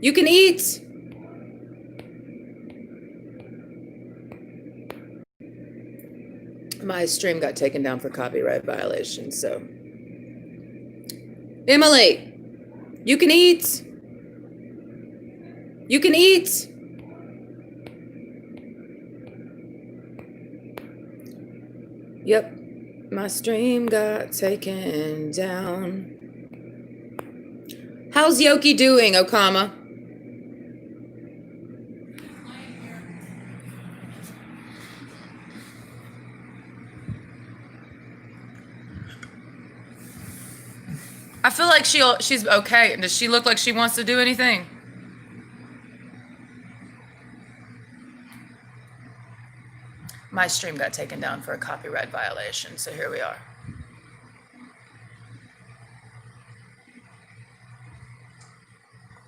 You can eat. My stream got taken down for copyright violation, so. Emily, you can eat. You can eat. Yep, my stream got taken down. How's Yoki doing, Okama? I feel like she's okay. Does she look like she wants to do anything? My stream got taken down for a copyright violation, so here we are.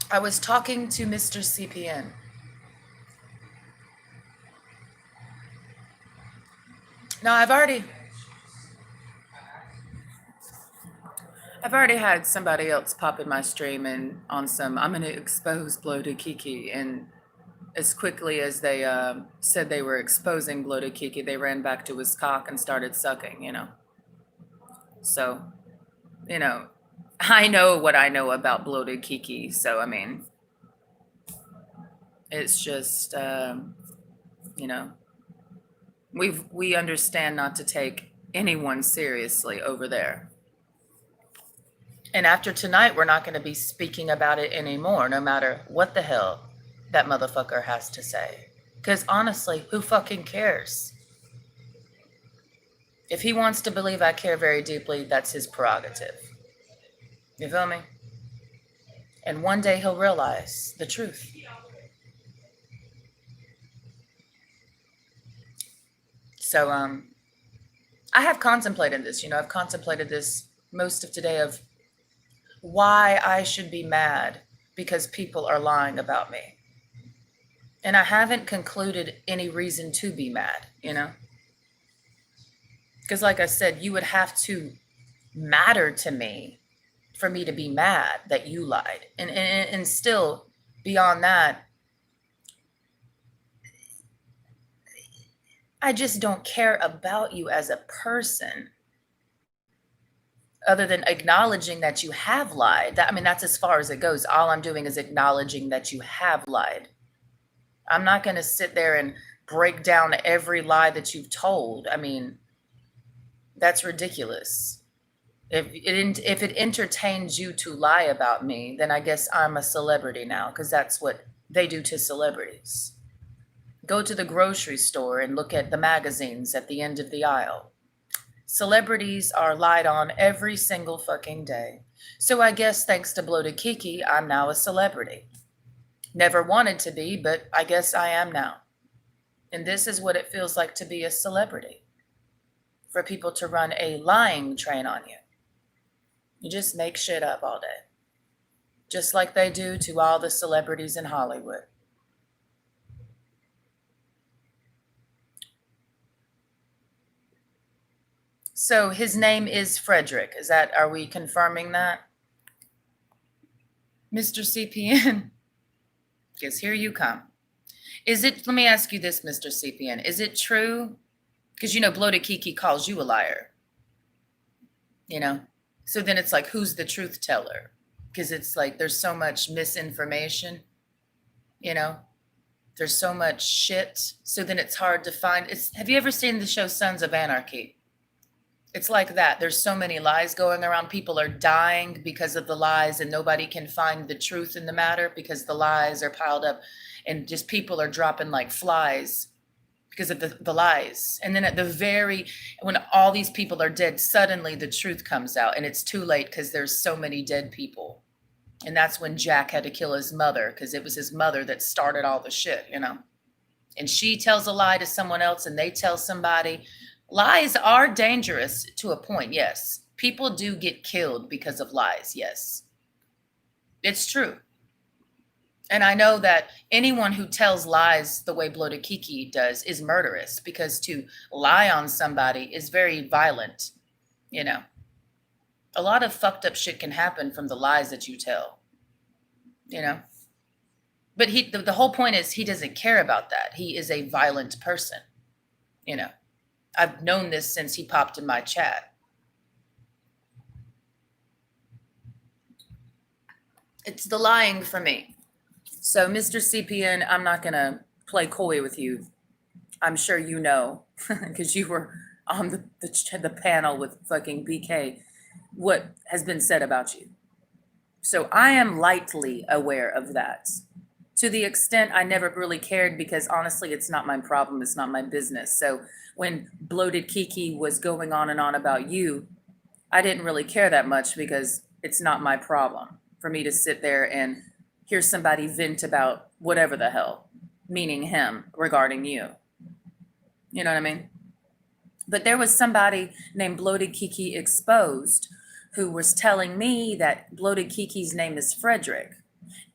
I was talking to Mr. CPN. No, I've already had somebody else pop in my stream and on some, I'm gonna expose Bloated Kiki, and as quickly as they said they were exposing Bloated Kiki, they ran back to his cock and started sucking, you know. So, you know, I know what I know about Bloated Kiki, so I mean, it's just, you know, we understand not to take anyone seriously over there. And after tonight, we're not going to be speaking about it anymore, no matter what the hell that motherfucker has to say. Because honestly, who fucking cares? If he wants to believe I care very deeply, that's his prerogative. You feel me? And one day he'll realize the truth. So, I have contemplated this, you know, I've contemplated this most of today of why I should be mad because people are lying about me. And I haven't concluded any reason to be mad, you know? Because like I said, you would have to matter to me for me to be mad that you lied. And still beyond that, I just don't care about you as a person other than acknowledging that you have lied. I mean, that's as far as it goes. All I'm doing is acknowledging that you have lied. I'm not going to sit there and break down every lie that you've told. I mean, that's ridiculous. If it entertains you to lie about me, then I guess I'm a celebrity now, because that's what they do to celebrities. Go to the grocery store and look at the magazines at the end of the aisle. Celebrities are lied on every single fucking day. So I guess thanks to Bloated Kiki, I'm now a celebrity. Never wanted to be, but I guess I am now. And this is what it feels like to be a celebrity. For people to run a lying train on you. You just make shit up all day. Just like they do to all the celebrities in Hollywood. So his name is Frederick. Are we confirming that? Mr. CPN? Yes, here you come. Let me ask you this, Mr. CPN. Is it true? Because, you know, Bloated Kiki calls you a liar. You know? So then it's like, who's the truth teller? Because it's like, there's so much misinformation, you know? There's so much shit. So then it's hard to find. Have you ever seen the show Sons of Anarchy? It's like that. There's so many lies going around. People are dying because of the lies, and nobody can find the truth in the matter because the lies are piled up, and just people are dropping like flies because of the lies. And then when all these people are dead, suddenly the truth comes out, and it's too late because there's so many dead people. And that's when Jack had to kill his mother, because it was his mother that started all the shit, you know? And she tells a lie to someone else, and they tell somebody. Lies are dangerous to a point, yes. People do get killed because of lies, yes. It's true. And I know that anyone who tells lies the way Bloated Kiki does is murderous, because to lie on somebody is very violent, you know. A lot of fucked up shit can happen from the lies that you tell, you know. But the whole point is he doesn't care about that. He is a violent person. You know, I've known this since he popped in my chat. It's the lying for me. So, Mr. CPN, I'm not going to play coy with you. I'm sure you know, because you were on the panel with fucking BK, what has been said about you. So I am lightly aware of that. To the extent I never really cared, because honestly, it's not my problem. It's not my business. So when Bloated Kiki was going on and on about you, I didn't really care that much, because it's not my problem for me to sit there and hear somebody vent about whatever the hell, meaning him, regarding you. You know what I mean? But there was somebody named Bloated Kiki Exposed who was telling me that Bloated Kiki's name is Frederick.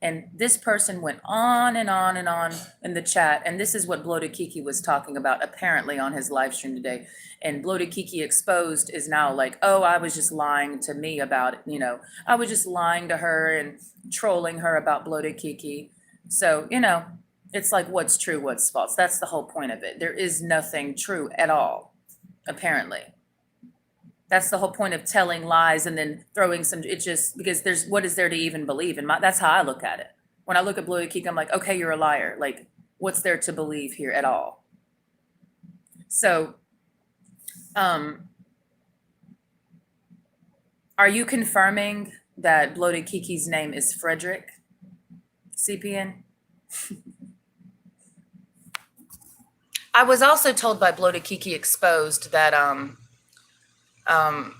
And this person went on and on and on in the chat. And this is what Bloated Kiki was talking about apparently on his live stream today. And Bloated Kiki Exposed is now like, oh, I was just lying to me about it. You know, I was just lying to her and trolling her about Bloated Kiki. So, you know, it's like, what's true, what's false. That's the whole point of it. There is nothing true at all, apparently. That's the whole point of telling lies and then throwing some, it just, because there's, what is there to even believe? And that's how I look at it. When I look at Bloated Kiki, I'm like, okay, you're a liar. Like, what's there to believe here at all? So, are you confirming that Bloated Kiki's name is Frederick, CPN? I was also told by Bloated Kiki Exposed that,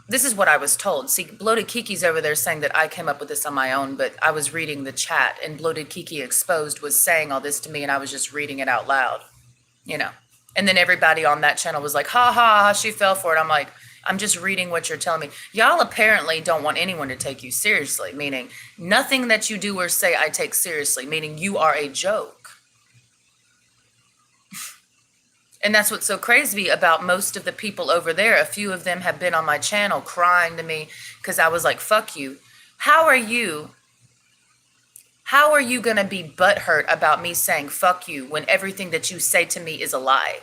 this is what I was told. See, Bloated Kiki's over there saying that I came up with this on my own, but I was reading the chat and Bloated Kiki Exposed was saying all this to me and I was just reading it out loud, you know. And then everybody on that channel was like, ha ha, she fell for it. I'm like, I'm just reading what you're telling me. Y'all apparently don't want anyone to take you seriously, meaning nothing that you do or say I take seriously, meaning you are a joke. And that's what's so crazy about most of the people over there. A few of them have been on my channel crying to me because I was like, fuck you. How are you going to be butthurt about me saying fuck you when everything that you say to me is a lie?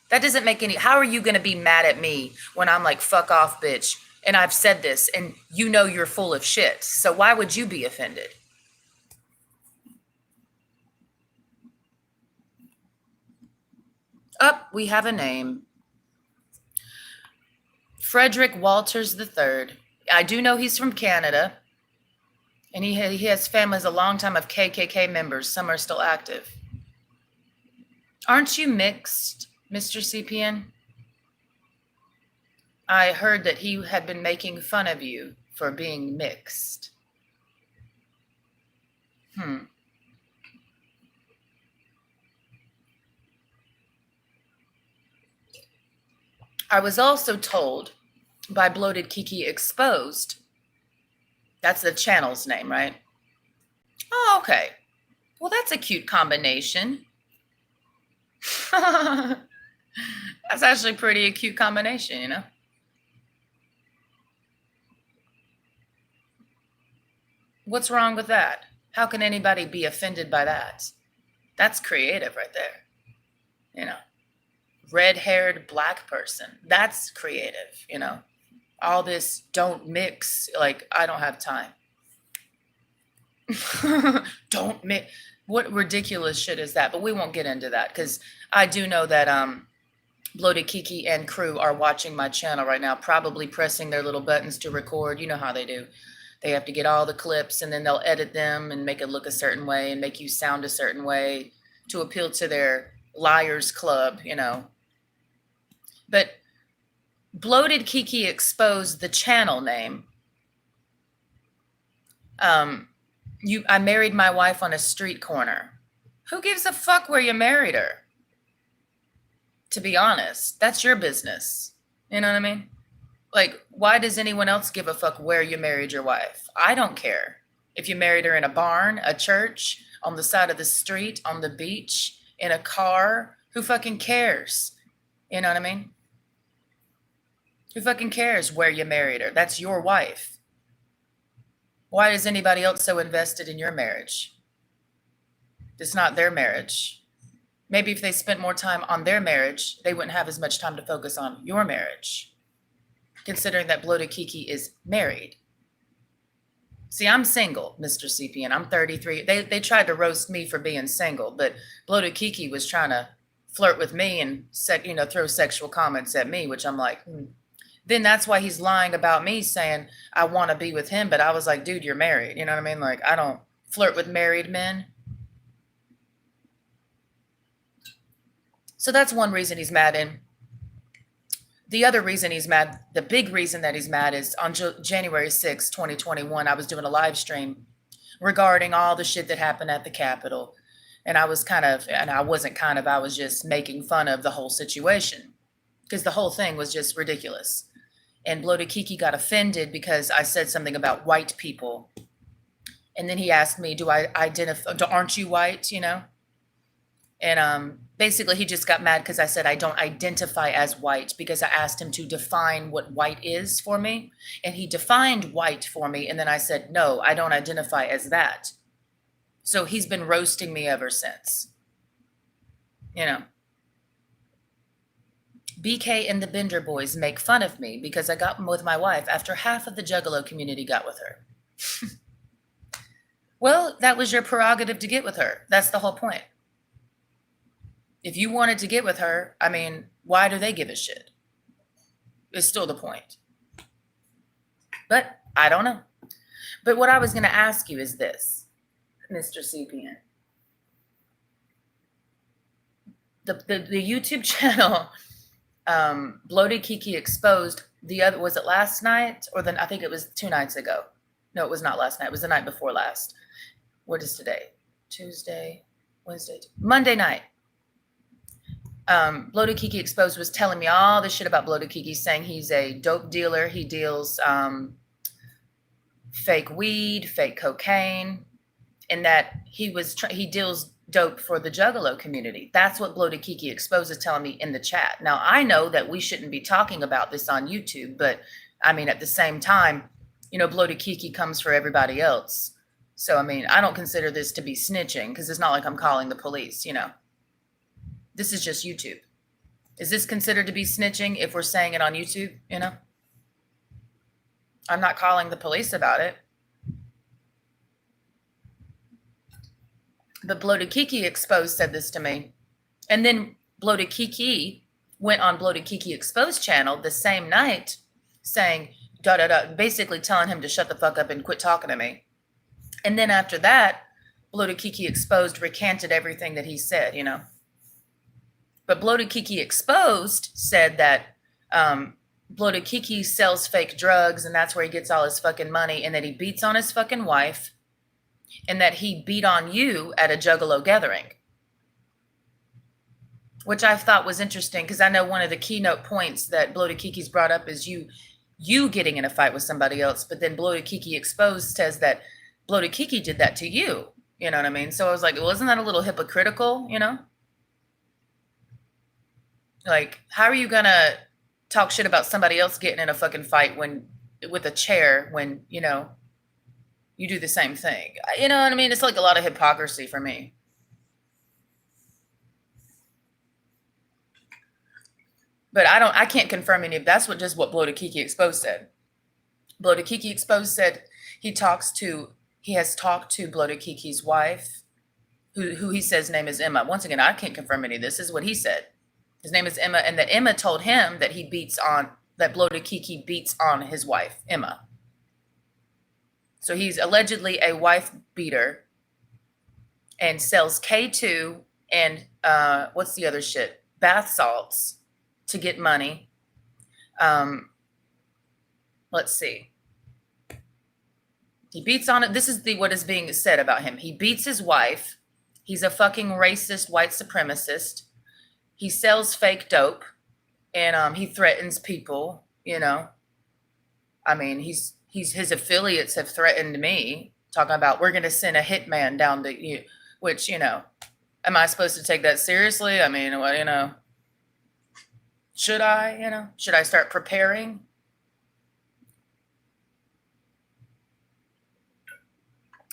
That doesn't make any, how are you going to be mad at me when I'm like, fuck off, bitch? And I've said this and you know you're full of shit. So why would you be offended? Up, we have a name. Frederick Walters III. I do know he's from Canada. And he has families a long time of KKK members. Some are still active. Aren't you mixed, Mr. CPN? I heard that he had been making fun of you for being mixed. I was also told by Bloated Kiki Exposed, that's the channel's name, right? Oh, okay. Well, that's a cute combination. That's actually pretty a cute combination, you know? What's wrong with that? How can anybody be offended by that? That's creative right there. You know, red-haired black person. That's creative, you know? All this don't mix, like, I don't have time. Don't mix. What ridiculous shit is that? But we won't get into that because I do know that Bloated Kiki and crew are watching my channel right now, probably pressing their little buttons to record. You know how they do. They have to get all the clips and then they'll edit them and make it look a certain way and make you sound a certain way to appeal to their liars club, you know. But Bloated Kiki Exposed, the channel name. I married my wife on a street corner. Who gives a fuck where you married her? To be honest, that's your business. You know what I mean? Like, why does anyone else give a fuck where you married your wife? I don't care. If you married her in a barn, a church, on the side of the street, on the beach, in a car, who fucking cares? You know what I mean? Who fucking cares where you married her? That's your wife. Why is anybody else so invested in your marriage? It's not their marriage. Maybe if they spent more time on their marriage, they wouldn't have as much time to focus on your marriage, considering that Bloated Kiki is married. See, I'm single, Mr. CPN. I'm 33. They tried to roast me for being single, but Bloated Kiki was trying to flirt with me and throw sexual comments at me, which I'm like, Then that's why he's lying about me saying I want to be with him, but I was like, dude, you're married. You know what I mean? Like, I don't flirt with married men. So that's one reason he's mad. And the other reason he's mad, the big reason that he's mad, is on January 6, 2021, I was doing a live stream regarding all the shit that happened at the Capitol. And I was I was just making fun of the whole situation because the whole thing was just ridiculous. And Bloated Kiki got offended because I said something about white people. And then he asked me, do I identify, aren't you white, And basically he just got mad because I said I don't identify as white, because I asked him to define what white is for me. And he defined white for me. And then I said, no, I don't identify as that. So he's been roasting me ever since. BK and the Bender Boys make fun of me because I got with my wife after half of the Juggalo community got with her. Well, that was your prerogative to get with her. That's the whole point. If you wanted to get with her, I mean, why do they give a shit? It's still the point. But I don't know. But what I was going to ask you is this, Mr. CPN. The YouTube channel, Bloated Kiki Exposed, was it last night? Or then I think it was 2 nights ago. No, it was not last night. It was the night before last. What is today? Tuesday, Wednesday, Monday night. Bloated Kiki Exposed was telling me all this shit about Bloated Kiki, saying he's a dope dealer. He deals fake weed, fake cocaine, and that he deals dope for the Juggalo community. That's what Bloated Kiki Exposed is telling me in the chat. Now, I know that we shouldn't be talking about this on YouTube, but I mean, at the same time, Bloated Kiki comes for everybody else. So, I mean, I don't consider this to be snitching, because it's not like I'm calling the police, This is just YouTube. Is this considered to be snitching if we're saying it on YouTube, I'm not calling the police about it. But Bloated Kiki Exposed said this to me. And then Bloated Kiki went on Bloated Kiki Exposed channel the same night saying, basically telling him to shut the fuck up and quit talking to me. And then after that, Bloated Kiki Exposed recanted everything that he said, But Bloated Kiki Exposed said that Bloated Kiki sells fake drugs, and that's where he gets all his fucking money, and that he beats on his fucking wife, and that he beat on you at a Juggalo gathering. Which I thought was interesting, because I know one of the keynote points that Bloated Kiki's brought up is you getting in a fight with somebody else, but then Bloated Kiki Exposed says that Bloated Kiki did that to you. You know what I mean? So I was like, wasn't that a little hypocritical, Like, how are you going to talk shit about somebody else getting in a fucking fight with a chair when, you do the same thing? You know what I mean? It's like a lot of hypocrisy for me. But I can't confirm any of that's just what Bloated Kiki Exposed said. Bloated Kiki Exposed said he has talked to Bloated Kiki's wife, who he says name is Emma. Once again, I can't confirm any of this. This is what he said. His name is Emma, and that Emma told him that that Bloated Kiki beats on his wife, Emma. So he's allegedly a wife beater and sells K2 and what's the other shit? Bath salts to get money. Let's see. He beats on it. This is what is being said about him. He beats his wife. He's a fucking racist white supremacist. He sells fake dope, and he threatens people, I mean, his affiliates have threatened me, talking about we're going to send a hitman down to you, which, am I supposed to take that seriously? I mean, well, should I, should I start preparing?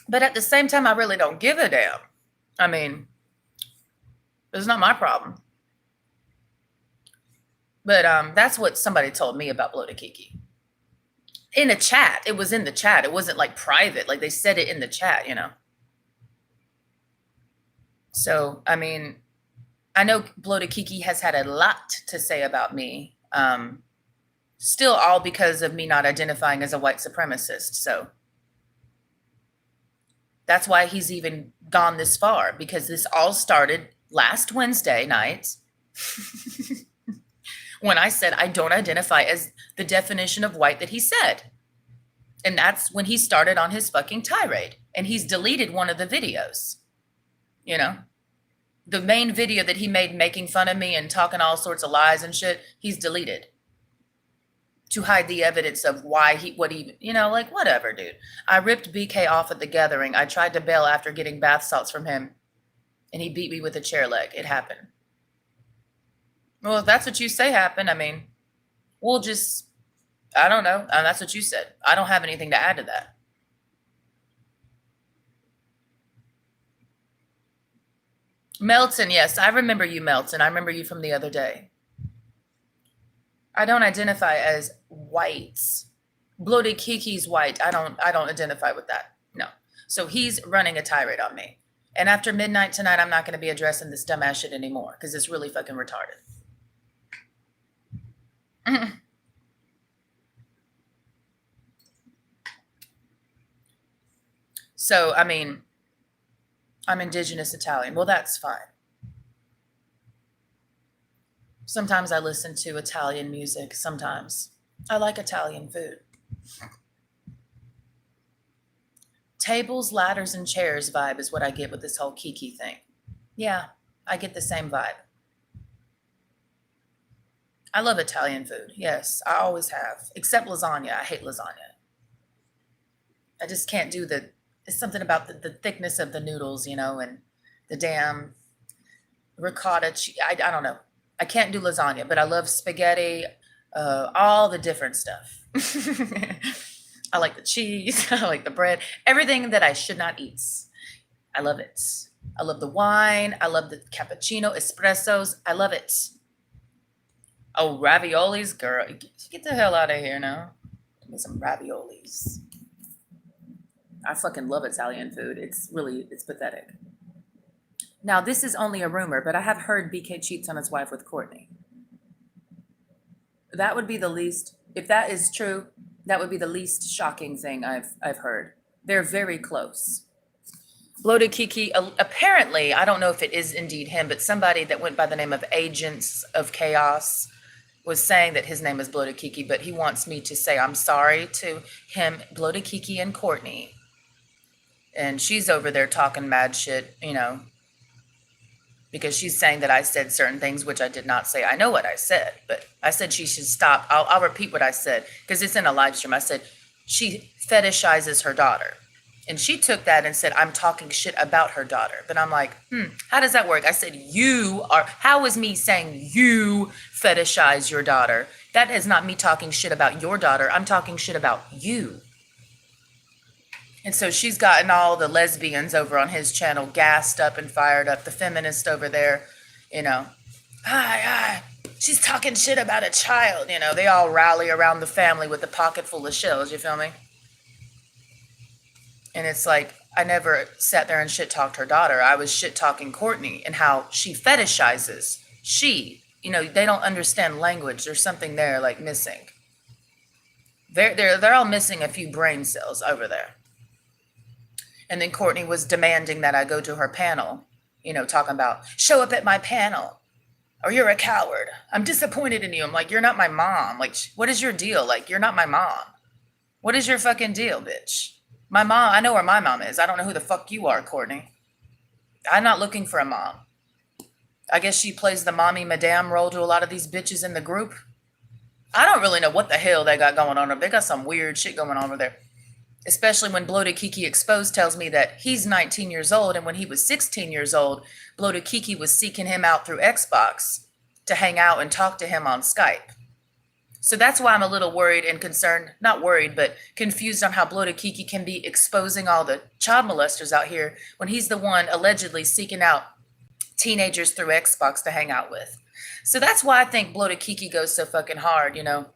But at the same time, I really don't give a damn. I mean, it's not my problem. But that's what somebody told me about Bloated Kiki. In a chat. It was in the chat. It wasn't like private. Like they said it in the chat, you know. So, I mean, I know Bloated Kiki has had a lot to say about me. Still all because of me not identifying as a white supremacist. So that's why he's even gone this far, because this all started last Wednesday night when I said I don't identify as the definition of white that he said. And that's when he started on his fucking tirade. And he's deleted one of the videos. You know, the main video that he made making fun of me and talking all sorts of lies and shit, he's deleted to hide the evidence of why you know, like, whatever, dude. I ripped BK off at the gathering. I tried to bail after getting bath salts from him, and he beat me with a chair leg. It happened. Well, if that's what you say happened, I mean, we'll just, I don't know. That's what you said. I don't have anything to add to that. Melton, yes, I remember you, Melton. I remember you from the other day. I don't identify as white. Bloated Kiki's white. I don't identify with that. No. So he's running a tirade on me. And after midnight tonight, I'm not going to be addressing this dumbass shit anymore because it's really fucking retarded. So, I mean, I'm indigenous Italian. Well, that's fine. Sometimes I listen to Italian music. Sometimes I like Italian food. Tables, ladders, and chairs vibe is what I get with this whole Kiki thing. Yeah, I get the same vibe. I love Italian food. Yes, I always have. Except lasagna. I hate lasagna. I just can't do it's something about the thickness of the noodles, you know, and the damn ricotta. I don't know. I can't do lasagna, but I love spaghetti, all the different stuff. I like the cheese. I like the bread. Everything that I should not eat. I love it. I love the wine. I love the cappuccino, espressos. I love it. Oh, raviolis, girl. Get the hell out of here now. Give me some raviolis. I fucking love Italian food. It's pathetic. Now, this is only a rumor, but I have heard BK cheats on his wife with Courtney. That would be the least, if that is true, that would be the least shocking thing I've heard. They're very close. Bloated Kiki, apparently, I don't know if it is indeed him, but somebody that went by the name of Agents of Chaos was saying that his name is Bloated Kiki, but he wants me to say I'm sorry to him, Bloated Kiki, and Courtney. And she's over there talking mad shit, you know, because she's saying that I said certain things, which I did not say. I know what I said, but I said she should stop. I'll repeat what I said because it's in a live stream. I said she fetishizes her daughter. And she took that and said, I'm talking shit about her daughter. But I'm like, how does that work? I said, how is me saying you fetishize your daughter? That is not me talking shit about your daughter. I'm talking shit about you. And so she's gotten all the lesbians over on his channel gassed up and fired up. The feminist over there, you know, she's talking shit about a child. You know, they all rally around the family with a pocket full of shells. You feel me? And it's like, I never sat there and shit talked her daughter. I was shit talking Courtney and how she fetishizes. You know, they don't understand language. There's something there like missing. They're all missing a few brain cells over there. And then Courtney was demanding that I go to her panel, you know, talking about, show up at my panel or you're a coward. I'm disappointed in you. I'm like, you're not my mom. Like, what is your deal? Like, you're not my mom. What is your fucking deal, bitch? My mom, I know where my mom is. I don't know who the fuck you are, Courtney. I'm not looking for a mom. I guess she plays the mommy madame role to a lot of these bitches in the group. I don't really know what the hell they got going on. They got some weird shit going on over there. Especially when Bloated Kiki Exposed tells me that he's 19 years old, and when he was 16 years old, Bloated Kiki was seeking him out through Xbox to hang out and talk to him on Skype. So that's why I'm a little worried and concerned, not worried, but confused on how Bloated Kiki can be exposing all the child molesters out here when he's the one allegedly seeking out teenagers through Xbox to hang out with. So that's why I think Bloated Kiki goes so fucking hard, you know.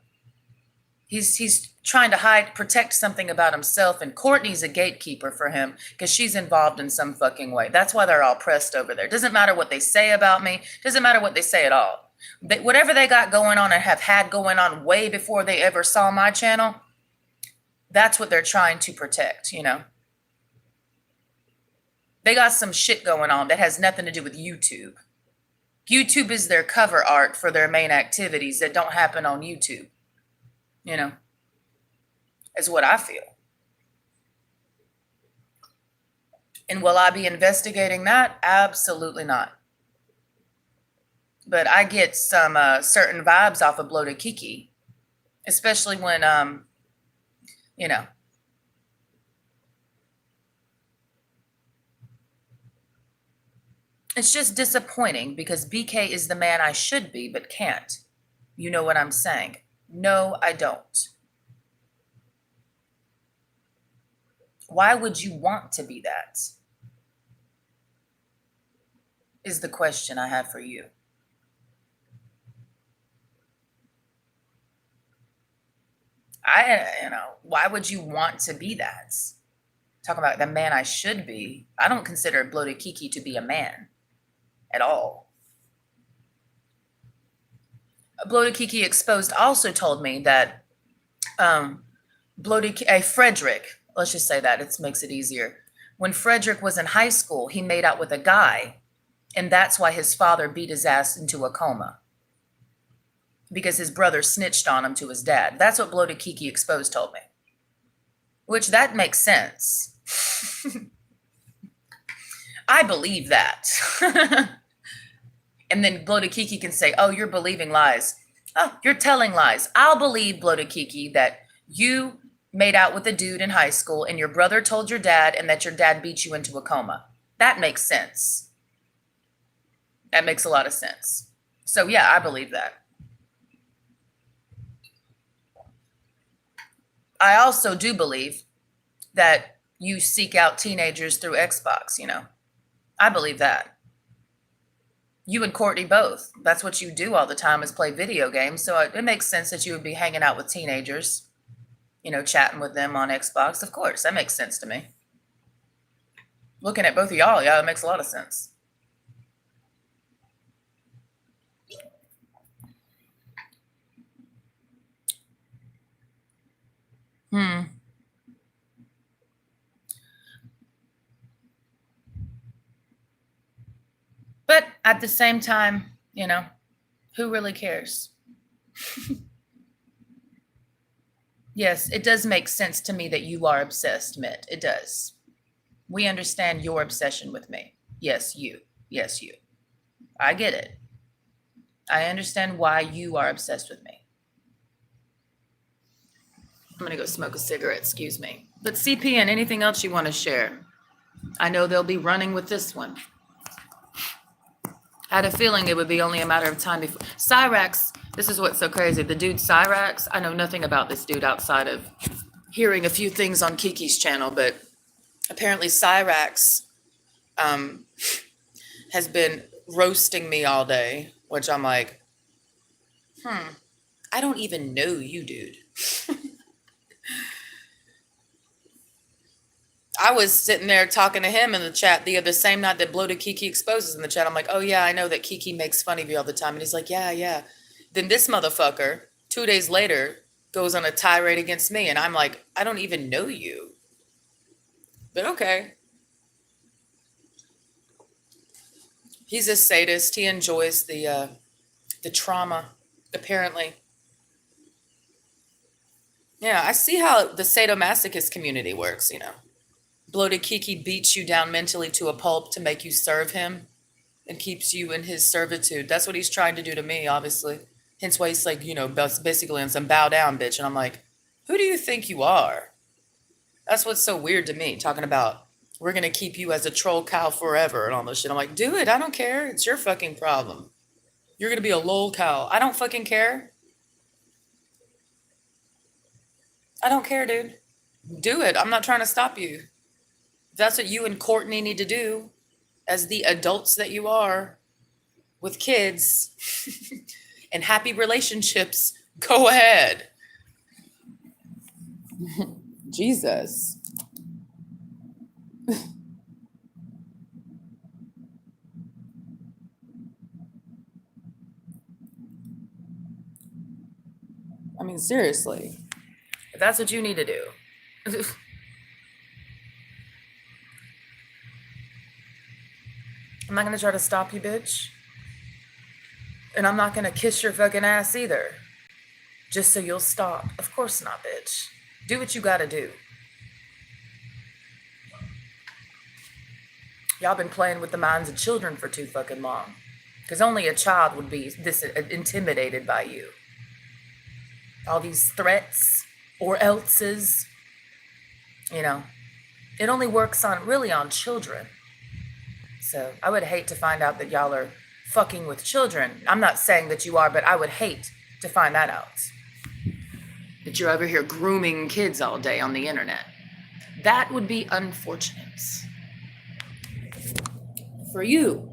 He's trying to protect something about himself, and Courtney's a gatekeeper for him because she's involved in some fucking way. That's why they're all pressed over there. Doesn't matter what they say about me. Doesn't matter what they say at all. Whatever they got going on and have had going on way before they ever saw my channel, that's what they're trying to protect, you know. They got some shit going on that has nothing to do with YouTube. YouTube is their cover art for their main activities that don't happen on YouTube, you know, is what I feel. And will I be investigating that? Absolutely not. But I get some certain vibes off of Bloated Kiki, especially when, you know, it's just disappointing because BK is the man I should be, but can't. You know what I'm saying? No, I don't. Why would you want to be that? Is the question I have for you. Why would you want to be that? Talk about the man I should be. I don't consider Bloated Kiki to be a man at all. Bloated Kiki Exposed also told me that Frederick, let's just say that, it makes it easier. When Frederick was in high school, he made out with a guy, and that's why his father beat his ass into a coma. Because his brother snitched on him to his dad. That's what Bloated Kiki Exposed told me. Which, that makes sense. I believe that. And then Bloated Kiki can say, oh, you're believing lies. Oh, you're telling lies. I'll believe, Bloated Kiki, that you made out with a dude in high school and your brother told your dad and that your dad beat you into a coma. That makes sense. That makes a lot of sense. So yeah, I believe that. I also do believe that you seek out teenagers through Xbox, you know. I believe that. You and Courtney both. That's what you do all the time is play video games. So it makes sense that you would be hanging out with teenagers, you know, chatting with them on Xbox. Of course, that makes sense to me. Looking at both of y'all, yeah, it makes a lot of sense. But at the same time, you know, who really cares? Yes, it does make sense to me that you are obsessed, Mitt. It does. We understand your obsession with me. Yes, you. Yes, you. I get it. I understand why you are obsessed with me. I'm going to go smoke a cigarette, excuse me. But CPN, anything else you want to share? I know they'll be running with this one. I had a feeling it would be only a matter of time before. Cyrax, this is what's so crazy. The dude Cyrax, I know nothing about this dude outside of hearing a few things on Kiki's channel, but apparently Cyrax has been roasting me all day, which I'm like, I don't even know you, dude. I was sitting there talking to him in the chat the same night that Bloated Kiki Exposes in the chat. I'm like, oh yeah, I know that Kiki makes fun of you all the time. And he's like, yeah. Then this motherfucker, 2 days later, goes on a tirade against me. And I'm like, I don't even know you. But okay. He's a sadist. He enjoys the trauma, apparently. Yeah, I see how the sadomasochist community works, you know. Bloated Kiki beats you down mentally to a pulp to make you serve him and keeps you in his servitude. That's what he's trying to do to me, obviously. Hence why he's like, you know, basically on some bow down, bitch. And I'm like, who do you think you are? That's what's so weird to me, talking about we're going to keep you as a troll cow forever and all this shit. I'm like, do it. I don't care. It's your fucking problem. You're going to be a lol cow. I don't fucking care. I don't care, dude. Do it. I'm not trying to stop you. If that's what you and Courtney need to do as the adults that you are with kids and happy relationships, go ahead. Jesus. I mean, seriously, if that's what you need to do. I'm not going to try to stop you, bitch. And I'm not going to kiss your fucking ass either. Just so you'll stop. Of course not, bitch. Do what you got to do. Y'all been playing with the minds of children for too fucking long. Because only a child would be this intimidated by you. All these threats or else's, you know, it only works on children. So I would hate to find out that y'all are fucking with children. I'm not saying that you are, but I would hate to find that out. That you're over here grooming kids all day on the internet. That would be unfortunate. For you.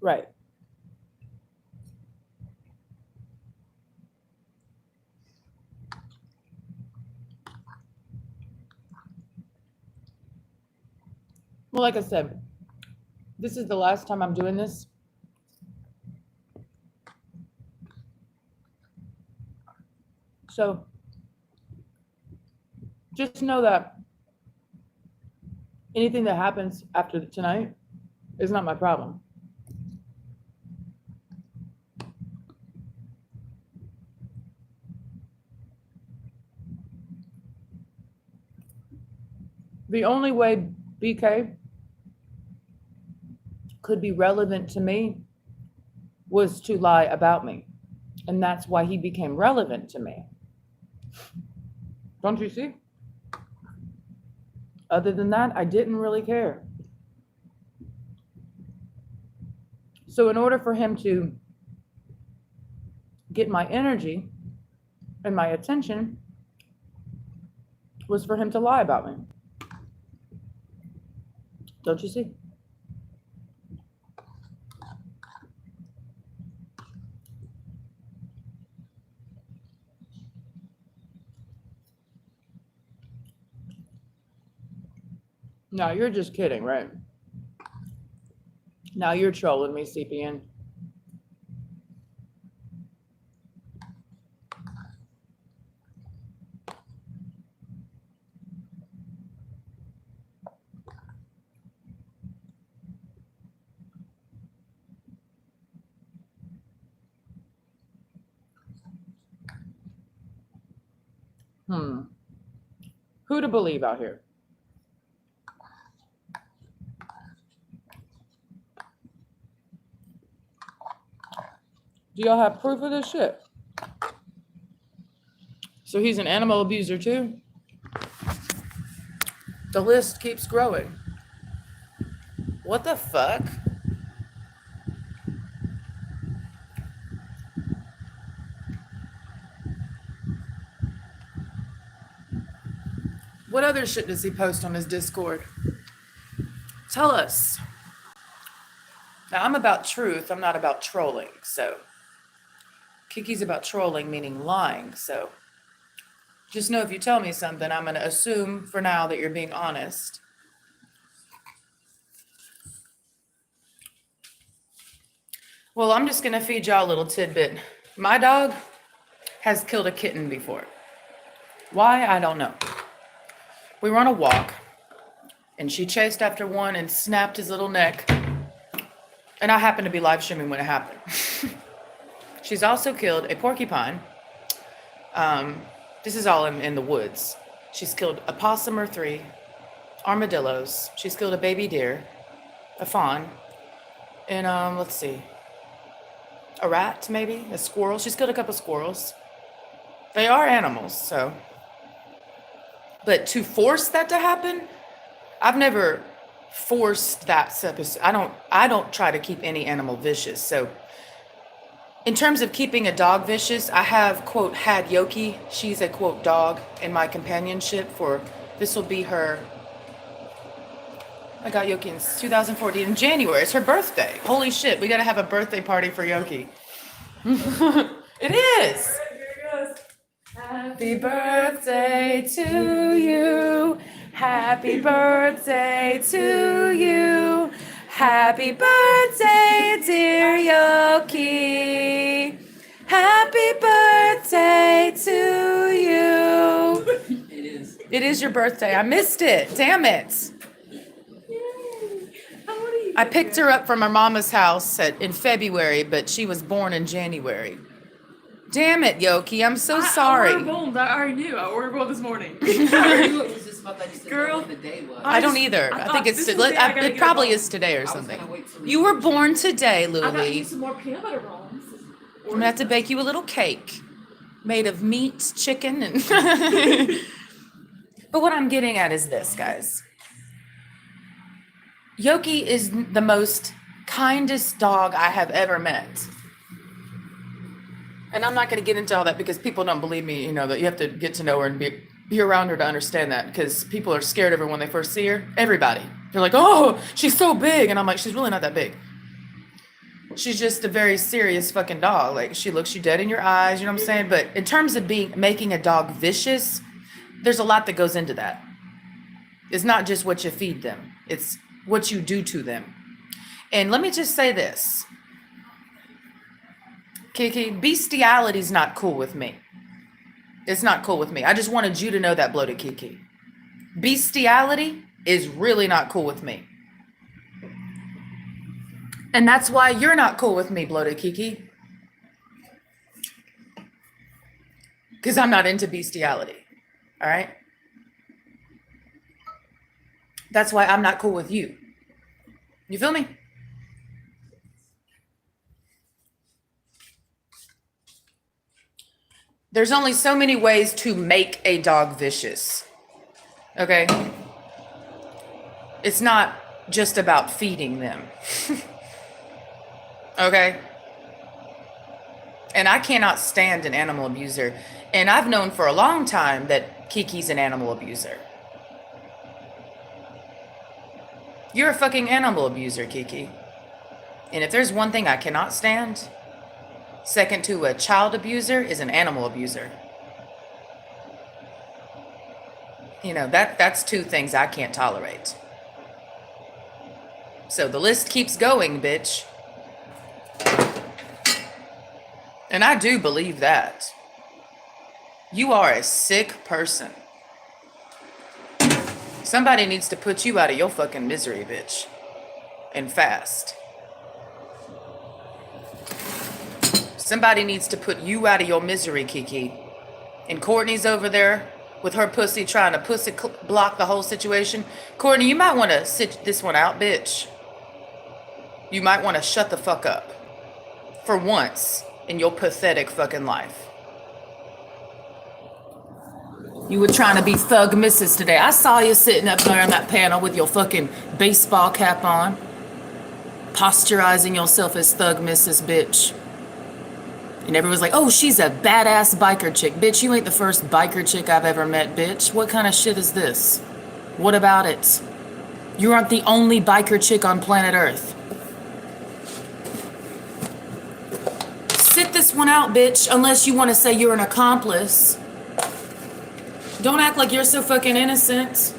Right. Well, like I said, this is the last time I'm doing this. So just know that anything that happens after tonight is not my problem. The only way BK could be relevant to me was to lie about me. And that's why he became relevant to me. Don't you see? Other than that, I didn't really care. So in order for him to get my energy and my attention, was for him to lie about me. Don't you see? No, you're just kidding, right? Now you're trolling me, CPN. Who to believe out here? Do y'all have proof of this shit? So he's an animal abuser too? The list keeps growing. What the fuck? What other shit does he post on his Discord? Tell us. Now, I'm about truth. I'm not about trolling. So, Kiki's about trolling, meaning lying. So, just know if you tell me something, I'm going to assume for now that you're being honest. Well, I'm just going to feed y'all a little tidbit. My dog has killed a kitten before. Why? I don't know. We were on a walk, and she chased after one and snapped his little neck. And I happened to be live streaming when it happened. She's also killed a porcupine. This is all in the woods. She's killed a possum or 3, armadillos. She's killed a baby deer, a fawn, and let's see, a rat maybe, a squirrel. She's killed a couple squirrels. They are animals, so. But to force that to happen, I've never forced that. I don't try to keep any animal vicious. So in terms of keeping a dog vicious, I have, quote, had Yoki. She's a, quote, dog in my companionship for, this will be her, I got Yoki in 2014 in January. It's her birthday. Holy shit, we gotta have a birthday party for Yoki. It is. Happy birthday to you. Happy birthday to you. Happy birthday, dear Yoki. Happy birthday to you. It is. It is your birthday. I missed it. Damn it. I picked her up from her mama's house in February, but she was born in January. Damn it, Yoki. I'm so sorry. I ordered gold. I already knew. I ordered gold this morning. I knew it was this month. I just didn't know Girl, what the day was. I don't either. I think it's it probably is today or something. You were born today, I got you Louie. some more peanut butter rolls. I'm gonna have to bake you a little cake made of meat, chicken, and. But what I'm getting at is this, guys. Yoki is the most kindest dog I have ever met. And I'm not going to get into all that because people don't believe me, that you have to get to know her and be around her to understand that, because people are scared of her when they first see her. Everybody. They're like, oh, she's so big. And I'm like, she's really not that big. She's just a very serious fucking dog. Like, she looks you dead in your eyes, you know what I'm saying? But in terms of making a dog vicious, there's a lot that goes into that. It's not just what you feed them. It's what you do to them. And let me just say this. Kiki, bestiality is not cool with me. It's not cool with me. I just wanted you to know that, Bloated Kiki. Bestiality is really not cool with me. And that's why you're not cool with me, Bloated Kiki. Because I'm not into bestiality. All right? That's why I'm not cool with you. You feel me? There's only so many ways to make a dog vicious. Okay? It's not just about feeding them. Okay? And I cannot stand an animal abuser. And I've known for a long time that Kiki's an animal abuser. You're a fucking animal abuser, Kiki. And if there's one thing I cannot stand, second to a child abuser is an animal abuser. You know, that's two things I can't tolerate. So the list keeps going, bitch. And I do believe that. You are a sick person. Somebody needs to put you out of your fucking misery, bitch. And fast. Somebody needs to put you out of your misery, Kiki. And Courtney's over there with her pussy trying to pussy block the whole situation. Courtney, you might want to sit this one out, bitch. You might want to shut the fuck up. For once in your pathetic fucking life. You were trying to be Thug Mrs. today. I saw you sitting up there on that panel with your fucking baseball cap on. Posturizing yourself as Thug Mrs. bitch. And everyone's like, oh, she's a badass biker chick. Bitch, you ain't the first biker chick I've ever met, bitch. What kind of shit is this? What about it? You aren't the only biker chick on planet Earth. Sit this one out, bitch, unless you want to say you're an accomplice. Don't act like you're so fucking innocent.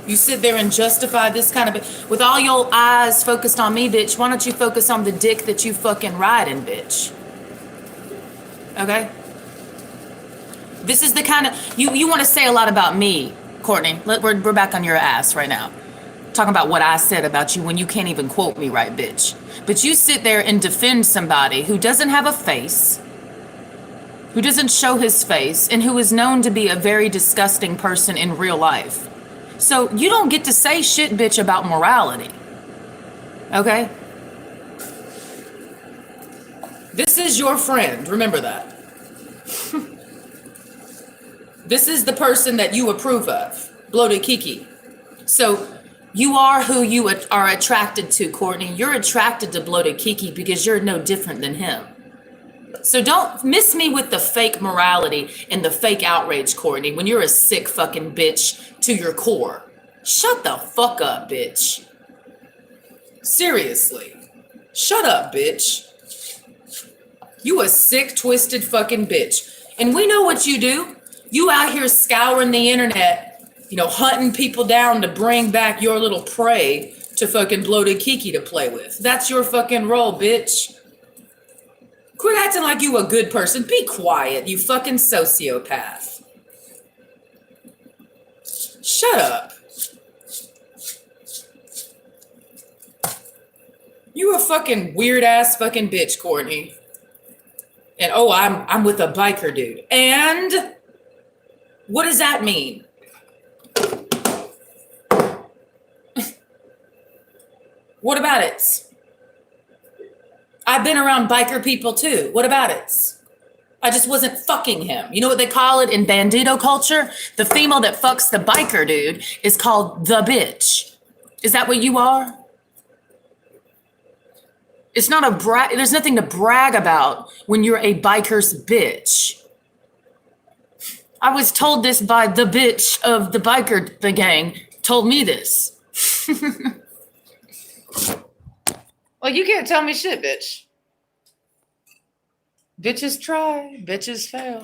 You sit there and justify this kind of... With all your eyes focused on me, bitch, why don't you focus on the dick that you fucking riding, bitch? Okay? This is the kind of... You want to say a lot about me, Courtney. We're back on your ass right now. Talking about what I said about you when you can't even quote me right, bitch. But you sit there and defend somebody who doesn't have a face, who doesn't show his face, and who is known to be a very disgusting person in real life. So you don't get to say shit, bitch, about morality. Okay? This is your friend. Remember that. This is the person that you approve of. Bloated Kiki. So you are who you are attracted to, Courtney. You're attracted to Bloated Kiki because you're no different than him. So don't miss me with the fake morality and the fake outrage, Courtney, when you're a sick fucking bitch to your core. Shut the fuck up, bitch. Seriously. Shut up, bitch. You a sick, twisted fucking bitch. And we know what you do. You out here scouring the internet, you know, hunting people down to bring back your little prey to fucking Bloated Kiki to play with. That's your fucking role, bitch. Quit acting like you a good person. Be quiet, you fucking sociopath. Shut up. You a fucking weird ass fucking bitch, Courtney. And oh, I'm with a biker dude. And what does that mean? What about it? I've been around biker people too. What about it? I just wasn't fucking him. You know what they call it in bandito culture? The female that fucks the biker dude is called the bitch. Is that what you are? It's not a brag. There's nothing to brag about when you're a biker's bitch. I was told this by the bitch of the biker gang. Told me this. Well, you can't tell me shit, bitch. Bitches try, bitches fail.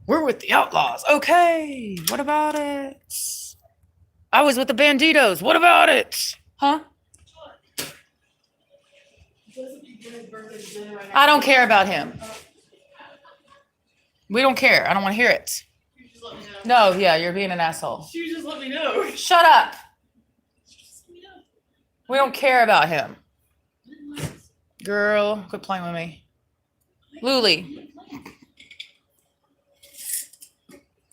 We're with the outlaws. Okay, what about it? I was with the banditos. What about it? Huh? I don't care about him. We don't care. I don't want to hear it. No, yeah, you're being an asshole. You just let me know. Shut up. We don't care about him. Girl, quit playing with me. Luli.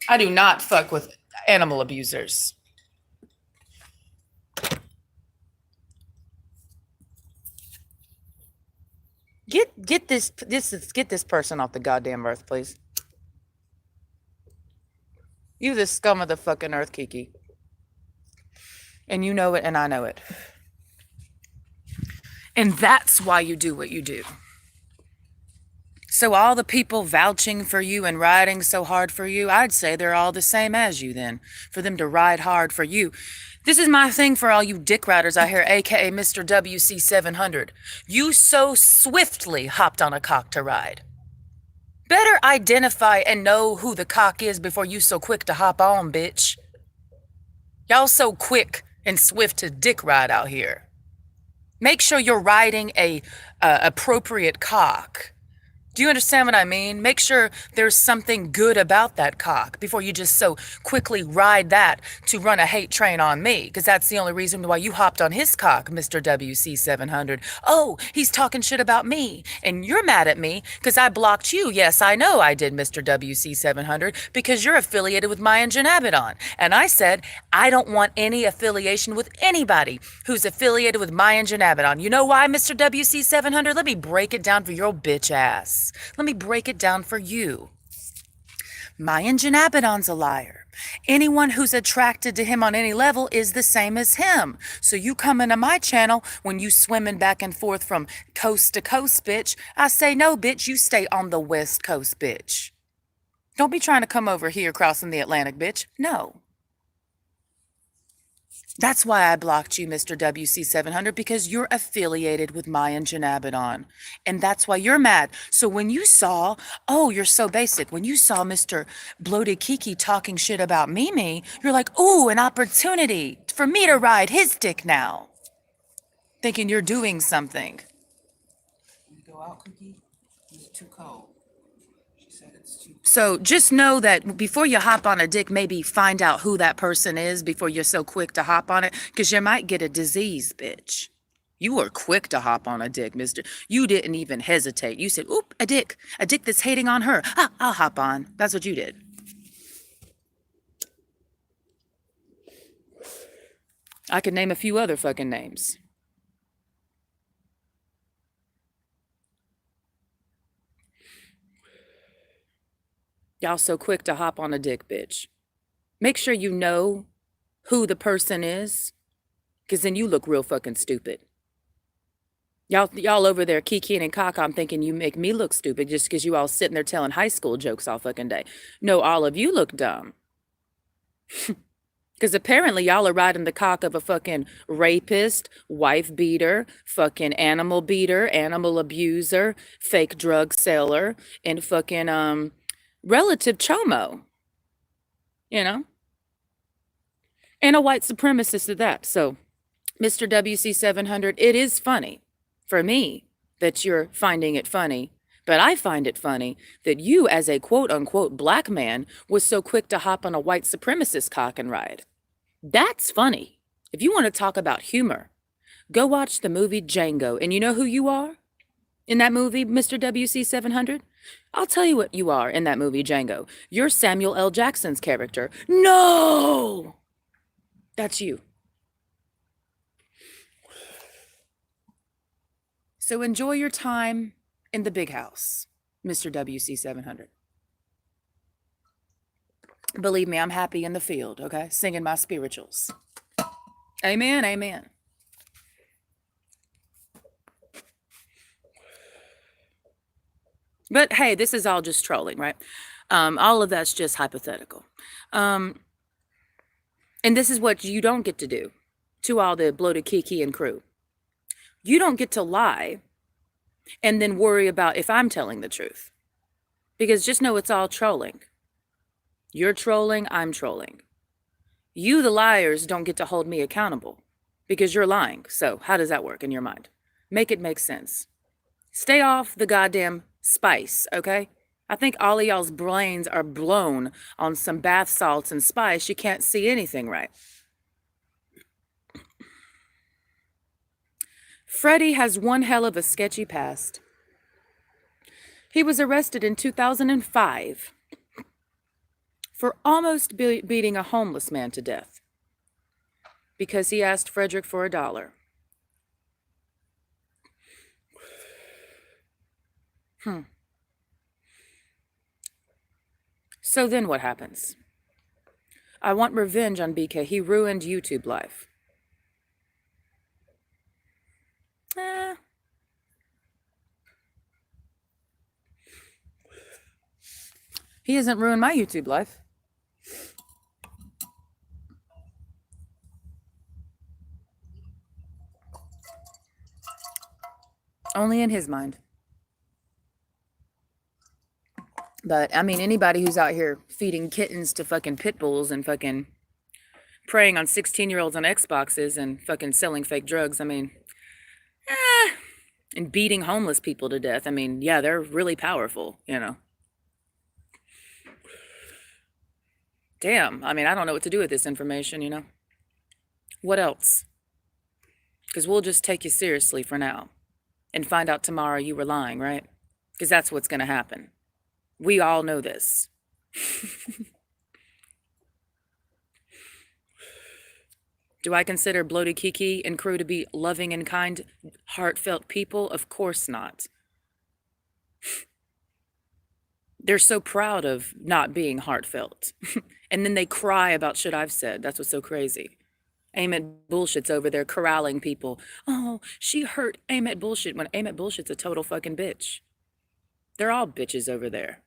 I do not fuck with animal abusers. Get this person off the goddamn earth, please. You the scum of the fucking earth, Kiki. And you know it and I know it. And that's why you do what you do. So all the people vouching for you and riding so hard for you, I'd say they're all the same as you then, for them to ride hard for you. This is my thing for all you dick riders out here, aka Mr. WC700. You so swiftly hopped on a cock to ride. Better identify and know who the cock is before you so quick to hop on, bitch. Y'all so quick and swift to dick ride out here. Make sure you're riding a appropriate cock. Do you understand what I mean? Make sure there's something good about that cock before you just so quickly ride that to run a hate train on me, because that's the only reason why you hopped on his cock, Mr. WC700. Oh, he's talking shit about me, and you're mad at me because I blocked you. Yes, I know I did, Mr. WC700, because you're affiliated with Mayan Janabedon. And I said, I don't want any affiliation with anybody who's affiliated with Mayan Janabedon. You know why, Mr. WC700? Let me break it down for your bitch ass. Let me break it down for you. Mayan Janabedon's a liar. Anyone who's attracted to him on any level is the same as him. So you come into my channel when you swimming back and forth from coast to coast, bitch. I say, no, bitch, you stay on the west coast, bitch. Don't be trying to come over here crossing the Atlantic, bitch. No. That's why I blocked you, Mr. WC700, because you're affiliated with Mayan Janabedon. And that's why you're mad. So when you saw, oh, you're so basic. When you saw Mr. Bloated Kiki talking shit about Mimi, you're like, ooh, an opportunity for me to ride his dick now. Thinking you're doing something. You go out, Cookie? It's too cold. She said it's too cold. So just know that before you hop on a dick, maybe find out who that person is before you're so quick to hop on it, because you might get a disease, bitch. You were quick to hop on a dick, mister. You didn't even hesitate. You said, oop, a dick that's hating on her. Ah, I'll hop on. That's what you did. I could name a few other fucking names. Y'all so quick to hop on a dick, bitch. Make sure you know who the person is, because then you look real fucking stupid. Y'all over there kikiing and caca, I'm thinking you make me look stupid just because you all sitting there telling high school jokes all fucking day. No, all of you look dumb. Because apparently y'all are riding the cock of a fucking rapist, wife beater, fucking animal beater, animal abuser, fake drug seller, and fucking relative chomo, you know, and a white supremacist at that. So, Mr. WC700, it is funny for me that you're finding it funny, but I find it funny that you, as a quote unquote black man, was so quick to hop on a white supremacist cock and ride. That's funny. If you want to talk about humor, go watch the movie Django. And you know who you are in that movie, Mr. WC700? I'll tell you what you are in that movie, Django. You're Samuel L. Jackson's character. No! That's you. So enjoy your time in the big house, Mr. WC700. Believe me, I'm happy in the field, okay? Singing my spirituals. Amen, amen. But hey, this is all just trolling, right? All of that's just hypothetical. And this is what you don't get to do to all the Bloated Kiki and crew. You don't get to lie and then worry about if I'm telling the truth. Because just know it's all trolling. You're trolling, I'm trolling. You, the liars, don't get to hold me accountable because you're lying. So how does that work in your mind? Make it make sense. Stay off the goddamn spice, okay? I think all of y'all's brains are blown on some bath salts and spice. You can't see anything right. Freddie has one hell of a sketchy past. He was arrested in 2005 for almost beating a homeless man to death because he asked Frederick for $1. So then what happens? I want revenge on BK. He ruined YouTube life. He hasn't ruined my YouTube life. Only in his mind. But I mean, anybody who's out here feeding kittens to fucking pit bulls and fucking preying on 16-year-olds on Xboxes and fucking selling fake drugs, I mean, and beating homeless people to death. I mean, yeah, they're really powerful, you know. Damn, I mean, I don't know what to do with this information, you know. What else? Because we'll just take you seriously for now and find out tomorrow you were lying, right? Because that's what's going to happen. We all know this. Do I consider Bloated Kiki and crew to be loving and kind, heartfelt people? Of course not. They're so proud of not being heartfelt. And then they cry about shit I've said. That's what's so crazy. Aim at Bullshit's over there corralling people. Oh, she hurt Aim at Bullshit when Aim at Bullshit's a total fucking bitch. They're all bitches over there.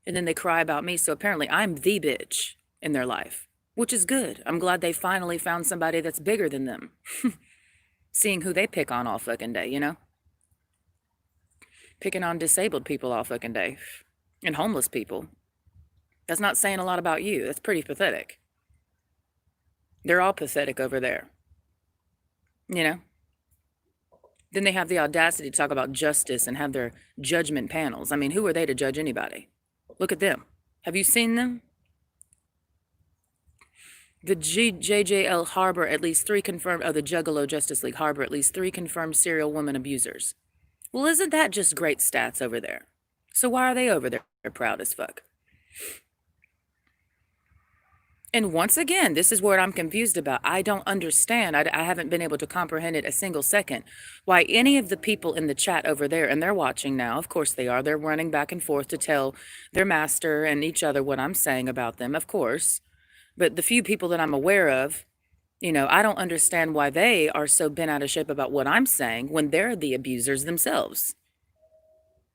And then they cry about me. So apparently I'm the bitch in their life, which is good. I'm glad they finally found somebody that's bigger than them. Seeing who they pick on all fucking day, you know? Picking on disabled people all fucking day. And homeless people. That's not saying a lot about you. That's pretty pathetic. They're all pathetic over there. You know? Then they have the audacity to talk about justice and have their judgment panels. I mean, who are they to judge anybody? Look at them. Have you seen them? The JJL harbor at least 3 confirmed, the Juggalo Justice League harbor at least 3 confirmed serial woman abusers. Well, isn't that just great stats over there? So why are they over there? They're proud as fuck. And once again, this is what I'm confused about. I don't understand. I haven't been able to comprehend it a single second. Why any of the people in the chat over there, and they're watching now, of course they are. They're running back and forth to tell their master and each other what I'm saying about them, of course. But the few people that I'm aware of, you know, I don't understand why they are so bent out of shape about what I'm saying when they're the abusers themselves.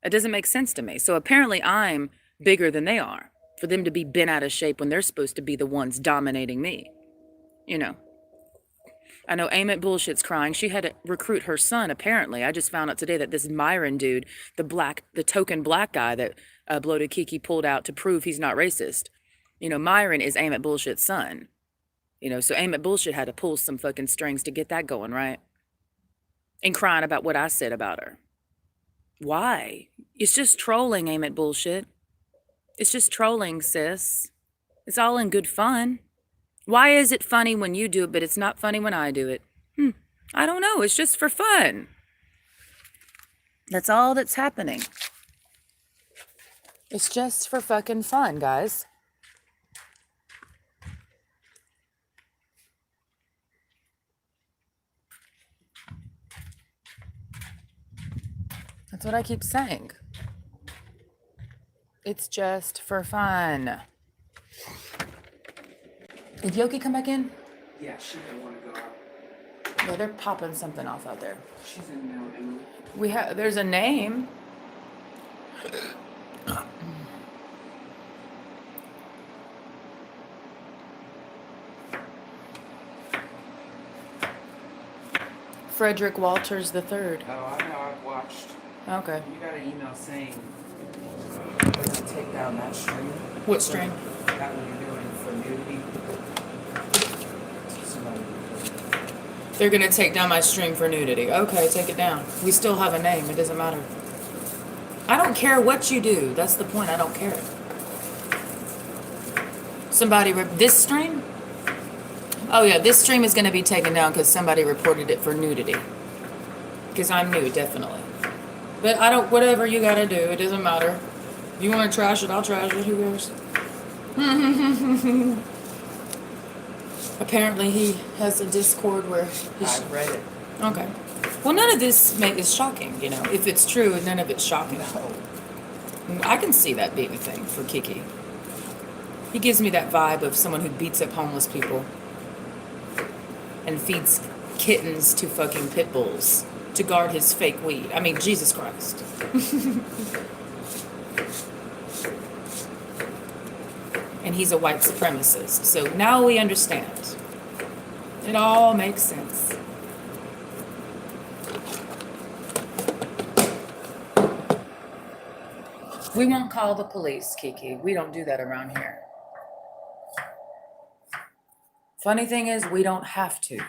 It doesn't make sense to me. So apparently I'm bigger than they are for them to be bent out of shape when they're supposed to be the ones dominating me. You know, I know Aim at Bullshit's crying. She had to recruit her son, apparently. I just found out today that this Myron dude, the token black guy that Bloated Kiki pulled out to prove he's not racist. You know, Myron is Aim at Bullshit's son. You know, so Aim at Bullshit had to pull some fucking strings to get that going, right? And crying about what I said about her. Why? It's just trolling, Aim at Bullshit. It's just trolling, sis. It's all in good fun. Why is it funny when you do it, but it's not funny when I do it? I don't know. It's just for fun. That's all that's happening. It's just for fucking fun, guys. That's what I keep saying. It's just for fun. Did Yoki come back in? Yeah, she didn't want to go out. Yeah, they're popping something off out there. She's in there too. There's a name. Frederick Walters III. Oh, I know. I've watched. Okay. You got an email saying we're gonna take down that stream. What stream? That one you're doing for nudity. They're gonna take down my stream for nudity. Okay, take it down. We still have a name. It doesn't matter. I don't care what you do. That's the point. I don't care. This stream? Oh yeah, this stream is gonna be taken down because somebody reported it for nudity. Because I'm nude, definitely. But whatever you gotta do, it doesn't matter. If you wanna trash it, I'll trash it. Who cares? Apparently he has a Discord where I've read it. Okay. Well, none of this is shocking, you know. If it's true, none of it's shocking. I can see that being a thing for Kiki. He gives me that vibe of someone who beats up homeless people and feeds kittens to fucking pit bulls to guard his fake weed. I mean, Jesus Christ. and he's a white supremacist. So now we understand. It all makes sense. We won't call the police, Kiki. We don't do that around here. Funny thing is, we don't have to.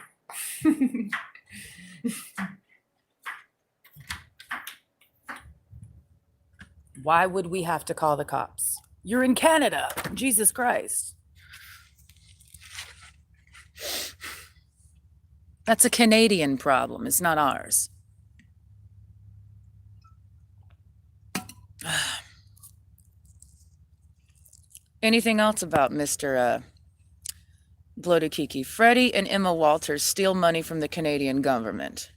Why would we have to call the cops? You're in Canada. Jesus Christ. That's a Canadian problem. It's not ours. Anything else about Mr. Bloated Kiki? Freddie and Emma Walters steal money from the Canadian government.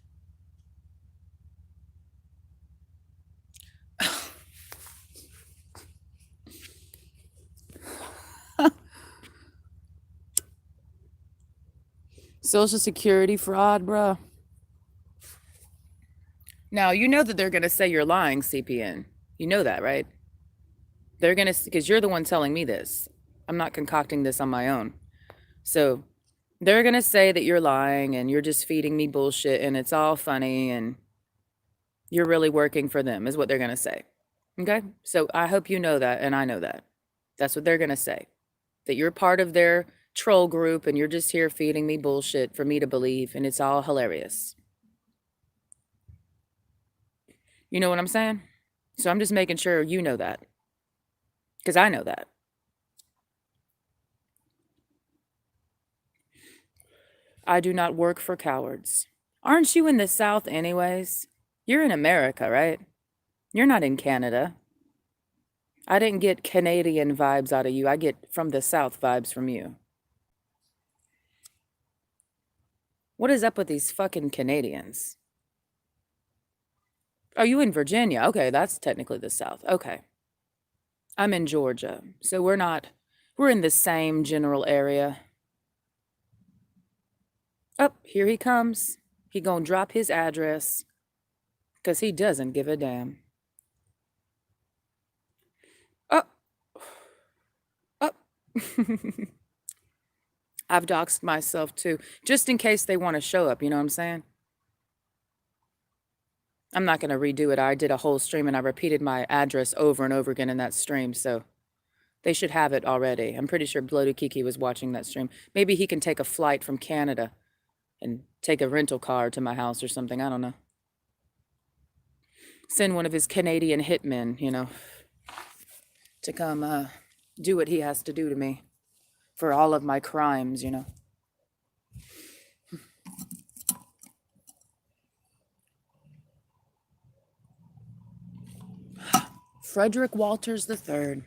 Social Security fraud, bruh. Now, you know that they're going to say you're lying, CPN. You know that, right? They're going to, because you're the one telling me this. I'm not concocting this on my own. So they're going to say that you're lying and you're just feeding me bullshit and it's all funny and you're really working for them, is what they're going to say. Okay? So I hope you know that and I know that. That's what they're going to say. That you're part of their troll group and you're just here feeding me bullshit for me to believe and it's all hilarious. You know what I'm saying? So I'm just making sure you know that. Because I know that. I do not work for cowards. Aren't you in the South anyways? You're in America, right? You're not in Canada. I didn't get Canadian vibes out of you. I get from the South vibes from you. What is up with these fucking Canadians? Are you in Virginia? Okay, that's technically the South. Okay. I'm in Georgia. So we're in the same general area. Oh, here he comes. He gonna drop his address. Because he doesn't give a damn. Oh. Oh. I've doxed myself too, just in case they want to show up, you know what I'm saying? I'm not going to redo it. I did a whole stream and I repeated my address over and over again in that stream, so they should have it already. I'm pretty sure Bloated Kiki was watching that stream. Maybe he can take a flight from Canada and take a rental car to my house or something. I don't know. Send one of his Canadian hitmen, you know, to come do what he has to do to me for all of my crimes, you know. Frederick Walters III.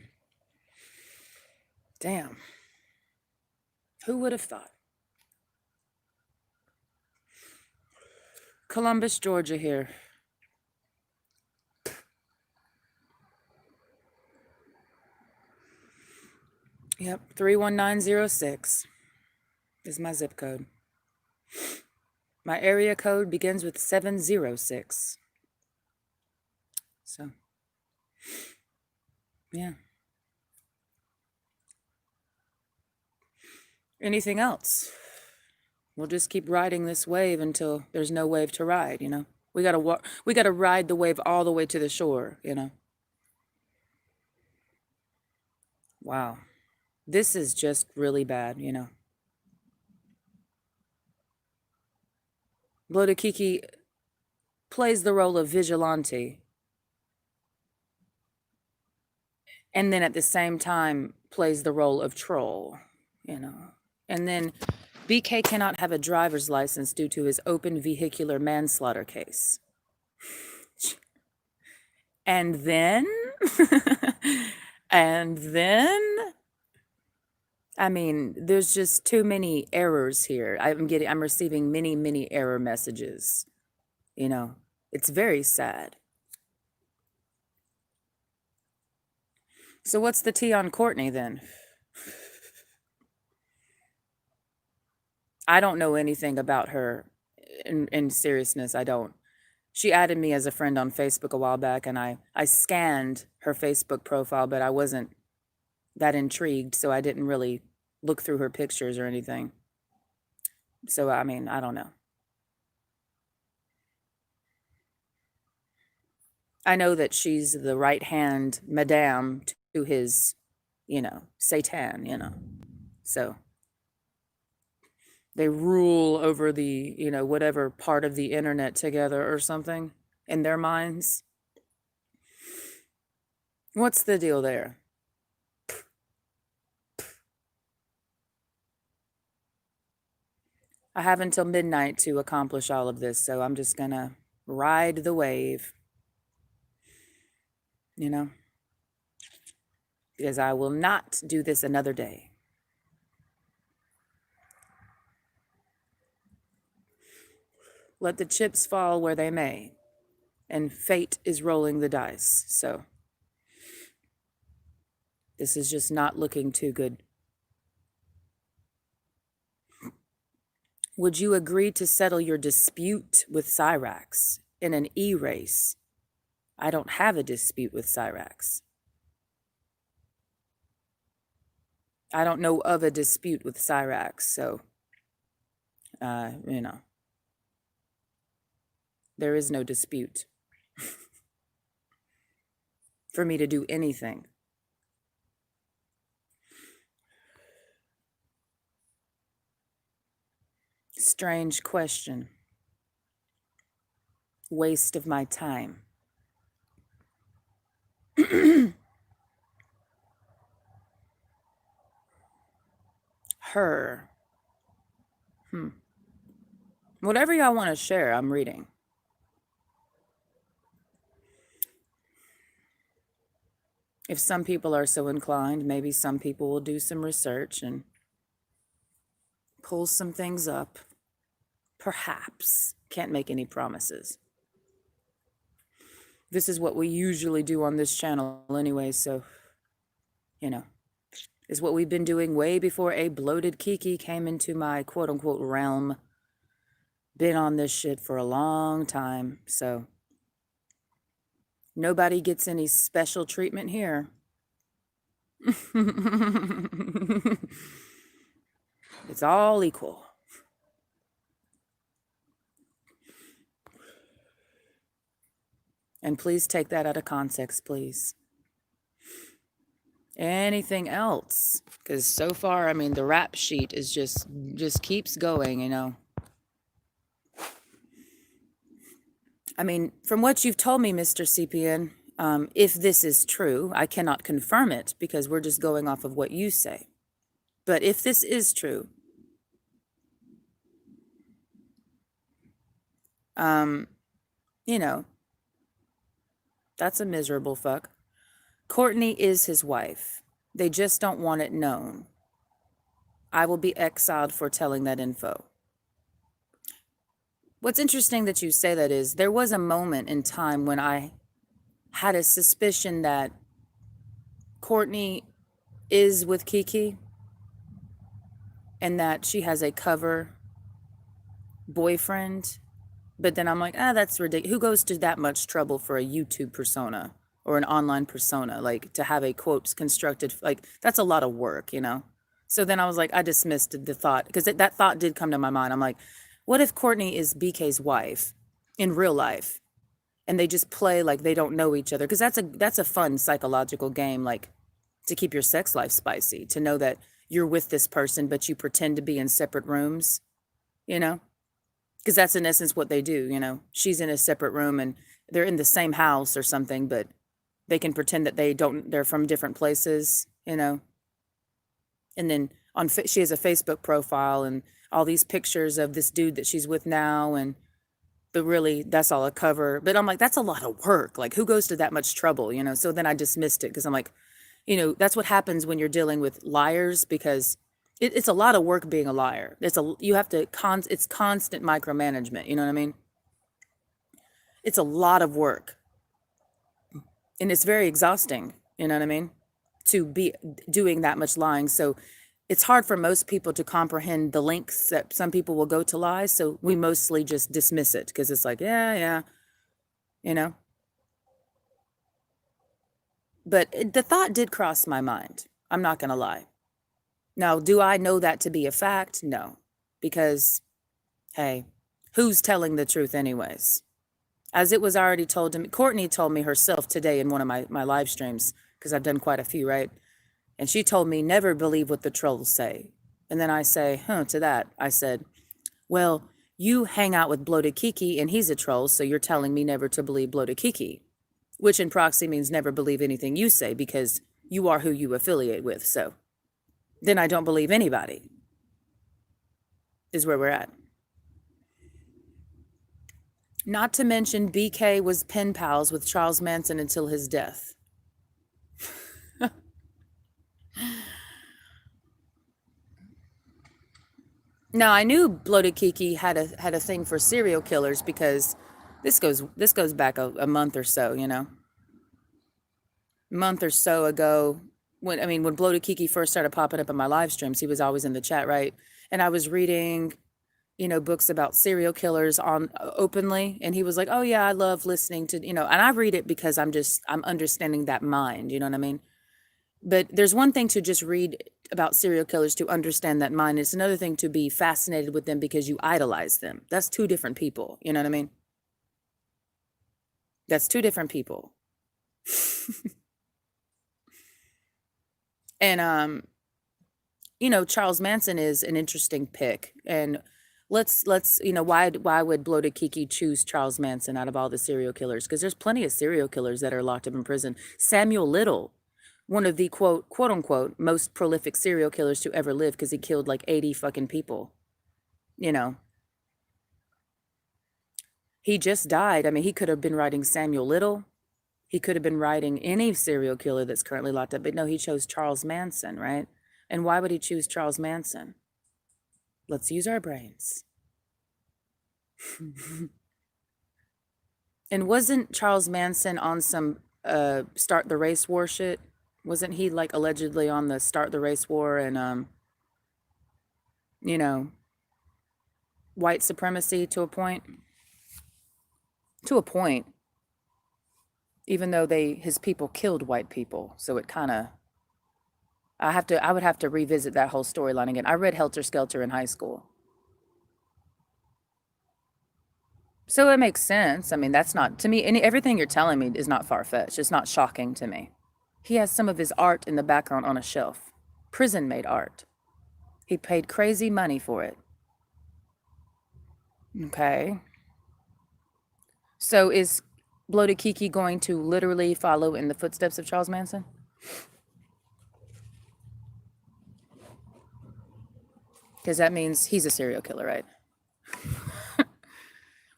Damn. Who would have thought? Columbus, Georgia here. Yep, 31906 is my zip code. My area code begins with 706. So, yeah. Anything else? We'll just keep riding this wave until there's no wave to ride, you know? We gotta ride the wave all the way to the shore, you know? Wow. This is just really bad, you know? Bloated Kiki plays the role of vigilante. And then at the same time plays the role of troll, you know? And then BK cannot have a driver's license due to his open vehicular manslaughter case. And then, I mean, there's just too many errors here. I'm receiving many error messages. You know, it's very sad. So what's the tea on Courtney then? I don't know anything about her in seriousness. I don't. She added me as a friend on Facebook a while back and I scanned her Facebook profile, but I wasn't that intrigued, so I didn't really look through her pictures or anything. So, I mean, I don't know. I know that she's the right hand madame to his, Satan, So they rule over the, whatever part of the internet together or something in their minds. What's the deal there? I have until midnight to accomplish all of this, so I'm just gonna ride the wave, because I will not do this another day. Let the chips fall where they may, and fate is rolling the dice, so this is just not looking too good. Would you agree to settle your dispute with Cyrax in an e-race? I don't have a dispute with Cyrax. I don't know of a dispute with Cyrax, so, there is no dispute for me to do anything. Strange question. Waste of my time. Her. Whatever y'all want to share, I'm reading. If some people are so inclined, maybe some people will do some research and pull some things up. Perhaps. Can't make any promises. This is what we usually do on this channel anyway, so, is what we've been doing way before a bloated Kiki came into my quote-unquote realm. Been on this shit for a long time, so nobody gets any special treatment here. It's all equal. And please take that out of context, please. Anything else? Because so far, I mean, the rap sheet is just keeps going, I mean, from what you've told me, Mr. CPN, if this is true, I cannot confirm it because we're just going off of what you say. But if this is true, that's a miserable fuck. Courtney is his wife. They just don't want it known. I will be exiled for telling that info. What's interesting that you say that is, there was a moment in time when I had a suspicion that Courtney is with Kiki and that she has a cover boyfriend. But then I'm like, that's ridiculous. Who goes to that much trouble for a YouTube persona or an online persona? Like, to have a quotes constructed, like, that's a lot of work, So then I was like, I dismissed the thought, because that thought did come to my mind. I'm like, what if Courtney is BK's wife in real life and they just play like they don't know each other? Because that's a fun psychological game, like, to keep your sex life spicy, to know that you're with this person, but you pretend to be in separate rooms, because that's in essence what they do. She's in a separate room and they're in the same house or something, but they can pretend that they're from different places, and then she has a Facebook profile and all these pictures of this dude that she's with now, but really that's all a cover. But I'm like, that's a lot of work. Like, who goes to that much trouble, So then I dismissed it because I'm like, that's what happens when you're dealing with liars, because it's a lot of work being a liar. It's constant micromanagement. You know what I mean? It's a lot of work. And it's very exhausting. You know what I mean? To be doing that much lying. So it's hard for most people to comprehend the lengths that some people will go to lie. So we mostly just dismiss it because it's like, yeah. But the thought did cross my mind. I'm not going to lie. Now, do I know that to be a fact? No. Because, hey, who's telling the truth anyways? As it was already told to me, Courtney told me herself today in one of my live streams, because I've done quite a few, right? And she told me, never believe what the trolls say. And then I say, to that, I said, well, you hang out with Bloated Kiki and he's a troll, so you're telling me never to believe Bloated Kiki, which in proxy means never believe anything you say because you are who you affiliate with. So then I don't believe anybody, is where we're at. Not to mention BK was pen pals with Charles Manson until his death. Now, I knew Bloated Kiki had a thing for serial killers because this goes back a month or so, month or so ago, when Bloated Kiki first started popping up in my live streams, he was always in the chat, right? And I was reading, books about serial killers on openly, and he was like, "Oh yeah, I love listening to," and I read it because I'm understanding that mind, you know what I mean? But there's one thing to just read about serial killers to understand that mind. It's another thing to be fascinated with them because you idolize them. That's two different people, you know what I mean? That's two different people. And Charles Manson is an interesting pick. And let's why would Bloated Kiki choose Charles Manson out of all the serial killers? Because there's plenty of serial killers that are locked up in prison. Samuel Little, one of the quote unquote most prolific serial killers to ever live, because he killed like 80 fucking people. He just died. I mean, he could have been writing Samuel Little. He could have been writing any serial killer that's currently locked up, but no, he chose Charles Manson, right? And why would he choose Charles Manson? Let's use our brains. And wasn't Charles Manson on some Start the Race War shit? Wasn't he like allegedly on the Start the Race War and white supremacy to a point? To a point. Even though his people killed white people. So it kind of, I would have to revisit that whole storyline again. I read Helter Skelter in high school. So it makes sense. I mean, that's not, to me, everything you're telling me is not far-fetched. It's not shocking to me. He has some of his art in the background on a shelf. Prison-made art. He paid crazy money for it. Okay. So is Bloated Kiki going to literally follow in the footsteps of Charles Manson? Because that means he's a serial killer, right?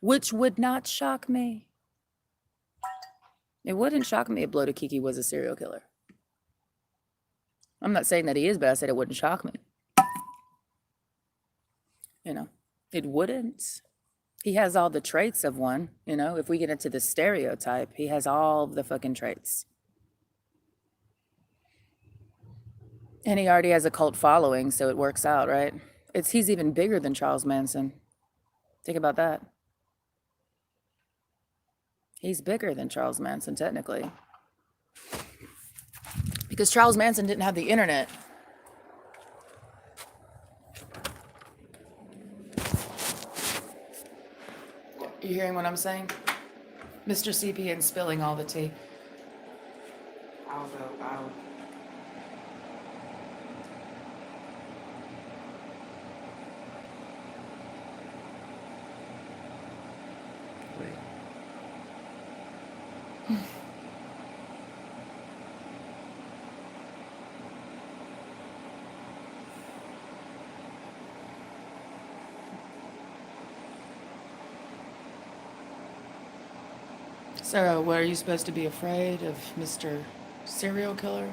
Which would not shock me. It wouldn't shock me if Bloated Kiki was a serial killer. I'm not saying that he is, but I said it wouldn't shock me. It wouldn't. He has all the traits of one, if we get into the stereotype, he has all the fucking traits. And he already has a cult following, so it works out, right? He's even bigger than Charles Manson. Think about that. He's bigger than Charles Manson, technically. Because Charles Manson didn't have the internet. You hearing what I'm saying? Mr. CPN spilling all the tea. I'll go. So, what, are you supposed to be afraid of Mr. Serial Killer?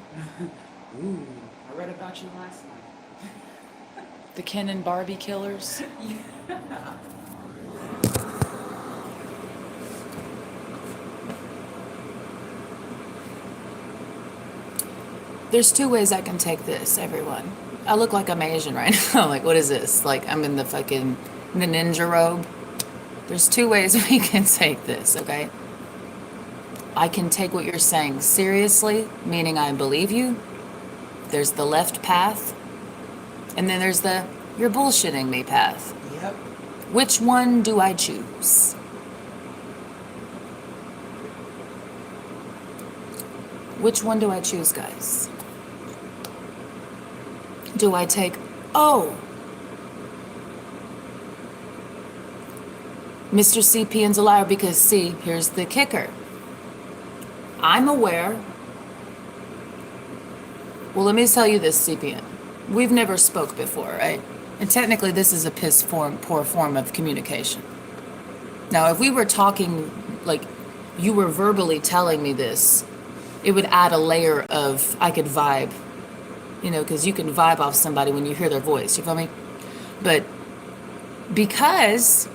Ooh, I read about you last night. The Ken and Barbie killers? There's two ways I can take this, everyone. I look like I'm Asian right now. Like, what is this? Like, I'm in the ninja robe. There's two ways we can take this, okay? I can take what you're saying seriously, meaning I believe you, There's the left path, and then there's the you're bullshitting me path. Yep. Which one do I choose? Which one do I choose, guys? Do I take, oh, Mr. CPN's a liar because, see, here's the kicker. I'm aware. Well, let me tell you this, CPN. We've never spoke before, right? And technically, this is a poor form of communication. Now, if we were talking, like, you were verbally telling me this, it would add a layer of, I could vibe, you know, because you can vibe off somebody when you hear their voice, you feel me? But because,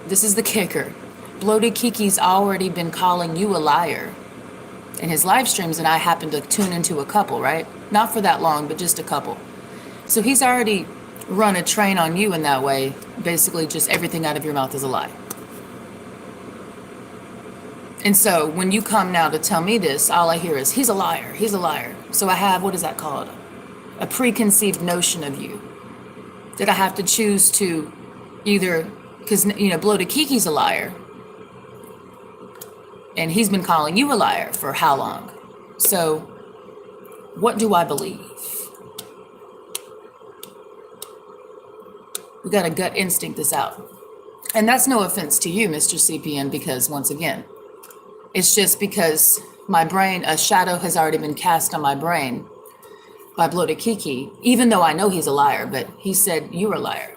this is the kicker, Bloated Kiki's already been calling you a liar in his live streams, and I happen to tune into a couple, right? Not for that long, but just a couple. So he's already run a train on you in that way, basically just everything out of your mouth is a lie. And so when you come now to tell me this, all I hear is, he's a liar, he's a liar. So I have, what is that called? A preconceived notion of you that I have to choose to either, because, you know, Bloated Kiki's a liar, and he's been calling you a liar for how long? So what do I believe? We got to gut instinct this out. And that's no offense to you, Mr. CPN, because once again, it's just because my brain, a shadow has already been cast on my brain by Bloated Kiki, even though I know he's a liar, but he said, you're a liar.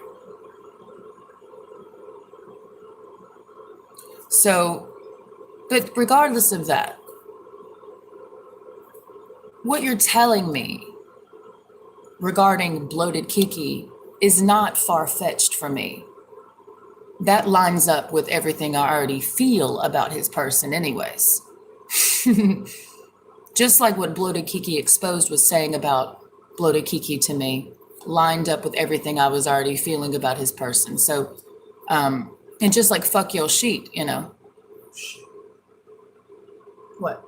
So, but regardless of that, what you're telling me regarding Bloated Kiki is not far-fetched for me. That lines up with everything I already feel about his person anyways. Just like what Bloated Kiki Exposed was saying about Bloated Kiki to me, lined up with everything I was already feeling about his person. So, and just like fuck your sheet, you know. Shit. What?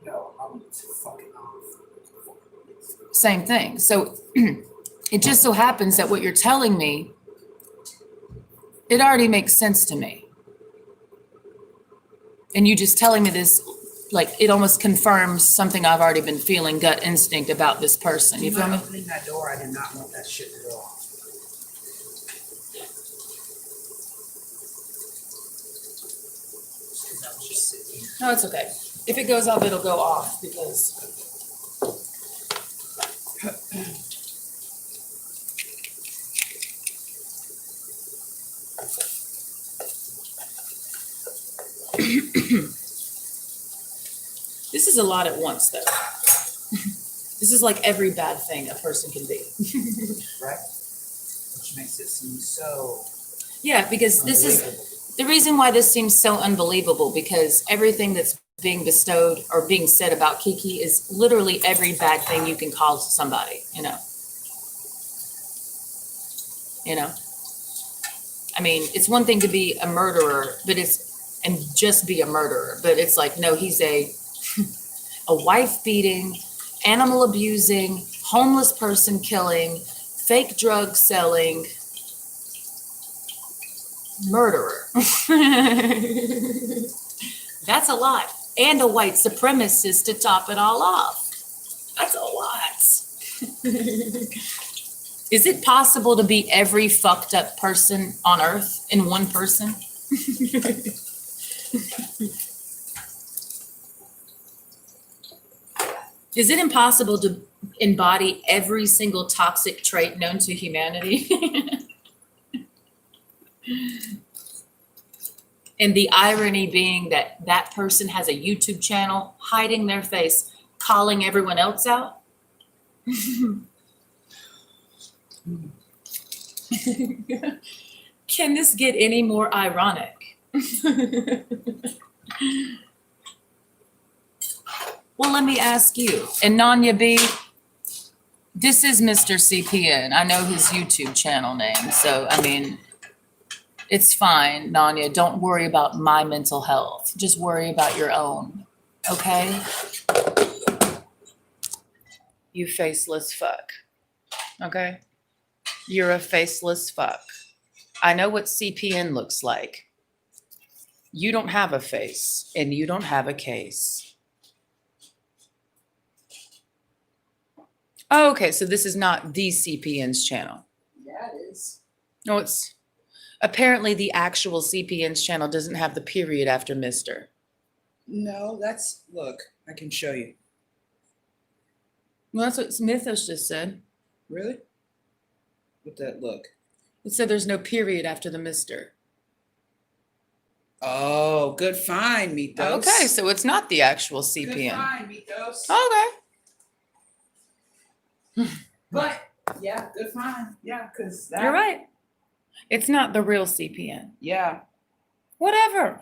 No, I'm fucking off. Same thing. So it just so happens that what you're telling me, it already makes sense to me. And you just telling me this, like, it almost confirms something I've already been feeling, gut instinct about this person. You feel me? Opening that door, I did not want that shit to go off. Just 'cause I was just sitting here. No, it's okay. If it goes off, it'll go off because this is a lot at once, though. This is like every bad thing a person can be. Right? Which makes it seem so Yeah, because this is unbelievable. the reason why this seems so unbelievable, because everything that's being bestowed or being said about Kiki is literally every bad thing you can call somebody, you know. You know? I mean, it's one thing to be a murderer, but and just be a murderer, but it's like, no, he's a wife beating, animal abusing, homeless person killing, fake drug selling murderer. That's a lot. And a white supremacist to top it all off. That's a lot. Is it possible to be every fucked up person on earth in one person? Is it impossible to embody every single toxic trait known to humanity? And the irony being that that person has a YouTube channel, hiding their face, calling everyone else out? Can this get any more ironic? Well, let me ask you, and Nanya B, this is Mr. CPN. I know his YouTube channel name, so I mean, it's fine, Nanya. Don't worry about my mental health. Just worry about your own, okay? You faceless fuck. Okay? You're a faceless fuck. I know what CPN looks like. You don't have a face and you don't have a case. Oh, okay, so this is not the CPN's channel. Yeah, it is. No, it's apparently the actual CPN's channel doesn't have the period after Mr. No, look, I can show you. Well, that's what Mythos just said. Really? What that look? It said there's no period after the Mr. Oh, good find, Mythos. Okay, so it's not the actual Good CPN. find, Mythos. Okay. But, yeah, good find. Yeah, because that. You're right. It's not the real CPN. Yeah. Whatever.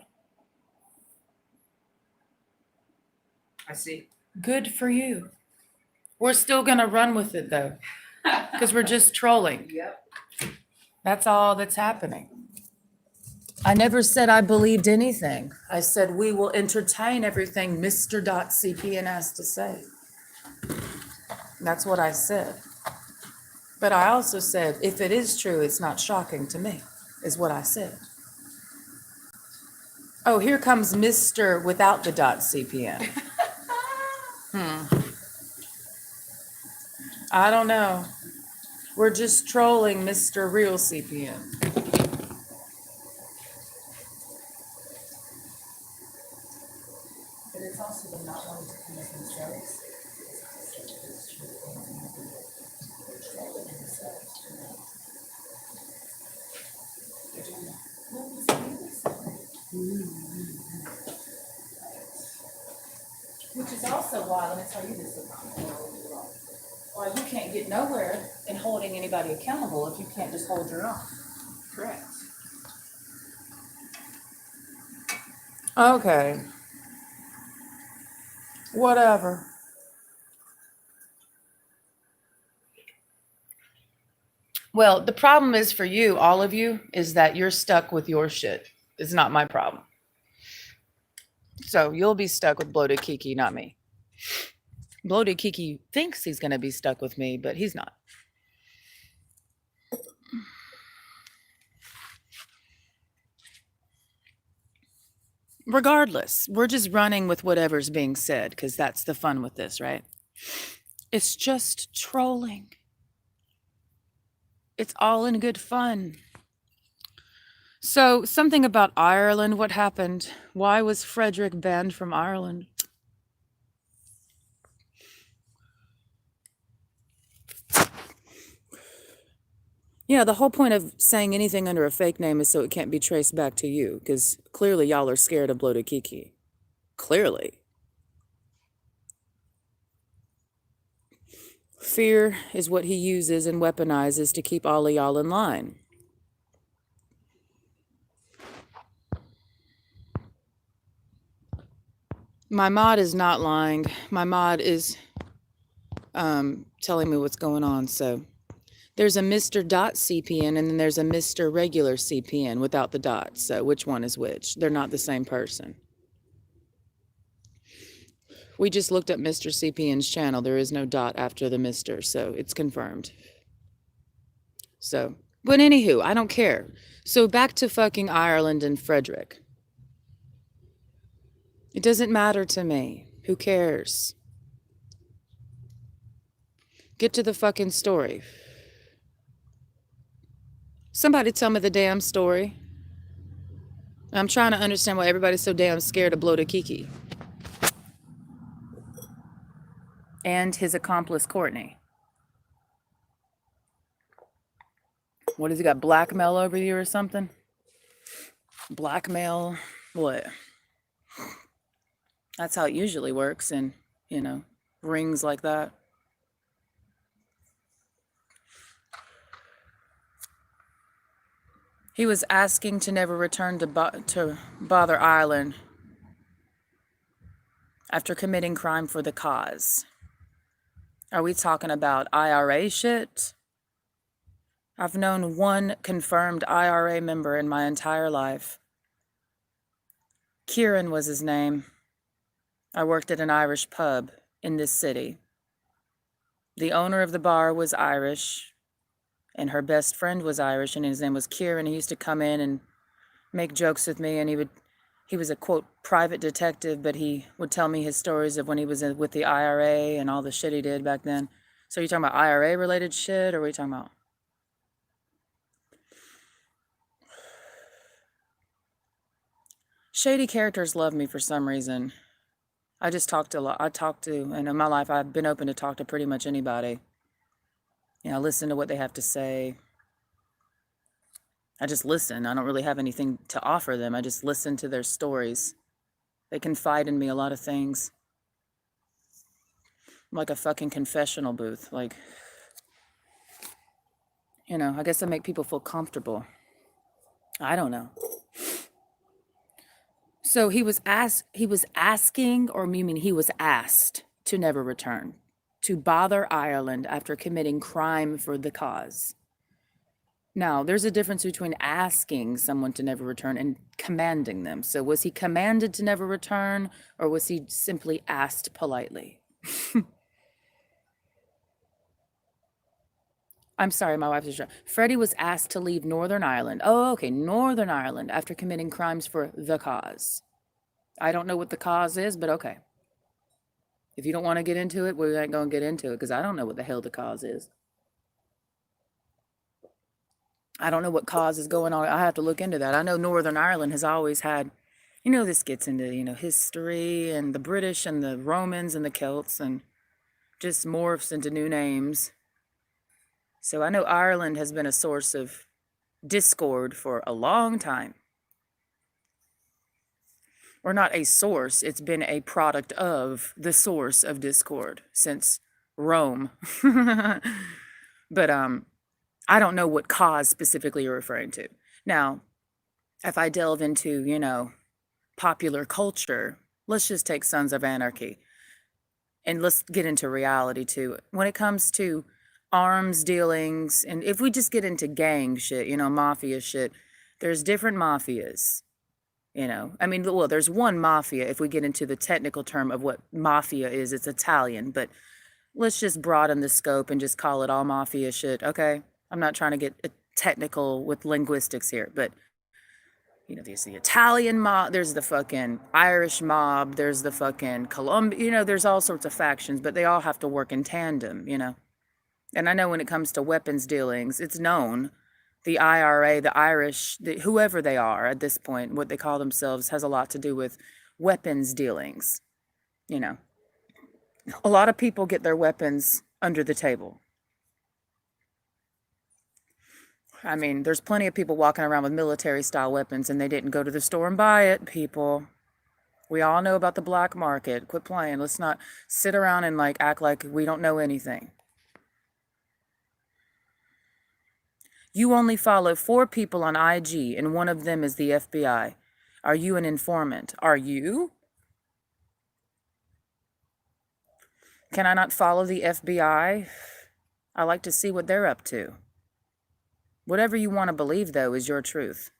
I see. Good for you. We're still going to run with it though, because we're just trolling. Yep. That's all that's happening. I never said I believed anything. I said we will entertain everything Mr. CPN has to say. That's what I said. But I also said, if it is true, it's not shocking to me, is what I said. Oh, here comes Mr. without the .cpn. I don't know. We're just trolling Mr. Real CPN. But it's also the not wanting to come up and jokes. Which is also why, let me tell you this, why you can't get nowhere in holding anybody accountable if you can't just hold your own. Correct. Okay. Whatever. Well, the problem is for you, all of you, is that you're stuck with your shit. It's not my problem. So you'll be stuck with Bloated Kiki, not me. Bloated Kiki thinks he's going to be stuck with me, but he's not. Regardless, we're just running with whatever's being said because that's the fun with this, right? It's just trolling. It's all in good fun. So, something about Ireland, what happened? Why was Frederick banned from Ireland? Yeah, the whole point of saying anything under a fake name is so it can't be traced back to you, because clearly y'all are scared of Bloated Kiki. Clearly. Fear is what he uses and weaponizes to keep all of y'all in line. My mod is not lying. My mod is telling me what's going on. So there's a Mr. CPN and then there's a Mr. regular CPN without the dot. So which one is which? They're not the same person. We just looked up Mr. CPN's channel. There is no dot after the Mr. So it's confirmed. So, but anywho, I don't care. So back to fucking Ireland and Frederick. It doesn't matter to me. Who cares? Get to the fucking story. Somebody tell me the damn story. I'm trying to understand why everybody's so damn scared of Bloated Kiki. And his accomplice, Courtney. What has he got? Blackmail over you or something? Blackmail? What? That's how it usually works in, rings like that. He was asking to never return to Bother Island after committing crime for the cause. Are we talking about IRA shit? I've known one confirmed IRA member in my entire life. Kieran was his name. I worked at an Irish pub in this city. The owner of the bar was Irish, and her best friend was Irish, and his name was Kieran. He used to come in and make jokes with me, and he was a quote private detective, but he would tell me his stories of when he was with the IRA and all the shit he did back then. So are you talking about IRA related shit, or what are you talking about? Shady characters love me for some reason. I just talk to a lot. And in my life, I've been open to talk to pretty much anybody. Listen to what they have to say. I just listen. I don't really have anything to offer them. I just listen to their stories. They confide in me a lot of things. I'm like a fucking confessional booth. Like, I guess I make people feel comfortable. I don't know. So he was asking, or you mean he was asked to never return, to bother Ireland after committing crime for the cause. Now, there's a difference between asking someone to never return and commanding them. So was he commanded to never return, or was he simply asked politely? I'm sorry, my wife is wrong. Freddie was asked to leave Northern Ireland. Oh, okay, Northern Ireland after committing crimes for the cause. I don't know what the cause is, but okay. If you don't want to get into it, we ain't going to get into it because I don't know what the hell the cause is. I don't know what cause is going on. I have to look into that. I know Northern Ireland has always had, this gets into, history and the British and the Romans and the Celts and just morphs into new names. So I know Ireland has been a source of discord for a long time. Or not a source, it's been a product of the source of discord since Rome. But I don't know what cause specifically you're referring to. Now, if I delve into, popular culture, let's just take Sons of Anarchy. And let's get into reality too. When it comes to arms dealings, and if we just get into gang shit, mafia shit, there's different mafias. There's one mafia. If we get into the technical term of what mafia is, it's Italian, but let's just broaden the scope and just call it all mafia shit, okay? I'm not trying to get technical with linguistics here, but there's the Italian mob, there's the fucking Irish mob, there's the fucking Colombian, there's all sorts of factions, but they all have to work in tandem, And I know when it comes to weapons dealings, it's known the IRA, the Irish, whoever they are at this point, what they call themselves, has a lot to do with weapons dealings. A lot of people get their weapons under the table. There's plenty of people walking around with military-style weapons, and they didn't go to the store and buy it, people. We all know about the black market. Quit playing. Let's not sit around and act like we don't know anything. You only follow 4 people on IG, and one of them is the FBI. Are you an informant? Are you? Can I not follow the FBI? I like to see what they're up to. Whatever you want to believe, though, is your truth.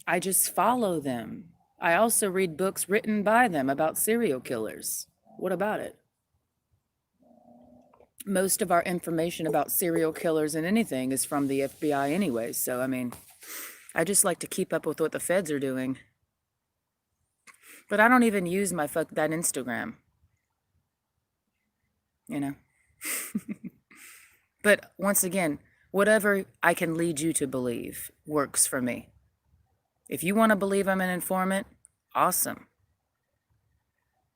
I just follow them. I also read books written by them about serial killers. What about it? Most of our information about serial killers and anything is from the FBI anyway. So, I just like to keep up with what the feds are doing. But I don't even use that Instagram. But once again, whatever I can lead you to believe works for me. If you want to believe I'm an informant, awesome.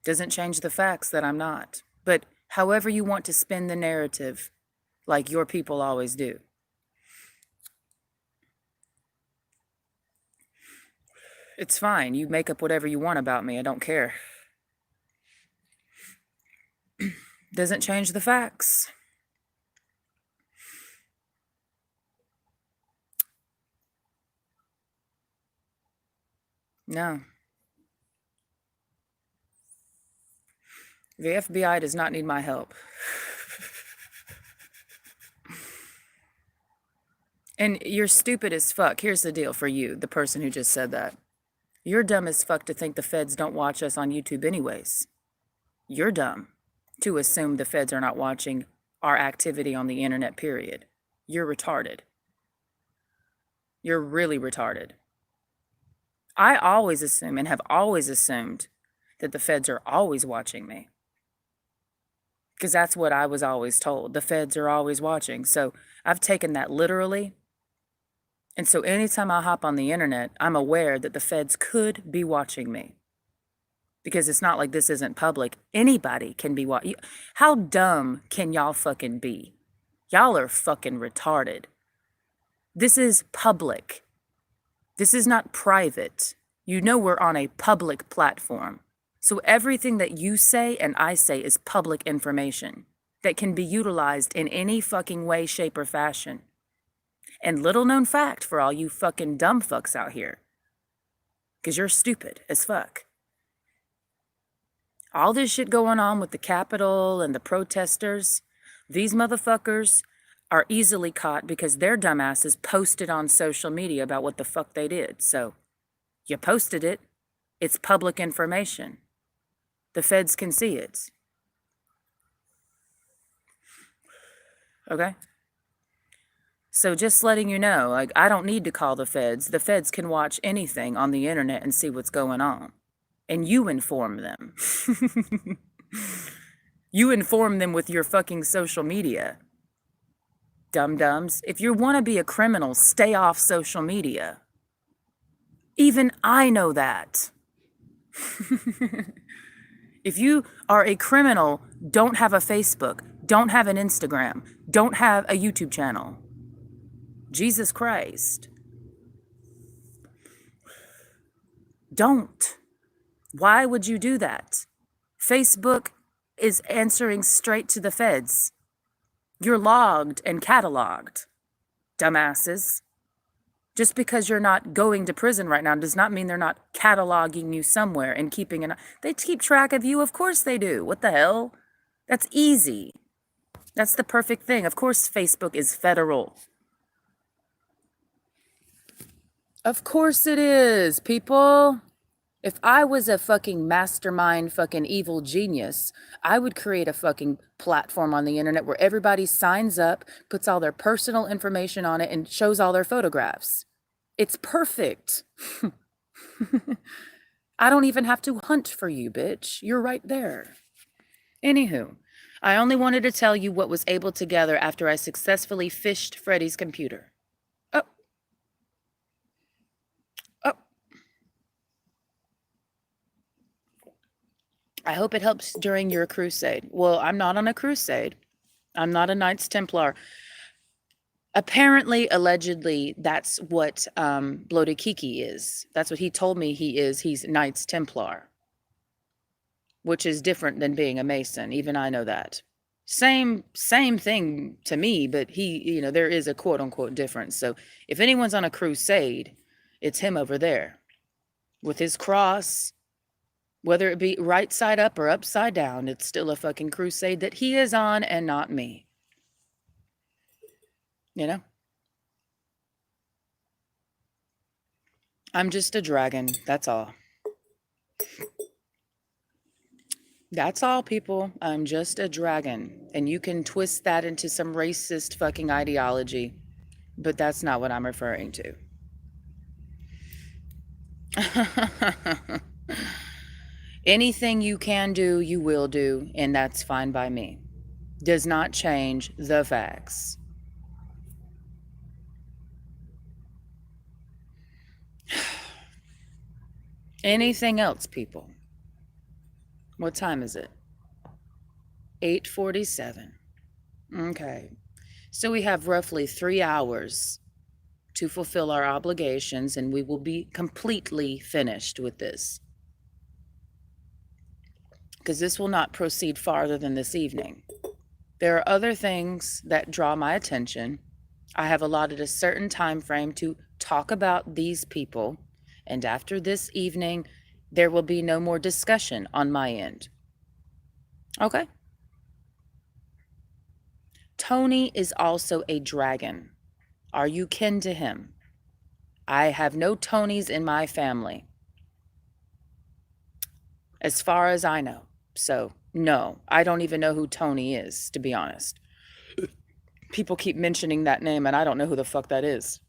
Doesn't change the facts that I'm not. But however you want to spin the narrative, like your people always do. It's fine. You make up whatever you want about me. I don't care. Doesn't change the facts. No. The FBI does not need my help. And you're stupid as fuck. Here's the deal for you, the person who just said that. You're dumb as fuck to think the feds don't watch us on YouTube anyways. You're dumb to assume the feds are not watching our activity on the internet, period. You're retarded. You're really retarded. I always assume and have always assumed that the feds are always watching me. Because that's what I was always told. The feds are always watching. So I've taken that literally. And so anytime I hop on the internet, I'm aware that the feds could be watching me. Because it's not like this isn't public. Anybody can be watching. How dumb can y'all fucking be? Y'all are fucking retarded. This is public. This is not private. You know we're on a public platform. So everything that you say and I say is public information that can be utilized in any fucking way, shape, or fashion. And little known fact for all you fucking dumb fucks out here, because you're stupid as fuck. All this shit going on with the Capitol and the protesters, these motherfuckers are easily caught because their dumbasses posted on social media about what the fuck they did. So you posted it. It's public information. The feds can see it. Okay? So just letting you know, like, I don't need to call the feds. The feds can watch anything on the internet and see what's going on. And you inform them. You inform them with your fucking social media. Dum-dums. If you want to be a criminal, stay off social media. Even I know that. If you are a criminal, don't have a Facebook, don't have an Instagram, don't have a YouTube channel. Jesus Christ. Don't. Why would you do that? Facebook is answering straight to the feds. You're logged and cataloged, dumbasses. Just because you're not going to prison right now does not mean they're not cataloging you somewhere and keeping an eye. They keep track of you. Of course they do. What the hell? That's easy. That's the perfect thing. Of course Facebook is federal. Of course it is, people. If I was a fucking mastermind, fucking evil genius, I would create a fucking platform on the internet where everybody signs up, puts all their personal information on it, and shows all their photographs. It's perfect. I don't even have to hunt for you, bitch. You're right there. Anywho, I only wanted to tell you what was able to gather after I successfully phished Freddy's computer. Oh. Oh. I hope it helps during your crusade. Well, I'm not on a crusade. I'm not a Knights Templar. Apparently, allegedly, that's what Bloated Kiki is. That's what he told me he is. He's Knights Templar, which is different than being a Mason. Even I know that. Same thing to me, but he, there is a quote unquote difference. So if anyone's on a crusade, it's him over there with his cross. Whether it be right side up or upside down, it's still a fucking crusade that he is on and not me. I'm just a dragon. That's all. That's all, people. I'm just a dragon. And you can twist that into some racist fucking ideology, but that's not what I'm referring to. Anything you can do, you will do, and that's fine by me. Does not change the facts. Anything else, people? What time is it? 8:47. Okay. So we have roughly 3 hours to fulfill our obligations, and we will be completely finished with this. Because this will not proceed farther than this evening. There are other things that draw my attention. I have allotted a certain time frame to talk about these people, and after this evening, there will be no more discussion on my end. Okay? Tony is also a dragon. Are you kin to him? I have no Tonys in my family. as far as I know. So, no, I don't even know who Tony is, to be honest. People keep mentioning that name, and I don't know who the fuck that is.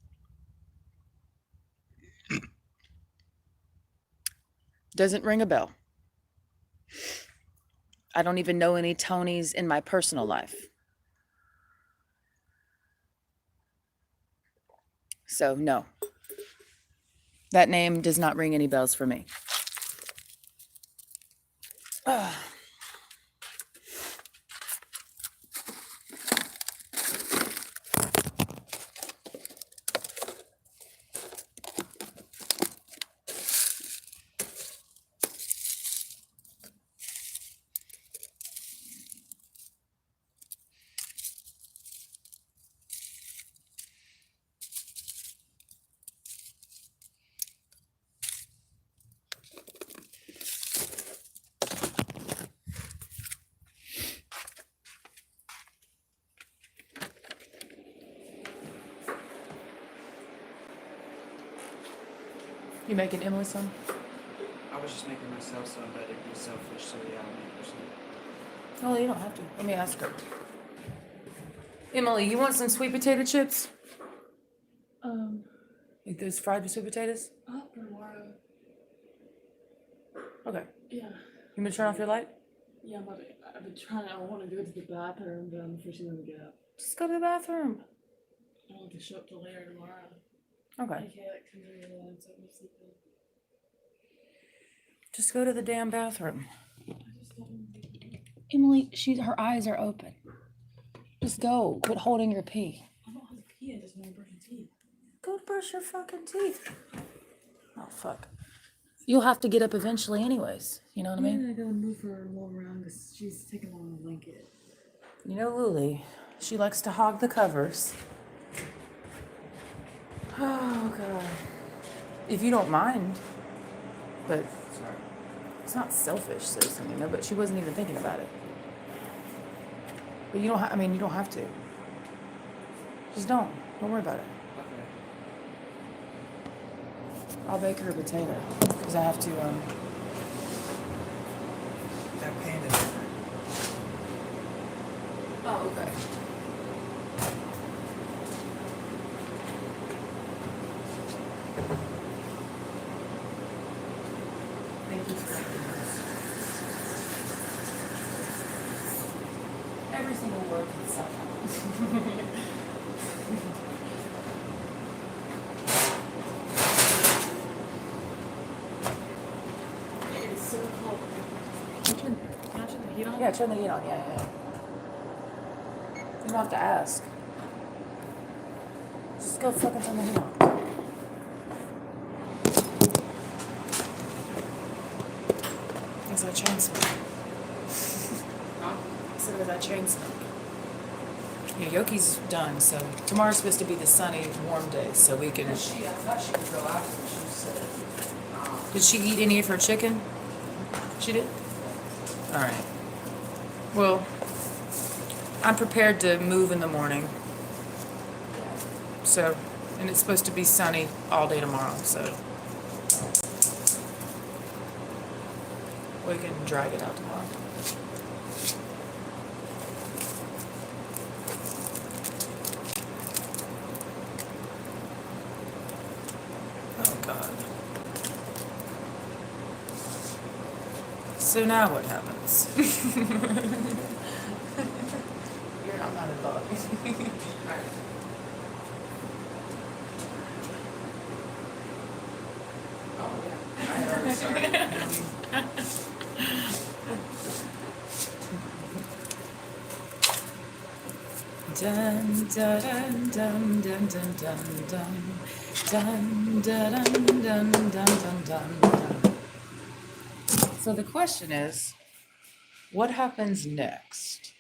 Doesn't ring a bell. I don't even know any Tonys in my personal life. So, no. That name does not ring any bells for me. Ah. You making Emily some? I was just making myself some, but it'd be selfish, so yeah, I'll make her some. Oh, you don't have to. Let me ask her. Emily, you want some sweet potato chips? Like those fried sweet potatoes? Up tomorrow. Okay. Yeah. You gonna turn off your light? Yeah, I've been trying. I want to go to the bathroom, but I'm afraid she's gonna get up. Just go to the bathroom. I want to show up till later tomorrow. Okay. Okay, like 10 or 11, so I'm sleeping. Just go to the damn bathroom. I just don't. Emily, her eyes are open. Just go. Quit holding your pee. I don't have to pee. I just want to brush my teeth. Go brush your fucking teeth. Oh, fuck. You'll have to get up eventually anyways. You know what I mean? I'm gonna go and move her more around because she's taking on a blanket. You know Luli, she likes to hog the covers. Oh, God. If you don't mind. But Sorry. it's not selfish, citizen, you know, but she wasn't even thinking about it. But you don't you don't have to. Just don't. Don't worry about it. Okay. I'll bake her a potato. Because I have to, That pan is different. Oh, okay. Thank you for making this. Everything will work itself out. It's so cold. Can I turn the heat on? Yeah, turn the heat on. Yeah. You don't have to ask. Just go fucking turn the heat on. As I chain smoke. So as I chain smoke. Yeah, Yoki's done, so tomorrow's supposed to be the sunny, warm day, so we can. I thought she was relaxing. She said, Did she eat any of her chicken? She did? Alright. Well, I'm prepared to move in the morning. So, and it's supposed to be sunny all day tomorrow, so. We can drag it out tomorrow. Oh, God. So now what happens? I'm not involved. oh, yeah. I already started. Dun dun dun dun dun dun dun dun dun dun dun dun dun dun. So the question is, what happens next?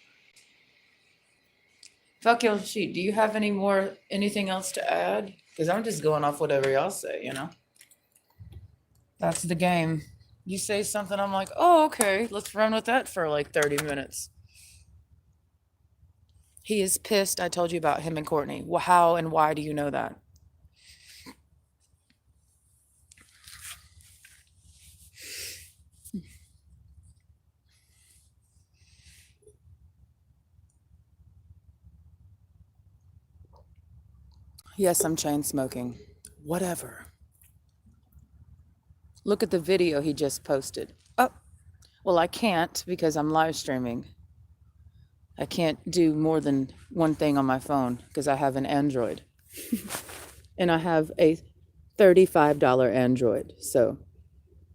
Fuck your sheet. Do you have anything else to add? Because I'm just going off whatever y'all say, you know? That's the game. You say something, I'm like, oh, okay, let's run with that for like 30 minutes. He is pissed. I told you about him and Courtney. Well, how and why do you know that? Yes, I'm chain smoking. Whatever. Look at the video he just posted. Oh, well, I can't because I'm live streaming. I can't do more than one thing on my phone because I have an Android. And I have a $35 Android. So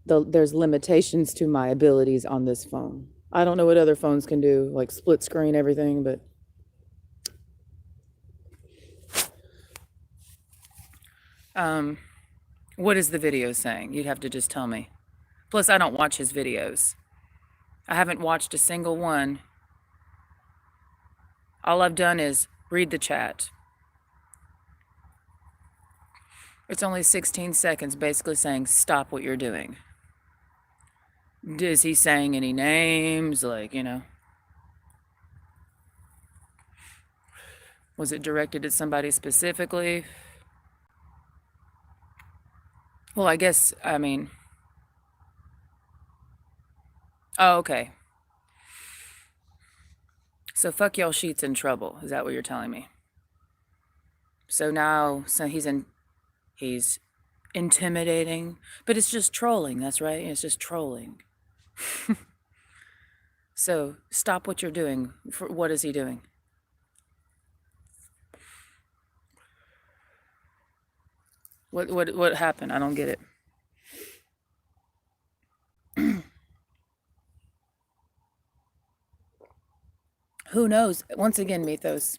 there's limitations to my abilities on this phone. I don't know what other phones can do, like split screen everything, but what is the video saying? You'd have to just tell me. Plus, I don't watch his videos. I haven't watched a single one. All I've done is read the chat. It's only 16 seconds, basically saying, stop what you're doing. Is he saying any names? Like, was it directed at somebody specifically? Well, I guess, oh, okay. So fuck y'all sheets in trouble. Is that what you're telling me? So now, he's intimidating, but it's just trolling. That's right. It's just trolling. So stop what you're doing. What is he doing? What happened? I don't get it. Who knows? Once again, Mythos,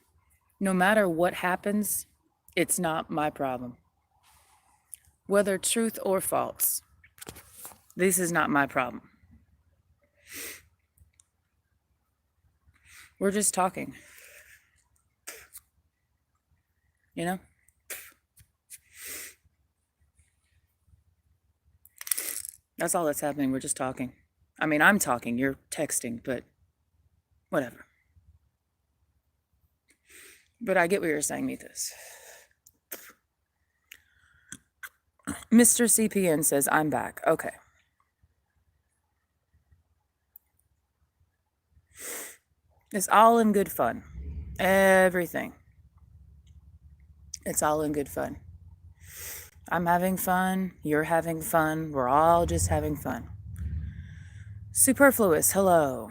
no matter what happens, it's not my problem. Whether truth or false, this is not my problem. We're just talking. That's all that's happening. We're just talking. I'm talking, you're texting, but whatever. But I get what you're saying, Mythos. Mr. CPN says, I'm back. Okay. It's all in good fun. Everything. It's all in good fun. I'm having fun. You're having fun. We're all just having fun. Superfluous, hello.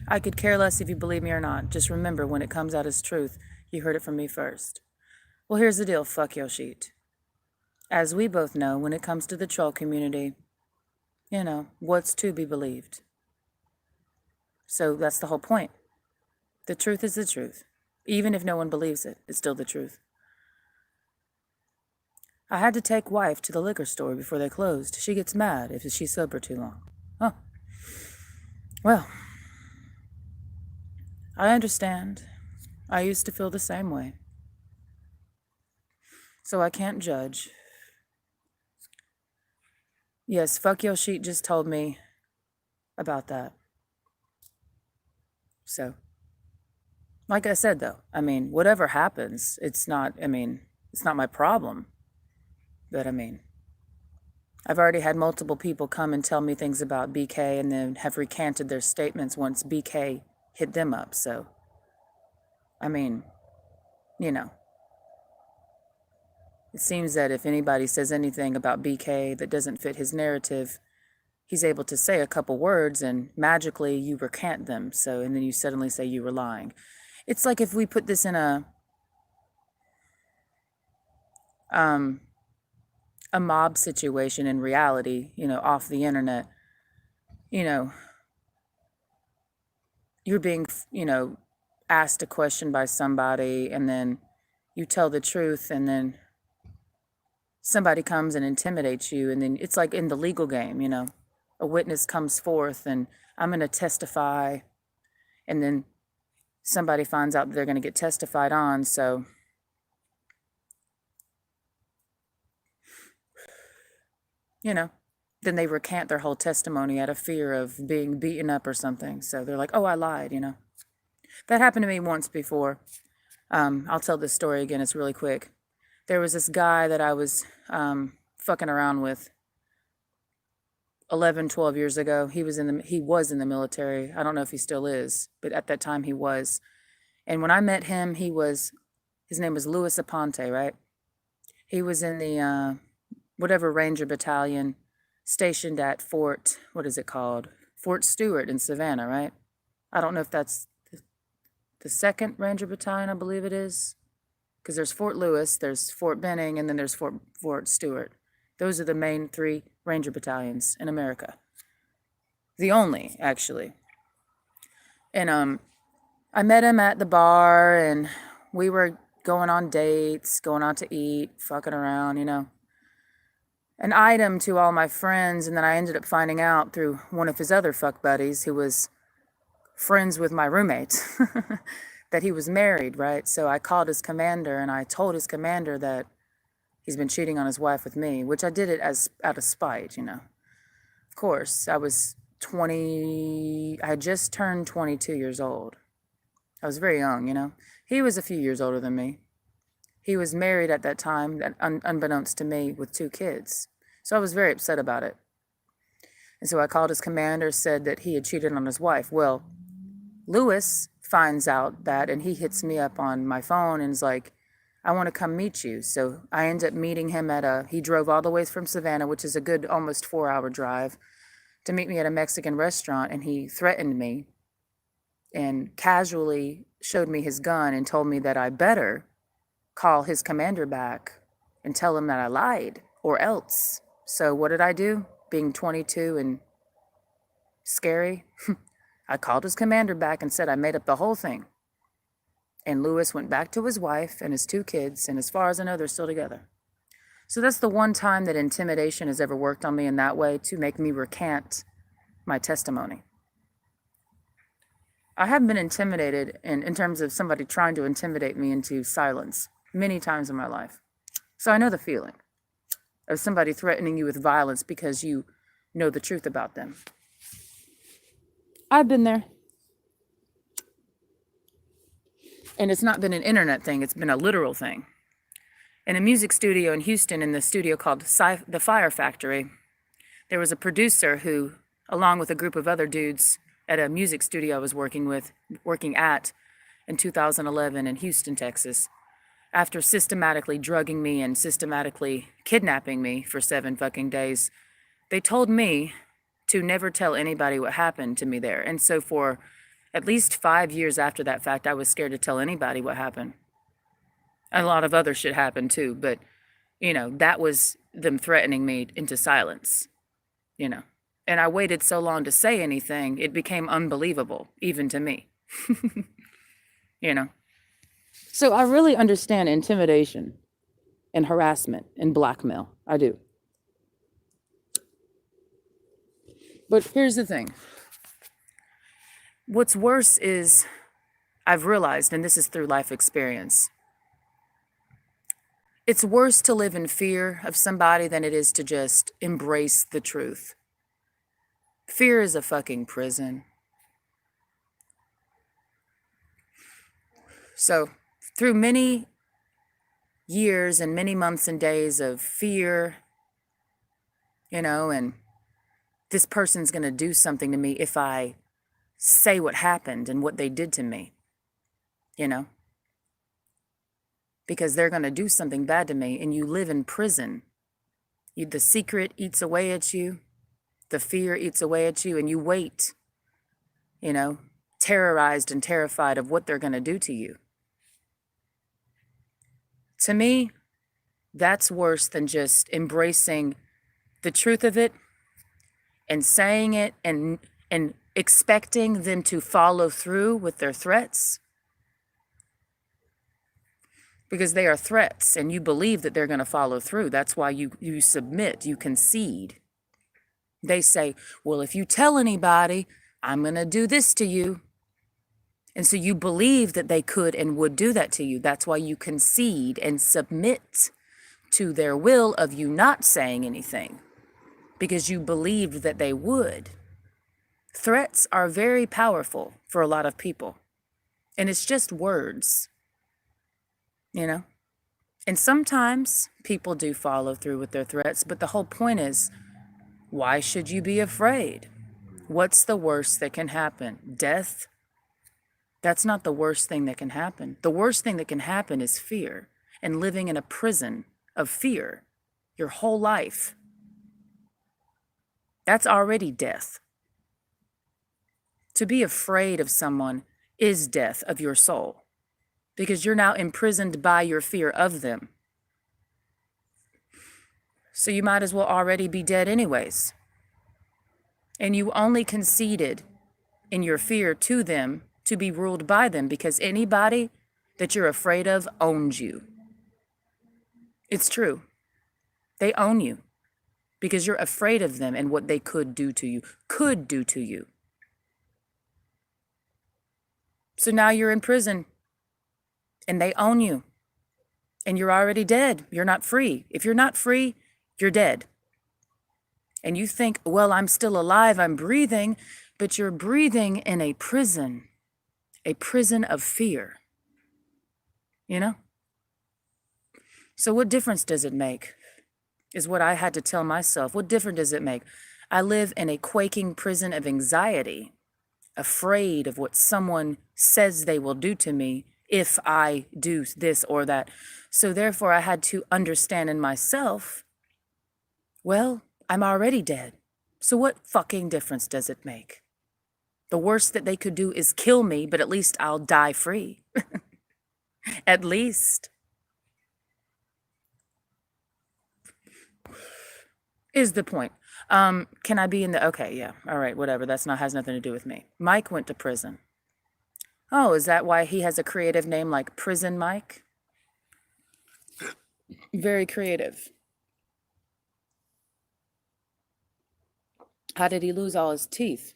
I could care less if you believe me or not. Just remember, when it comes out as truth, you heard it from me first. Well, here's the deal, fuck your sheet. As we both know, when it comes to the troll community, what's to be believed? So that's the whole point. The truth is the truth. Even if no one believes it, it's still the truth. I had to take wife to the liquor store before they closed. She gets mad if she's sober too long. Oh. Well, I understand. I used to feel the same way. So I can't judge. Yes, fuck your sheet just told me about that. So, like I said, though, whatever happens, it's not my problem. But I've already had multiple people come and tell me things about BK and then have recanted their statements once BK hit them up. So, it seems that if anybody says anything about BK that doesn't fit his narrative, he's able to say a couple words and magically you recant them. So, and then you suddenly say you were lying. It's like if we put this in a mob situation in reality, off the internet, you're being, asked a question by somebody and then you tell the truth and then somebody comes and intimidates you. And then it's like in the legal game, a witness comes forth and I'm going to testify. And then somebody finds out that they're going to get testified on. So, then they recant their whole testimony out of fear of being beaten up or something. So they're like, oh, I lied, That happened to me once before. I'll tell this story again. It's really quick. There was this guy that I was fucking around with. 11, 12 years ago. He was in the military. I don't know if he still is, but at that time he was. And when I met him, his name was Louis Aponte, right? He was in the whatever Ranger Battalion stationed at what is it called? Fort Stewart in Savannah, right? I don't know if that's the 2nd Ranger Battalion, I believe it is. Because there's Fort Lewis, there's Fort Benning, and then there's Fort Stewart. Those are the main 3 Ranger battalions in America. The only, actually. And I met him at the bar, and we were going on dates, going out to eat, fucking around, An item to all my friends, and then I ended up finding out through one of his other fuck buddies who was friends with my roommate that he was married, right? So I called his commander, and I told his commander that he's been cheating on his wife with me, which I did it out of spite, Of course, I was 20, I had just turned 22 years old. I was very young, He was a few years older than me. He was married at that time, unbeknownst to me, with 2 kids. So I was very upset about it. And so I called his commander, said that he had cheated on his wife. Well, Lewis finds out that, and he hits me up on my phone and is like, I want to come meet you. So I end up meeting him he drove all the way from Savannah, which is a good almost 4-hour drive, to meet me at a Mexican restaurant, and he threatened me and casually showed me his gun and told me that I better call his commander back and tell him that I lied or else. So what did I do? Being 22 and scary, I called his commander back and said I made up the whole thing. And Lewis went back to his wife and his 2 kids, and as far as I know, they're still together. So that's the one time that intimidation has ever worked on me in that way, to make me recant my testimony. I have been intimidated in terms of somebody trying to intimidate me into silence many times in my life. So I know the feeling of somebody threatening you with violence because you know the truth about them. I've been there. And it's not been an internet thing, it's been a literal thing. In a music studio in Houston, in the studio called The Fire Factory, there was a producer who, along with a group of other dudes at a music studio I was working at in 2011 in Houston, Texas, after systematically drugging me and systematically kidnapping me for 7 fucking days, they told me to never tell anybody what happened to me there. And so for at least 5 years after that fact, I was scared to tell anybody what happened. And a lot of other shit happened too, but, that was them threatening me into silence, And I waited so long to say anything, it became unbelievable, even to me. So I really understand intimidation and harassment and blackmail. I do. But here's the thing. What's worse is, I've realized, and this is through life experience, it's worse to live in fear of somebody than it is to just embrace the truth. Fear is a fucking prison. So, through many years and many months and days of fear, and this person's going to do something to me if I say what happened and what they did to me, because they're going to do something bad to me, and you live in prison. The secret eats away at you, the fear eats away at you, and you wait, terrorized and terrified of what they're going to do to you. To me, that's worse than just embracing the truth of it and saying it and expecting them to follow through with their threats. Because they are threats, and you believe that they're going to follow through. That's why you submit, you concede. They say, well, if you tell anybody, I'm going to do this to you. And so you believe that they could and would do that to you. That's why you concede and submit to their will of you not saying anything, because you believed that they would. Threats are very powerful for a lot of people. And it's just words. And sometimes people do follow through with their threats, but the whole point is Why should you be afraid? What's the worst that can happen? Death? That's not the worst thing that can happen. The worst thing that can happen is fear and living in a prison of fear your whole life. That's already death. To be afraid of someone is death of your soul because you're now imprisoned by your fear of them. So you might as well already be dead anyways. And you only conceded in your fear to them to be ruled by them because anybody that you're afraid of owns you. It's true. They own you because you're afraid of them and what they could do to you, So now you're in prison and they own you and you're already dead. You're not free. If you're not free, you're dead. And you think, well, I'm still alive, I'm breathing, but you're breathing in a prison of fear, you know? So what difference does it make? Is what I had to tell myself. What difference does it make? I live in a quaking prison of anxiety, afraid of what someone says they will do to me if I do this or that. So therefore, I had to understand in myself, well, I'm already dead. So what fucking difference does it make? The worst that they could do is kill me, but at least I'll die free. At least. Is the point. Can I be in the, okay, yeah, all right, whatever, has nothing to do with me. Mike went to prison. Oh, is that why he has a creative name like Prison Mike? Very creative. How did he lose all his teeth?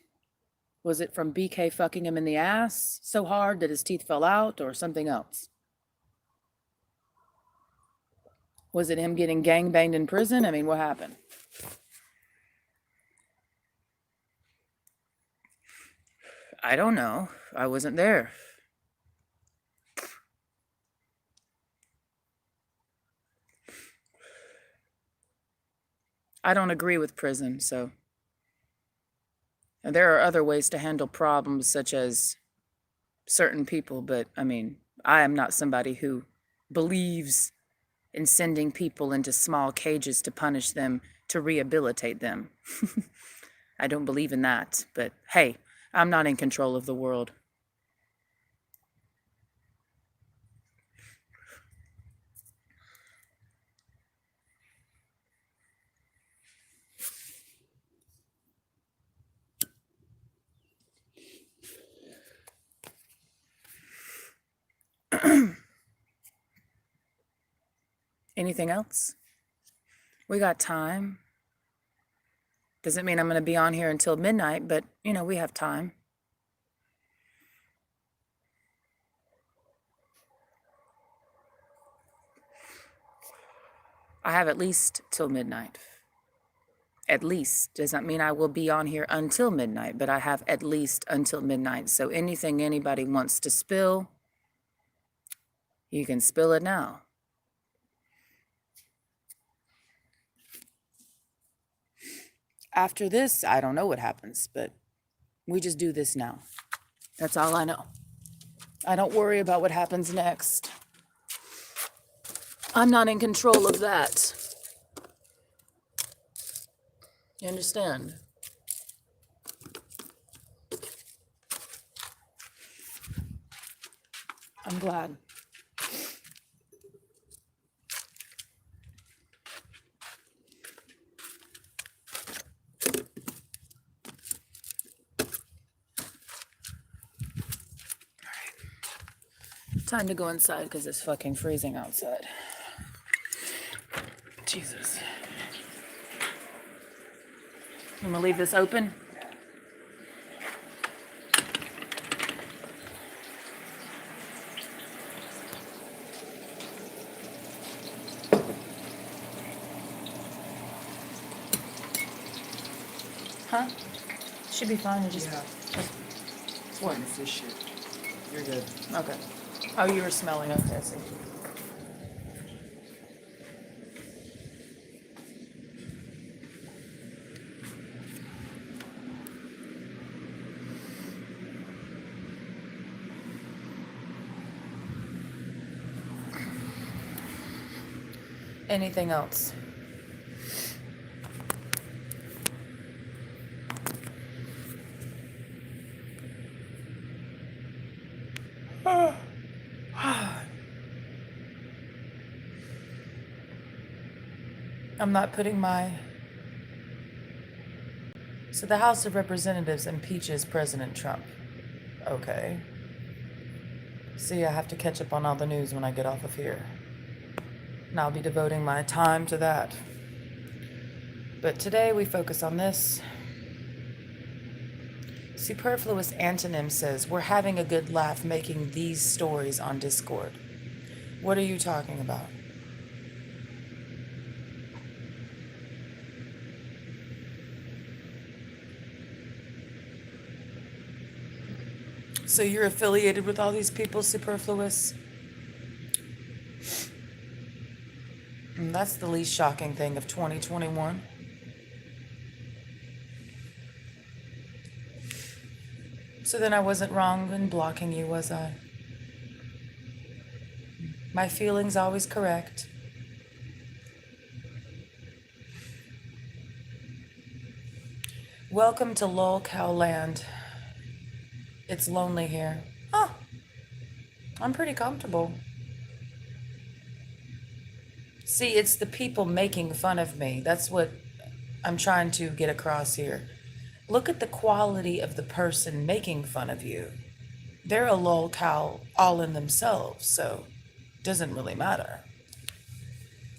Was it from BK fucking him in the ass so hard that his teeth fell out or something else? Was it him getting gangbanged in prison? I mean, what happened? I don't know. I wasn't there. I don't agree with prison, so. And there are other ways to handle problems, such as certain people, but I mean, I am not somebody who believes in sending people into small cages to punish them, to rehabilitate them. I don't believe in that, but hey, I'm not in control of the world. Anything else? We got time. Doesn't mean I'm going to be on here until midnight, but, you know, we have time. I have at least till midnight. At least does not mean I will be on here until midnight, but I have at least until midnight. So anything anybody wants to spill, you can spill it now. After this, I don't know what happens, but we just do this now. That's all I know. I don't worry about what happens next. I'm not in control of that. You understand? I'm glad. Time to go inside because it's fucking freezing outside. Jesus. I'm gonna leave this open. Huh? Should be fine. Just Yeah. what? It's this shit. You're good. Okay. Oh, you were smelling. Okay, I see. Anything else? I'm not putting my... So the House of Representatives impeaches President Trump. Okay. See, I have to catch up on all the news when I get off of here. And I'll be devoting my time to that. But today we focus on this. Superfluous Antonym says, we're having a good laugh making these stories on Discord. What are you talking about? So you're affiliated with all these people, Superfluous? And that's the least shocking thing of 2021. So then I wasn't wrong in blocking you, was I? My feelings always correct. Welcome to Lolcow Land. It's lonely here. Oh, I'm pretty comfortable. See, it's the people making fun of me. That's what I'm trying to get across here. Look at the quality of the person making fun of you. They're a lolcow all in themselves, so it doesn't really matter.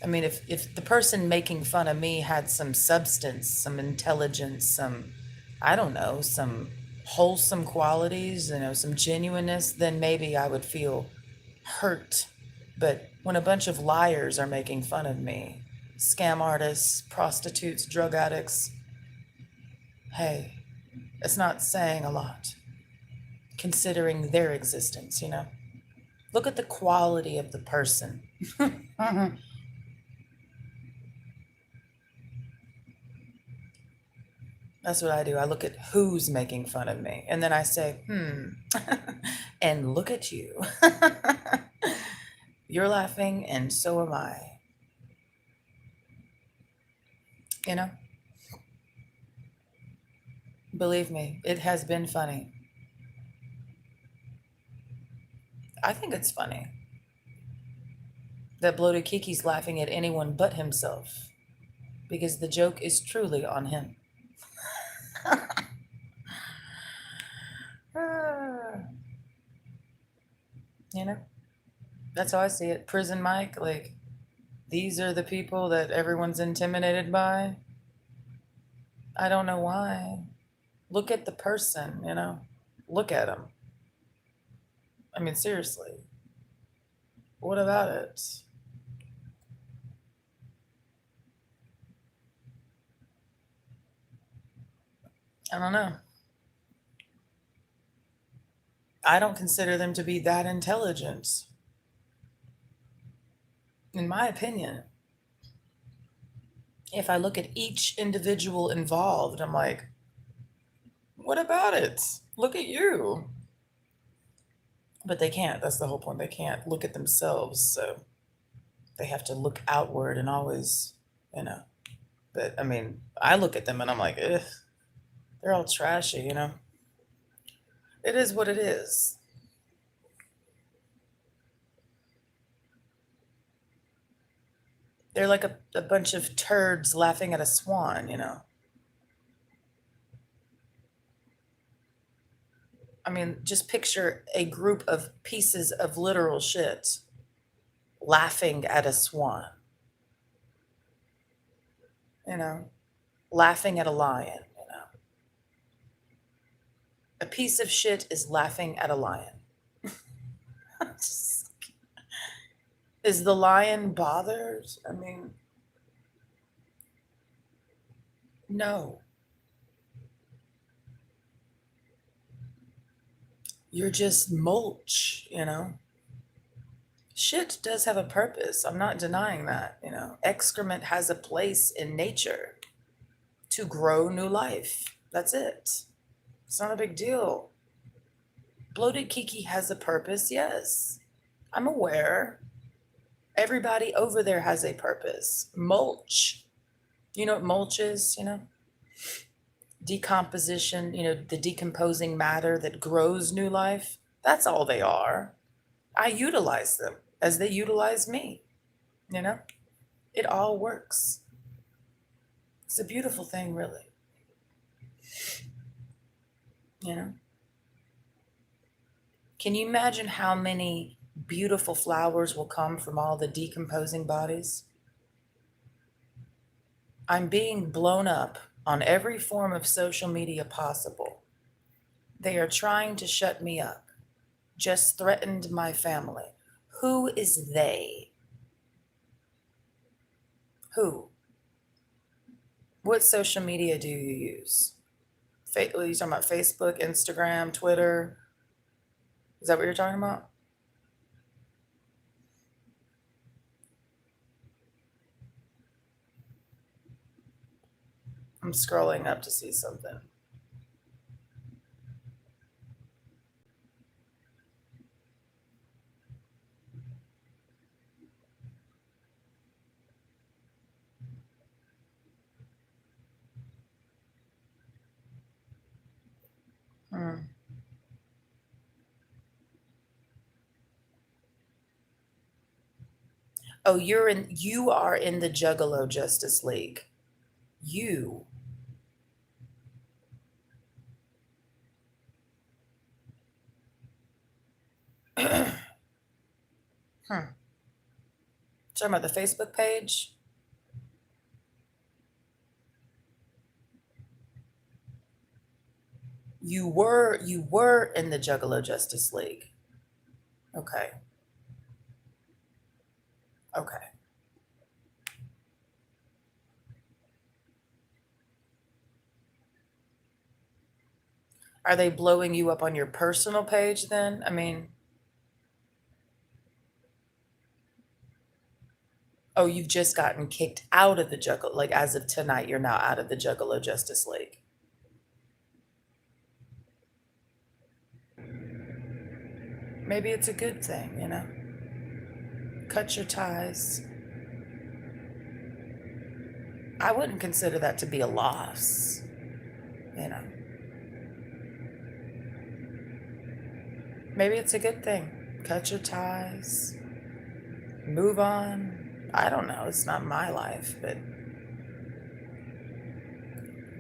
I mean, if the person making fun of me had some substance, some intelligence, some, I don't know, some wholesome qualities, some genuineness, then maybe I would feel hurt. But when a bunch of liars are making fun of me, scam artists, prostitutes, drug addicts, hey, it's not saying a lot, considering their existence, Look at the quality of the person. That's what I do. I look at who's making fun of me. And then I say, and look at you. You're laughing, and so am I. Believe me, it has been funny. I think it's funny that Bloated Kiki's laughing at anyone but himself, because the joke is truly on him. That's how I see it. Prison Mike, like, these are the people that everyone's intimidated by. I don't know why. Look at the person, Look at him. I mean, seriously. What about it? I don't know. I don't consider them to be that intelligent. In my opinion, if I look at each individual involved, I'm like, what about it? Look at you. But they can't. That's the whole point. They can't look at themselves. So they have to look outward and always, But I mean, I look at them and I'm like, ugh, they're all trashy, It is what it is. They're like a bunch of turds laughing at a swan, I mean, just picture a group of pieces of literal shit laughing at a swan. Laughing at a lion, A piece of shit is laughing at a lion. Is the lion bothered? I mean, no. You're just mulch, Shit does have a purpose. I'm not denying that, Excrement has a place in nature to grow new life. That's it. It's not a big deal. Bloated Kiki has a purpose, yes. I'm aware. Everybody over there has a purpose. Mulch. You know what mulch is, decomposition, the decomposing matter that grows new life. That's all they are. I utilize them as they utilize me, you know? It all works. It's a beautiful thing, really. You know? Can you imagine how many beautiful flowers will come from all the decomposing bodies? I'm being blown up on every form of social media possible. They are trying to shut me up. Just threatened my family. Who is they? Who? What social media do you use? Are you talking about Facebook, Instagram, Twitter? Is that what you're talking about? I'm scrolling up to see something. Hmm. Oh, you are in the Juggalo Justice League. You. Hmm. Talking about the Facebook page? You were in the Juggalo Justice League. Okay. Okay. Are they blowing you up on your personal page then? I mean, oh, you've just gotten kicked out of the Juggalo, like as of tonight, you're now out of the Juggalo Justice League. Maybe it's a good thing, Cut your ties. I wouldn't consider that to be a loss, Maybe it's a good thing. Cut your ties. Move on. I don't know. It's not my life, but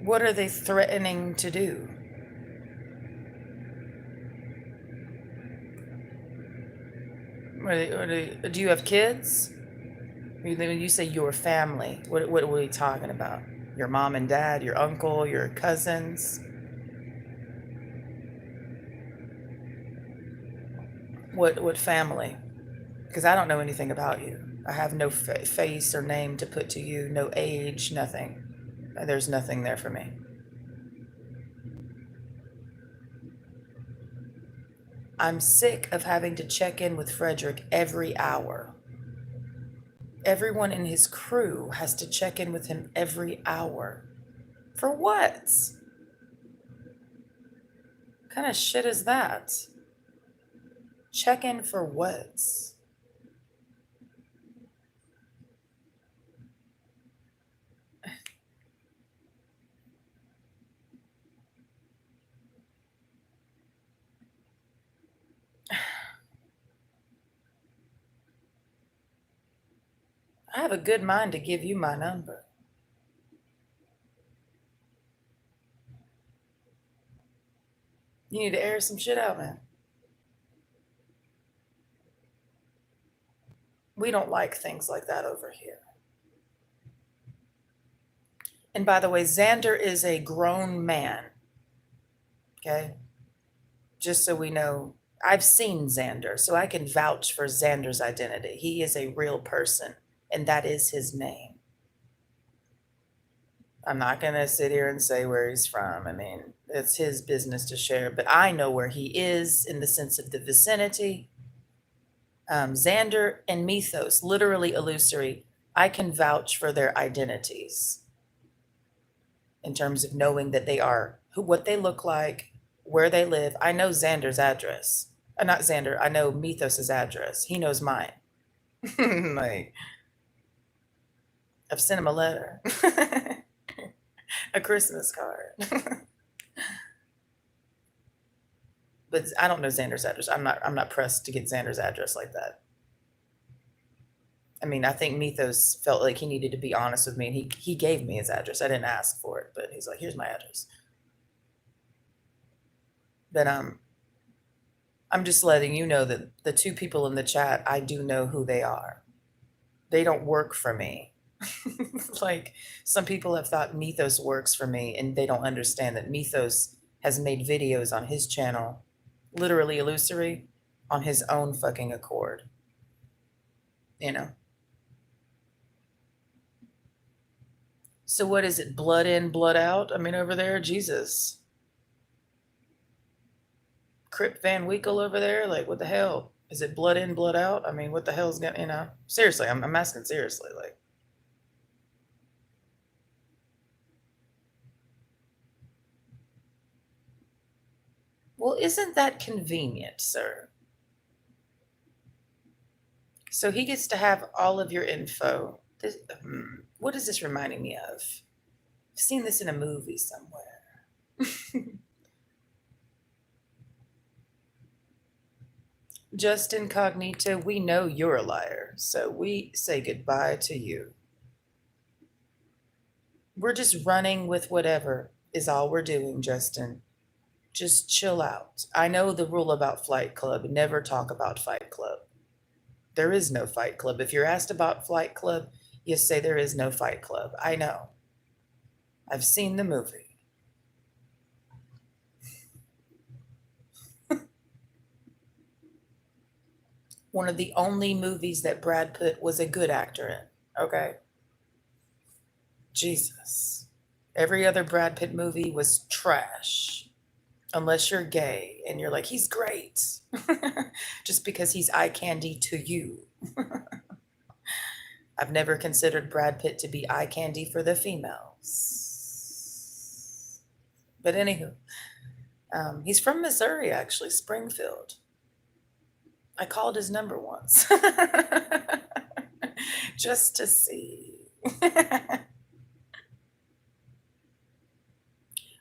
what are they threatening to do? Do you have kids? When you say your family, what are we talking about? Your mom and dad, your uncle, your cousins? What family? Because I don't know anything about you. I have no face or name to put to you, no age, nothing. There's nothing there for me. I'm sick of having to check in with Frederick every hour. Everyone in his crew has to check in with him every hour. For what? What kind of shit is that? Check in for what? I have a good mind to give you my number. You need to air some shit out, man. We don't like things like that over here. And by the way, Xander is a grown man. Okay? Just so we know, I've seen Xander, so I can vouch for Xander's identity. He is a real person, and that is his name. I'm not going to sit here and say where he's from. I mean, it's his business to share, but I know where he is in the sense of the vicinity. Xander and Mythos, literally illusory, I can vouch for their identities in terms of knowing that they are what they look like, where they live. I know Xander's address. Not Xander, I know Mythos's address. He knows mine. Like, I've sent him a letter, a Christmas card. But I don't know Xander's address. I'm not pressed to get Xander's address like that. I mean, I think Mythos felt like he needed to be honest with me, and he gave me his address. I didn't ask for it, but he's like, "Here's my address." But I'm just letting you know that the two people in the chat, I do know who they are. They don't work for me. Like, some people have thought Mythos works for me, and they don't understand that Mythos has made videos on his channel, literally illusory, on his own fucking accord. You know? So what is it? Blood in, blood out? I mean, over there, Jesus. Crip Van Winkle over there? Like, what the hell? Is it blood in, blood out? I mean, what the hell's going to, seriously, I'm asking seriously. Like, well, isn't that convenient, sir? So he gets to have all of your info. What is this reminding me of? I've seen this in a movie somewhere. Just incognito, we know you're a liar, so we say goodbye to you. We're just running with whatever is all we're doing, Justin. Just chill out. I know the rule about Flight Club, never talk about Fight Club. There is no Fight Club. If you're asked about Fight Club, you say there is no Fight Club. I know. I've seen the movie. One of the only movies that Brad Pitt was a good actor in, okay? Jesus. Every other Brad Pitt movie was trash. Unless you're gay and you're like, he's great. Just because he's eye candy to you. I've never considered Brad Pitt to be eye candy for the females. But anywho, he's from Missouri, actually, Springfield. I called his number once just to see.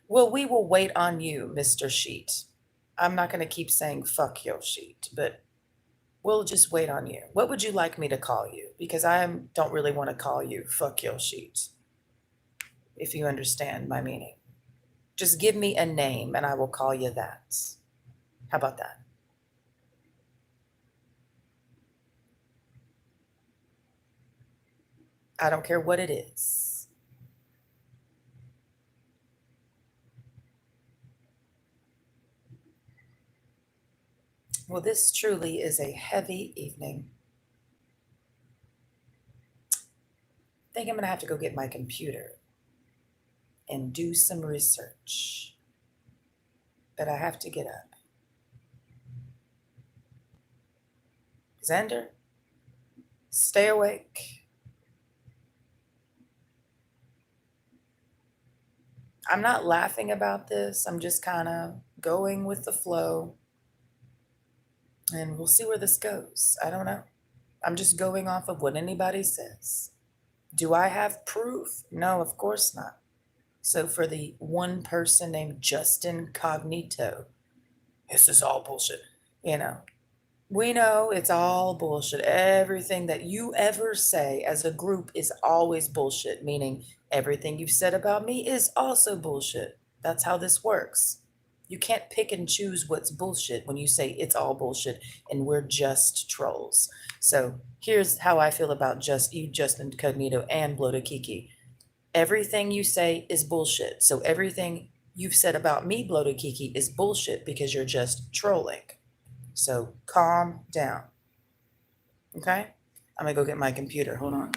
Well, we will wait on you, Mr. Sheet. I'm not going to keep saying fuck your sheet, but we'll just wait on you. What would you like me to call you? Because I don't really want to call you fuck your sheet, if you understand my meaning. Just give me a name and I will call you that. How about that? I don't care what it is. Well, this truly is a heavy evening. I think I'm going to have to go get my computer and do some research. But I have to get up. Xander, stay awake. I'm not laughing about this. I'm just kind of going with the flow. And we'll see where this goes. I don't know. I'm just going off of what anybody says. Do I have proof? No, of course not. So for the one person named Justin Cognito, this is all bullshit. We know it's all bullshit. Everything that you ever say as a group is always bullshit, meaning everything you've said about me is also bullshit. That's how this works. You can't pick and choose what's bullshit when you say it's all bullshit and we're just trolls. So here's how I feel about Justin Cognito and Bloated Kiki. Everything you say is bullshit. So everything you've said about me, Bloated Kiki, is bullshit because you're just trolling. So calm down. Okay? I'm gonna go get my computer. Hold on.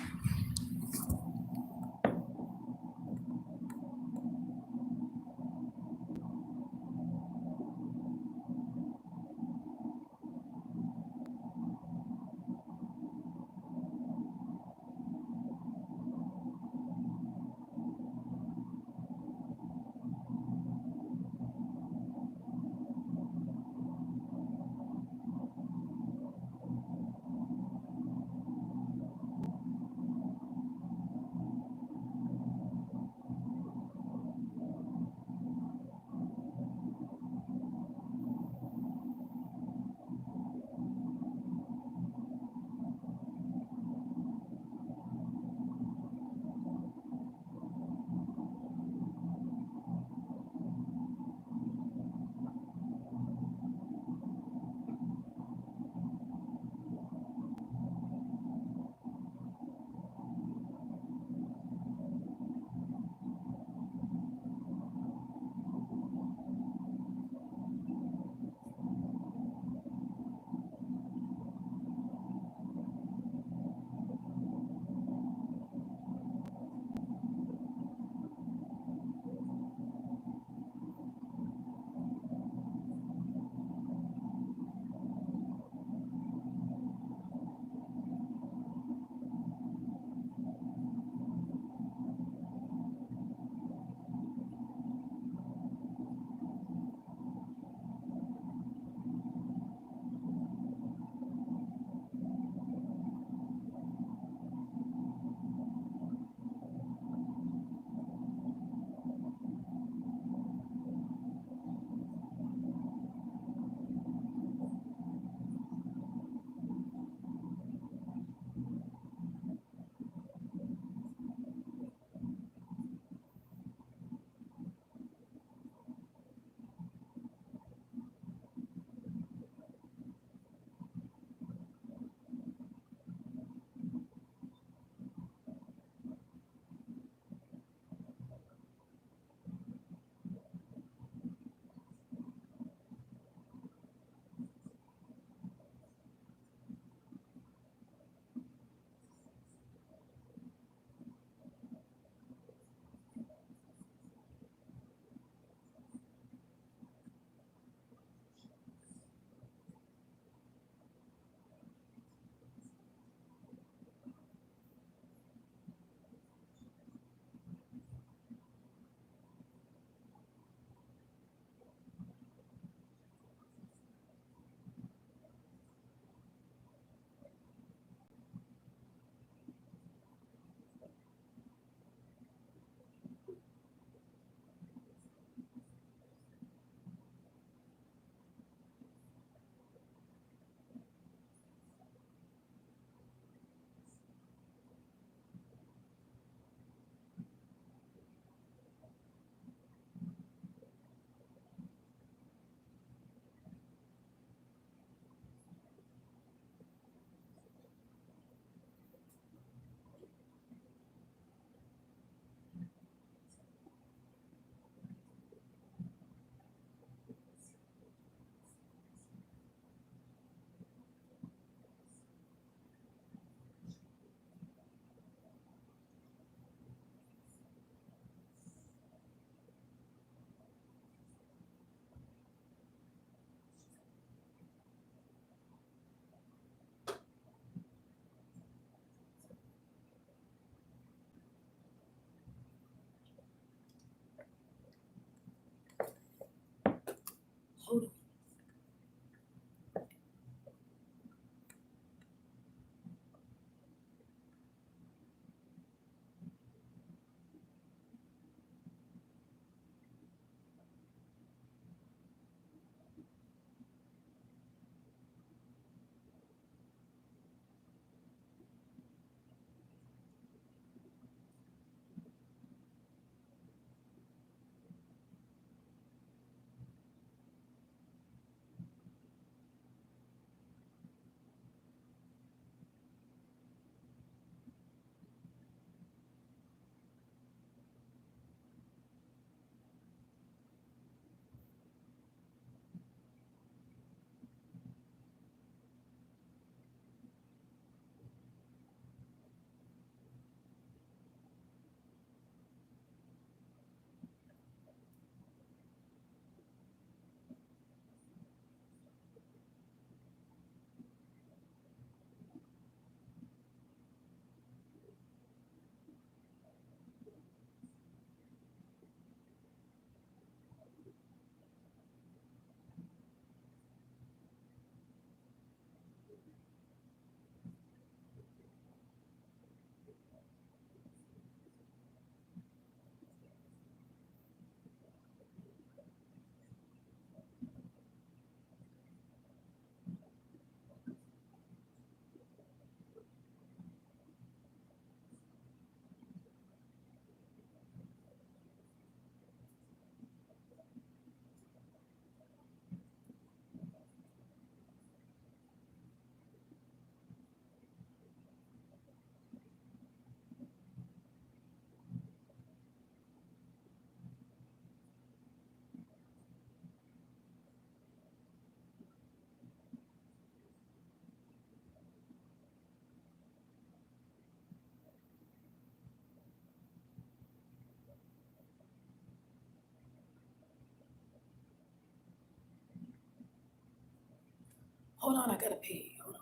Hold on, I gotta pee. Hold on.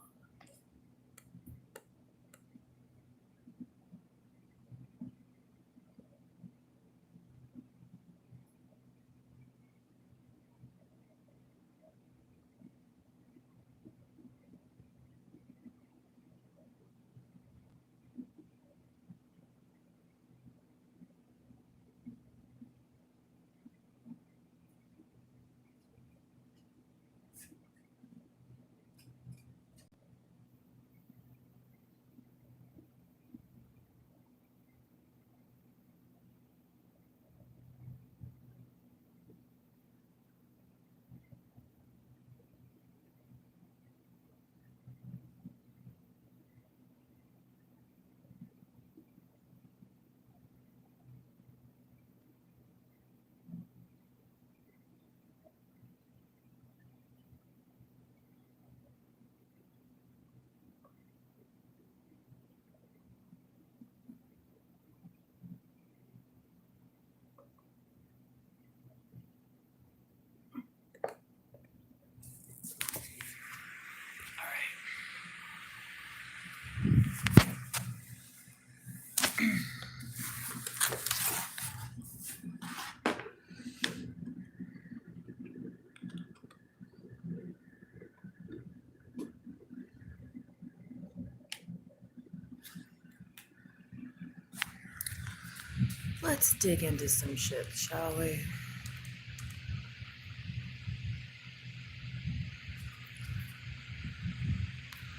Let's dig into some shit, shall we?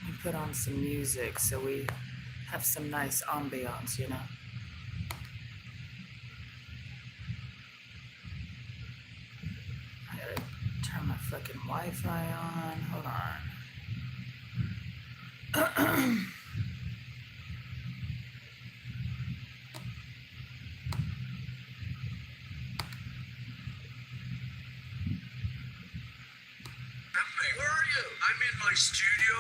We put on some music so we have some nice ambiance, you know? I gotta turn my fucking Wi-Fi on. Hold on. Where are you? I'm in my studio.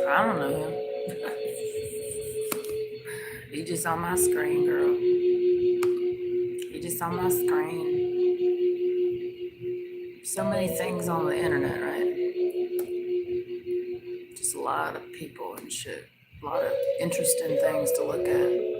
I don't know him. He just on my screen, girl. He just on my screen. So many things on the internet, right? Just a lot of people and shit. A lot of interesting things to look at.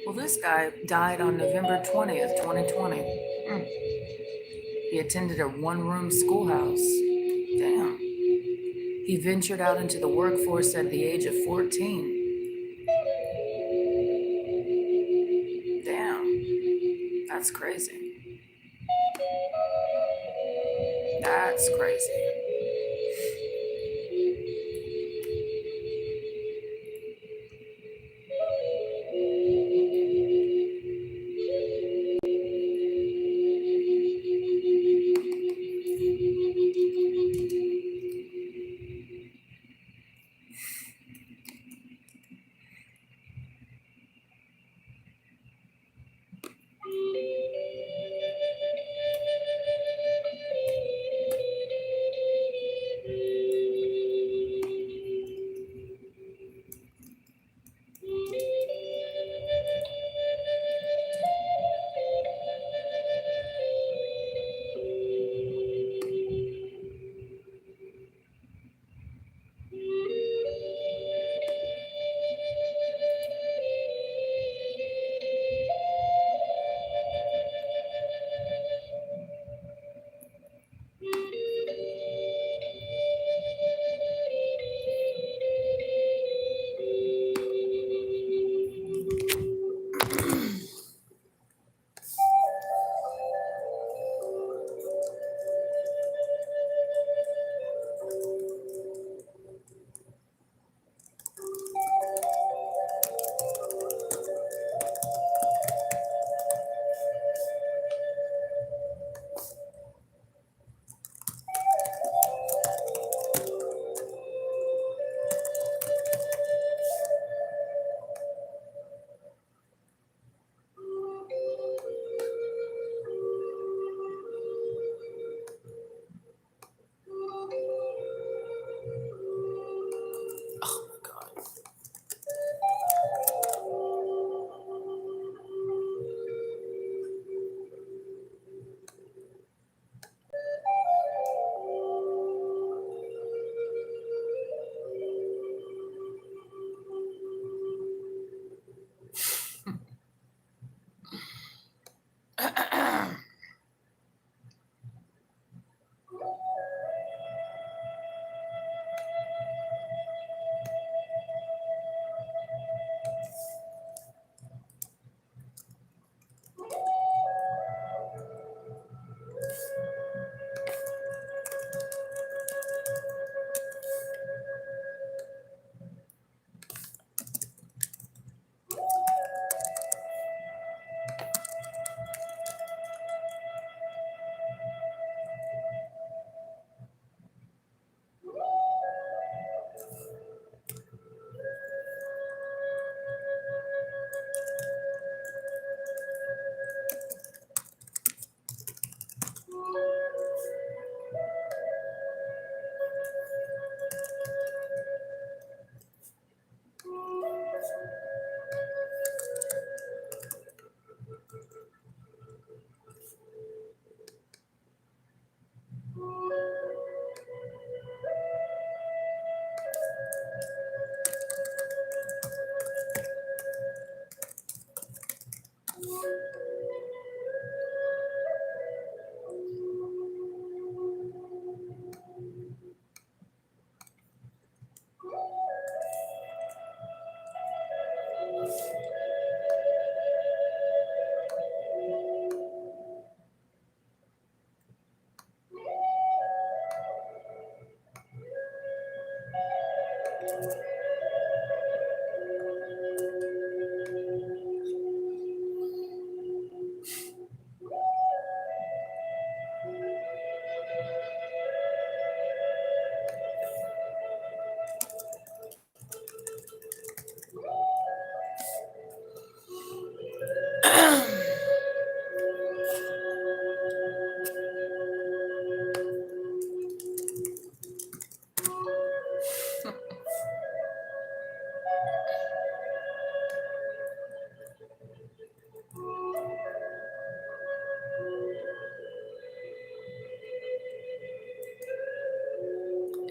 Well, this guy died on November 20th, 2020. He attended a one-room schoolhouse. Damn. He ventured out into the workforce at the age of 14. Damn. That's crazy. That's crazy.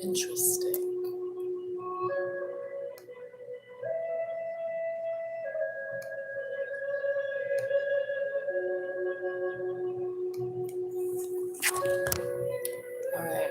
Interesting. All right.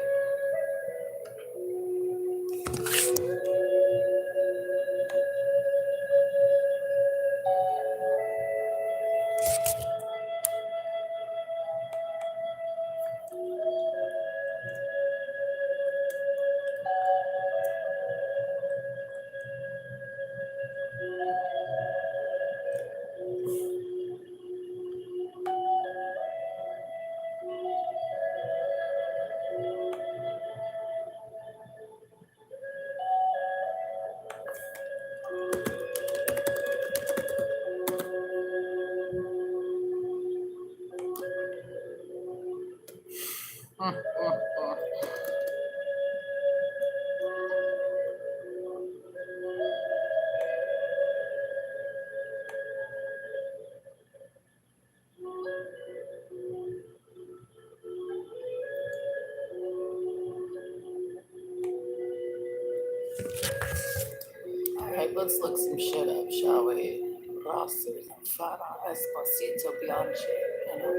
All right, let's look some shit up, shall we? Rosses and Farah Esposito Bianchi. You know.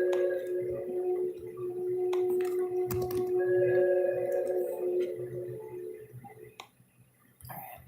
All right.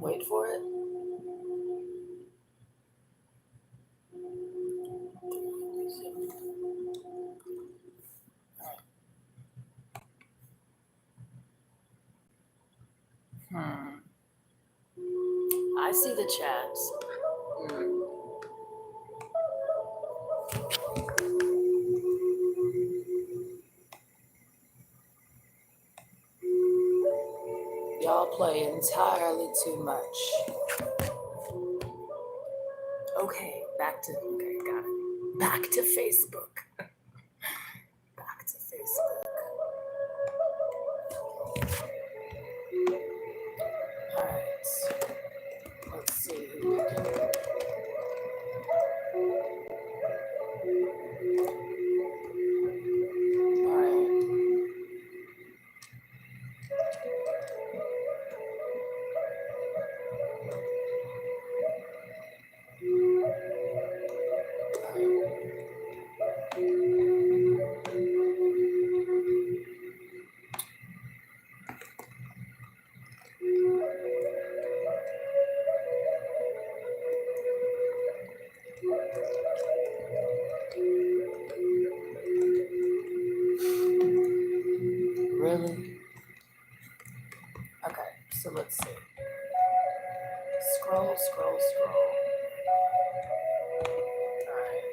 Wait for it. I see the chats. Y'all play entirely too much. Okay, okay, got it. Back to Facebook. Back to Facebook. All right. Let's see who we can. All right. Really? Okay, so let's see. Scroll. All right.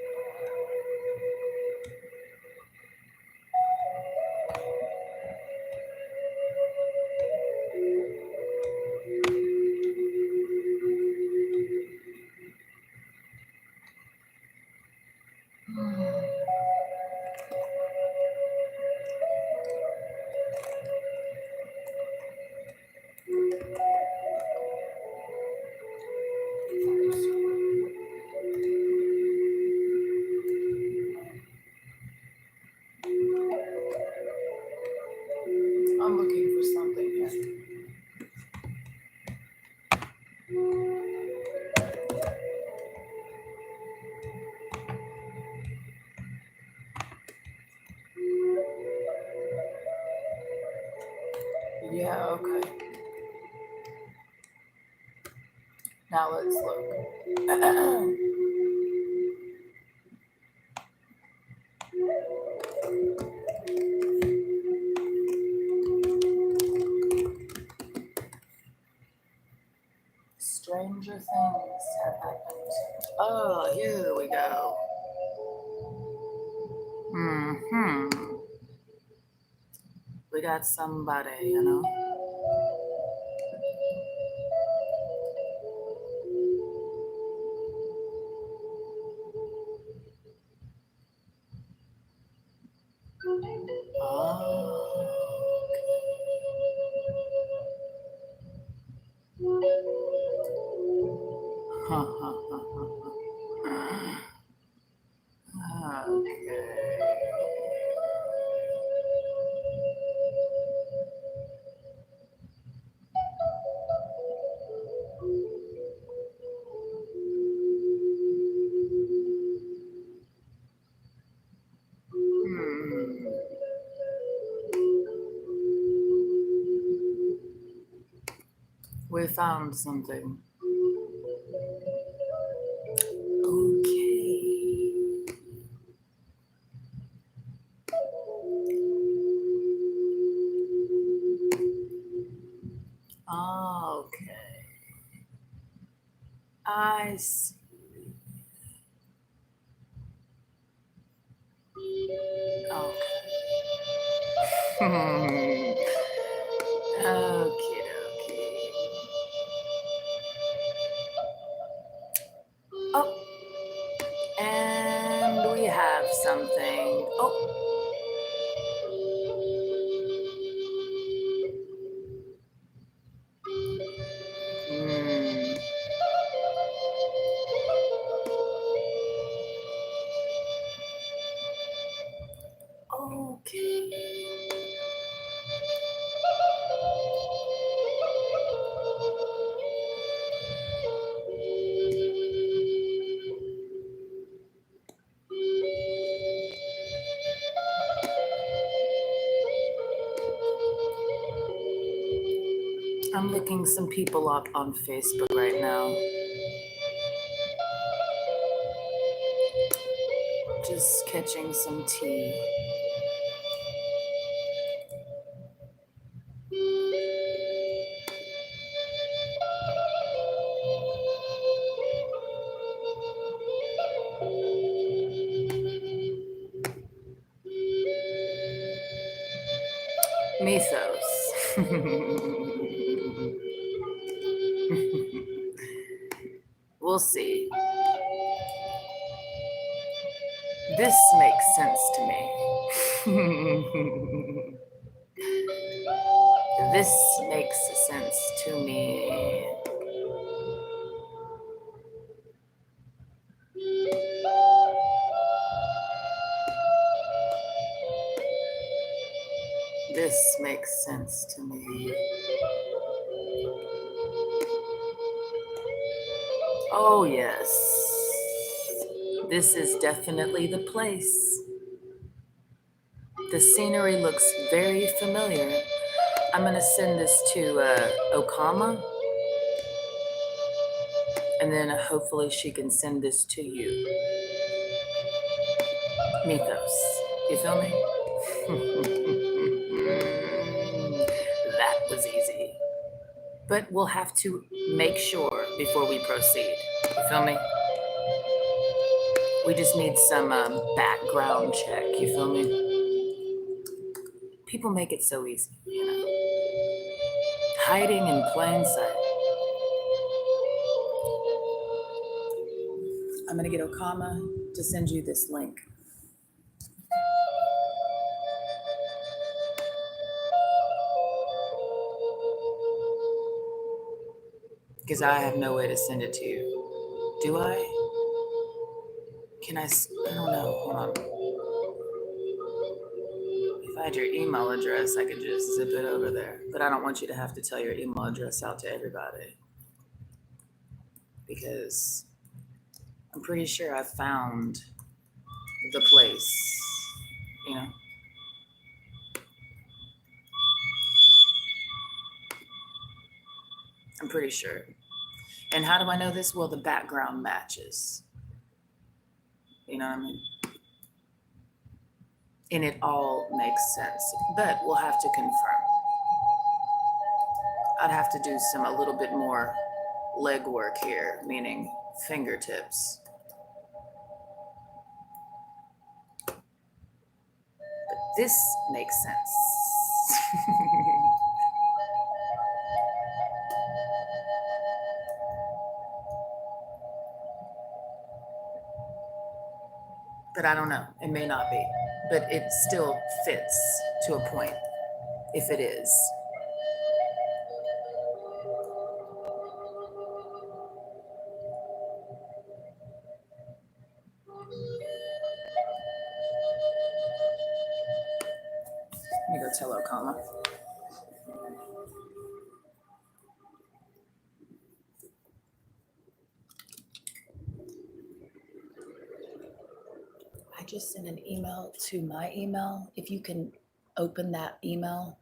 I'm looking for something here. Yeah, okay. Now let's look. Stranger things have happened. Oh, here we go. We got somebody, you know. We found something. Okay. Okay. I see. Okay. Okay, okay. Oh, and we have something. Oh. Hmm. Okay. I'm looking some people up on Facebook right now. Just catching some tea. Mythos. We'll see. This makes sense to me. This makes sense to me. This makes sense to me. Oh, yes. This is definitely the place. The scenery looks very familiar. I'm going to send this to Okama. And then hopefully she can send this to you. Mythos. You feel me? That was easy. But we'll have to make sure before we proceed. You feel me? We just need some background check. You feel me? People make it so easy, you know. Hiding in plain sight. I'm gonna get Okama to send you this link. Because I have no way to send it to you. Do I? Can I don't know. Hold on. If I had your email address, I could just zip it over there. But I don't want you to have to tell your email address out to everybody. Because I'm pretty sure I found the place, you know? I'm pretty sure. And how do I know this? Well, the background matches. You know what I mean? And it all makes sense, but we'll have to confirm. I'd have to do a little bit more legwork here, meaning fingertips. But this makes sense. But I don't know. It may not be. But it still fits to a point if it is. Let me go tell Okama. I just sent an email to my email. If you can open that email,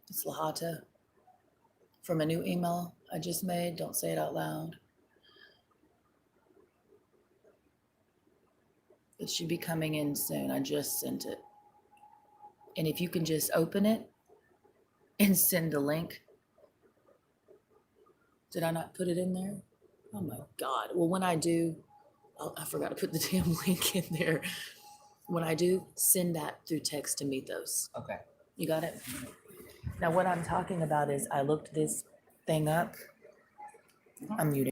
it's Lahata from a new email I just made. Don't say it out loud. It should be coming in soon. I just sent it. And if you can just open it and send the link. Did I not put it in there? Oh my God. Well, when I do, I forgot to put the damn link in there. When I do, send that through text to Mythos. Okay. You got it? Now, what I'm talking about is I looked this thing up. I'm muting.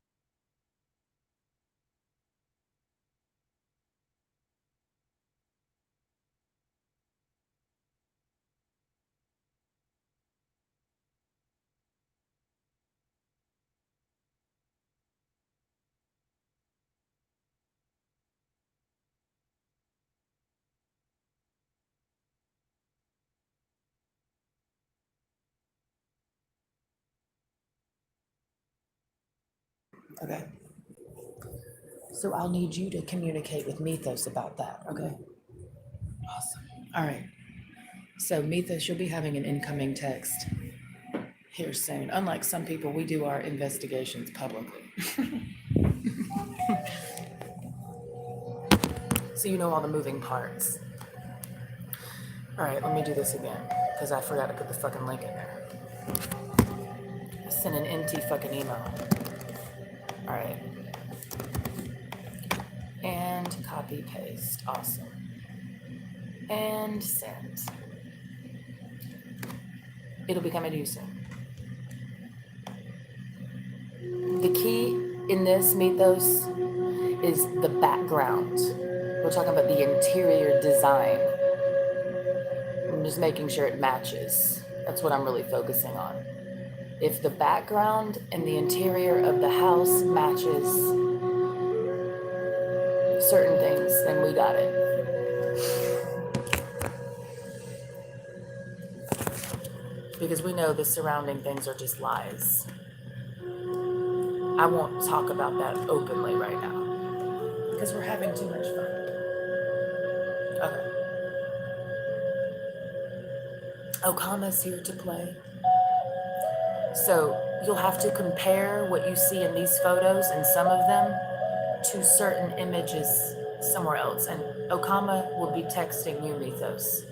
Okay. So I'll need you to communicate with Mythos about that. Okay. Awesome. All right. So Mythos, you'll be having an incoming text here soon. Unlike some people, we do our investigations publicly. So you know all the moving parts. All right, let me do this again because I forgot to put the fucking link in there. I sent an empty fucking email. All right. And copy paste. Awesome. And send. It'll be coming to you soon. The key in this Mythos is the background. We're talking about the interior design. I'm just making sure it matches. That's what I'm really focusing on. If the background and the interior of the house matches certain things, then we got it. Because we know the surrounding things are just lies. I won't talk about that openly right now because we're having too much fun. Okay. Okama's here to play. So you'll have to compare what you see in these photos and some of them to certain images somewhere else. And Okama will be texting you, Mythos.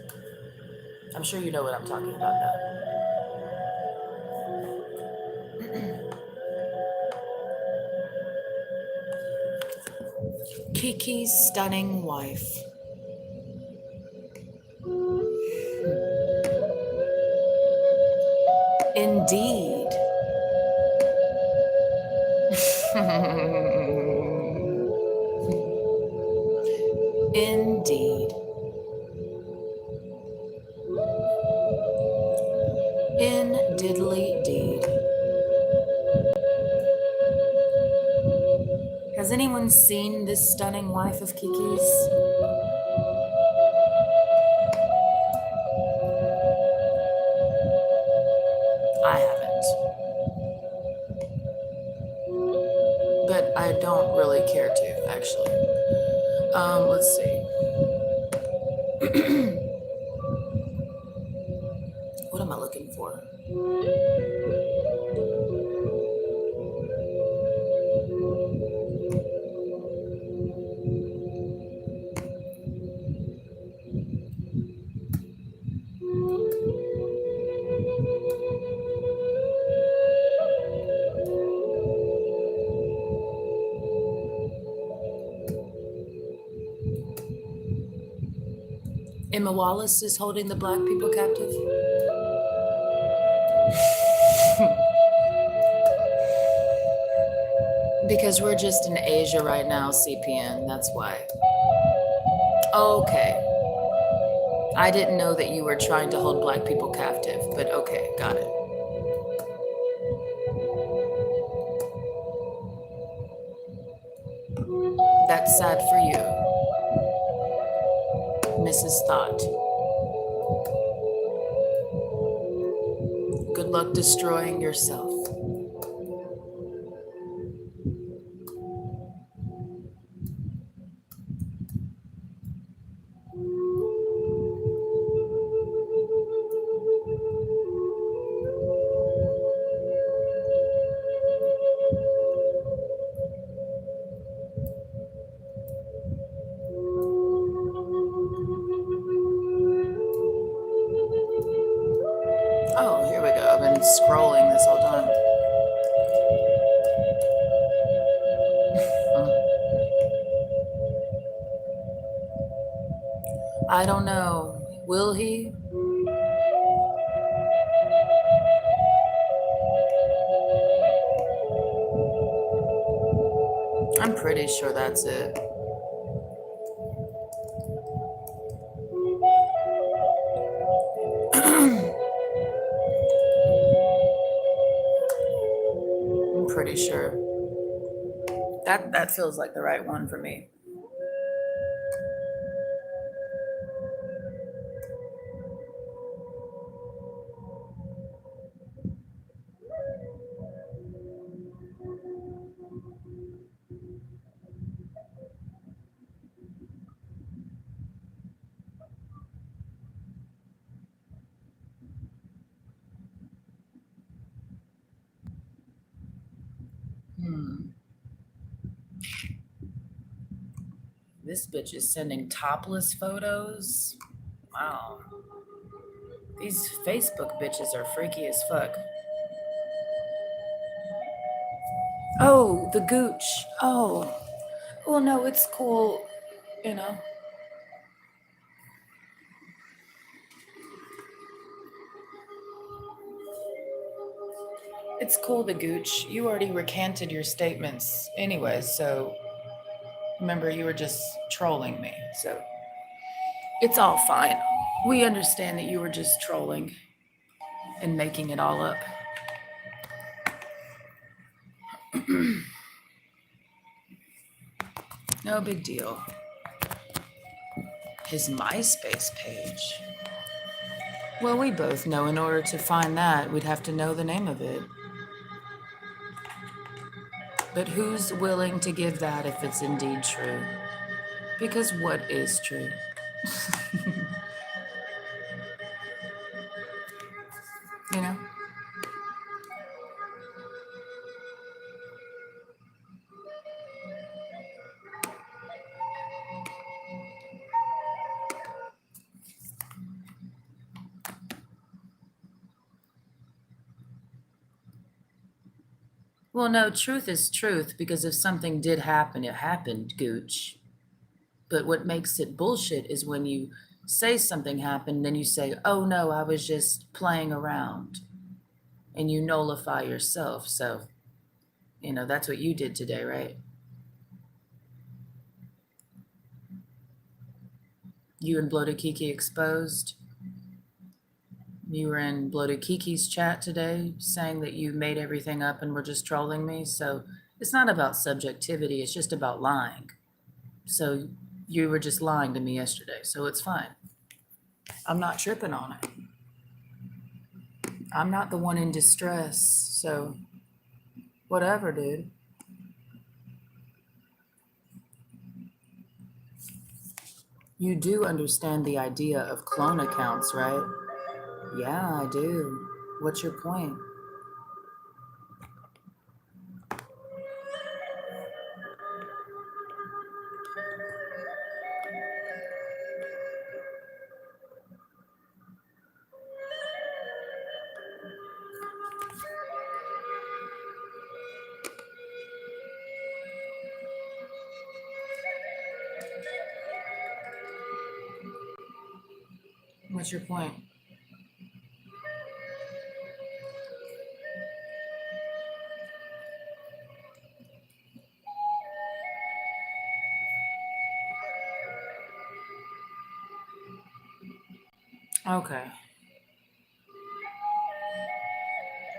I'm sure you know what I'm talking about now. Kiki's stunning wife. Indeed. Indeed. In diddly deed. Has anyone seen this stunning wife of Kiki's? I haven't. But I don't really care to, actually. Let's see. What am I looking for? Emma Wallace is holding the black people captive? Because we're just in Asia right now, CPN, that's why. Okay. I didn't know that you were trying to hold black people captive, but okay, got it. That's sad for you, Mrs. Thought. Good luck destroying yourself. Oh, here we go. I've been scrolling this whole time. I don't know. Will he? I'm pretty sure that's it. I'm pretty sure. That feels like the right one for me. This bitch is sending topless photos. Wow. These Facebook bitches are freaky as fuck. Oh, the gooch. Oh. Well, no, it's cool, you know. It's cool, the gooch. You already recanted your statements anyway, so remember, you were just trolling me, so it's all fine. We understand that you were just trolling and making it all up. No big deal. His MySpace page. Well, we both know in order to find that, we'd have to know the name of it. But who's willing to give that if it's indeed true? Because what is true? You know? Well, no, truth is truth, because if something did happen, it happened, gooch. But what makes it bullshit is when you say something happened, then you say, oh no, I was just playing around. And you nullify yourself. So, you know, that's what you did today, right? You and Bloated Kiki Exposed. You were in Bloated Kiki's chat today saying that you made everything up and were just trolling me. So it's not about subjectivity, it's just about lying. So you were just lying to me yesterday, so it's fine. I'm not tripping on it. I'm not the one in distress, so whatever, dude. You do understand the idea of clone accounts, right? Yeah, I do. What's your point? What's your point? Okay.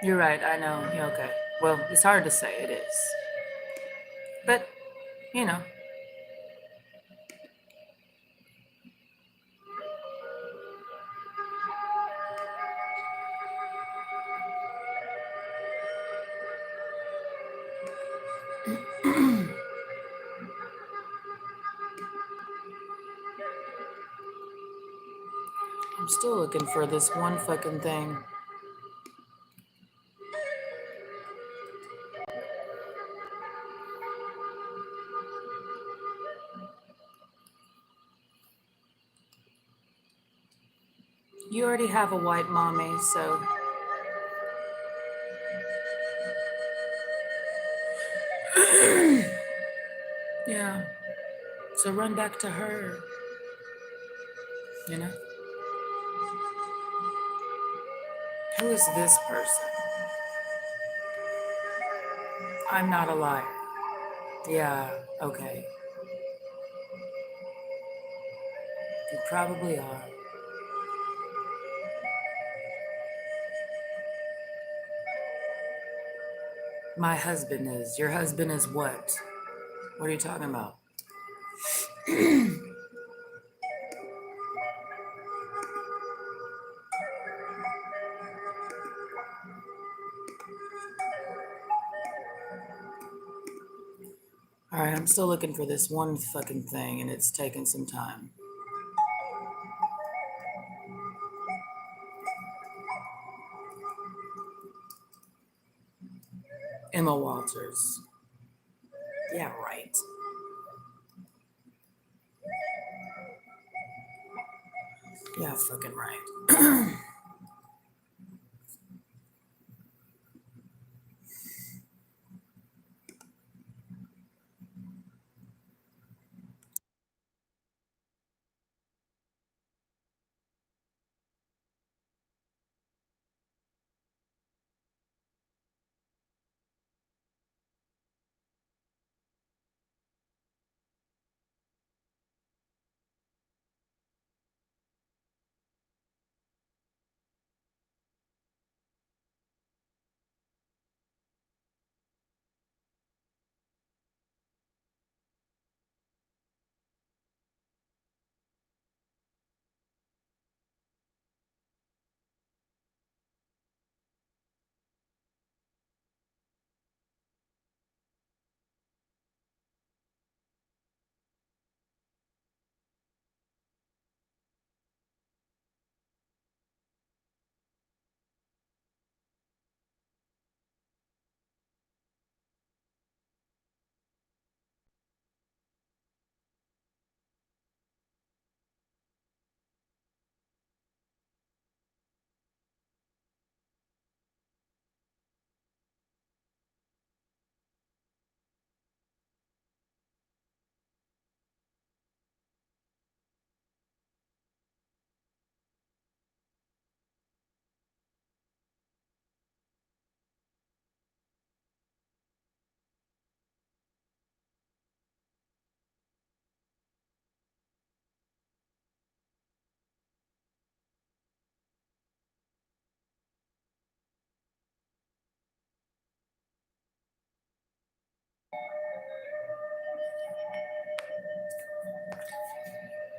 You're right, I know. Yeah, okay. Well, it's hard to say, it is. But, you know. I'm still looking for this one fucking thing. You already have a white mommy, so. Yeah. So run back to her. You know? Who is this person? I'm not a liar. Yeah, okay. You probably are. My husband is. Your husband is what? What are you talking about? All right, I'm still looking for this one fucking thing, and it's taking some time. Emma Walters. Yeah, right. Yeah, fucking right.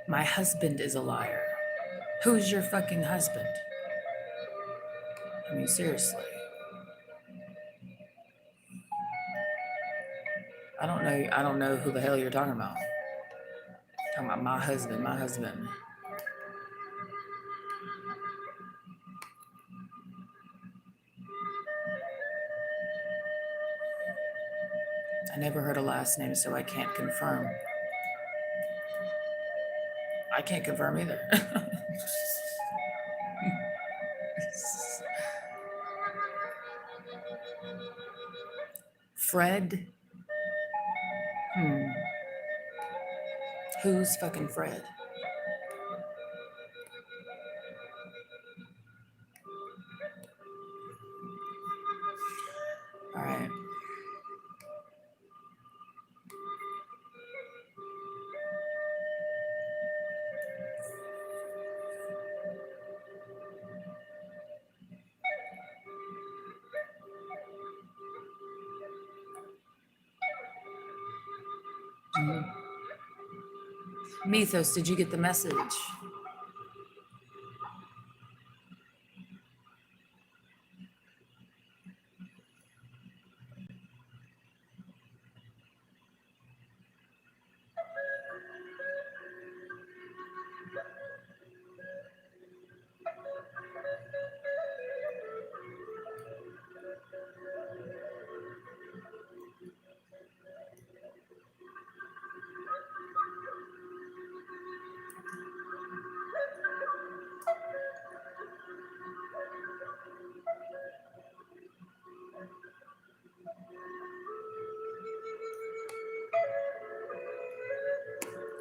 My husband is a liar. Who's your fucking husband? I mean, seriously. I don't know who the hell you're talking about. Talking about my husband. I never heard a last name, so I can't confirm. I can't confirm either. Fred? Who's fucking Fred? All right. Mythos, did you get the message?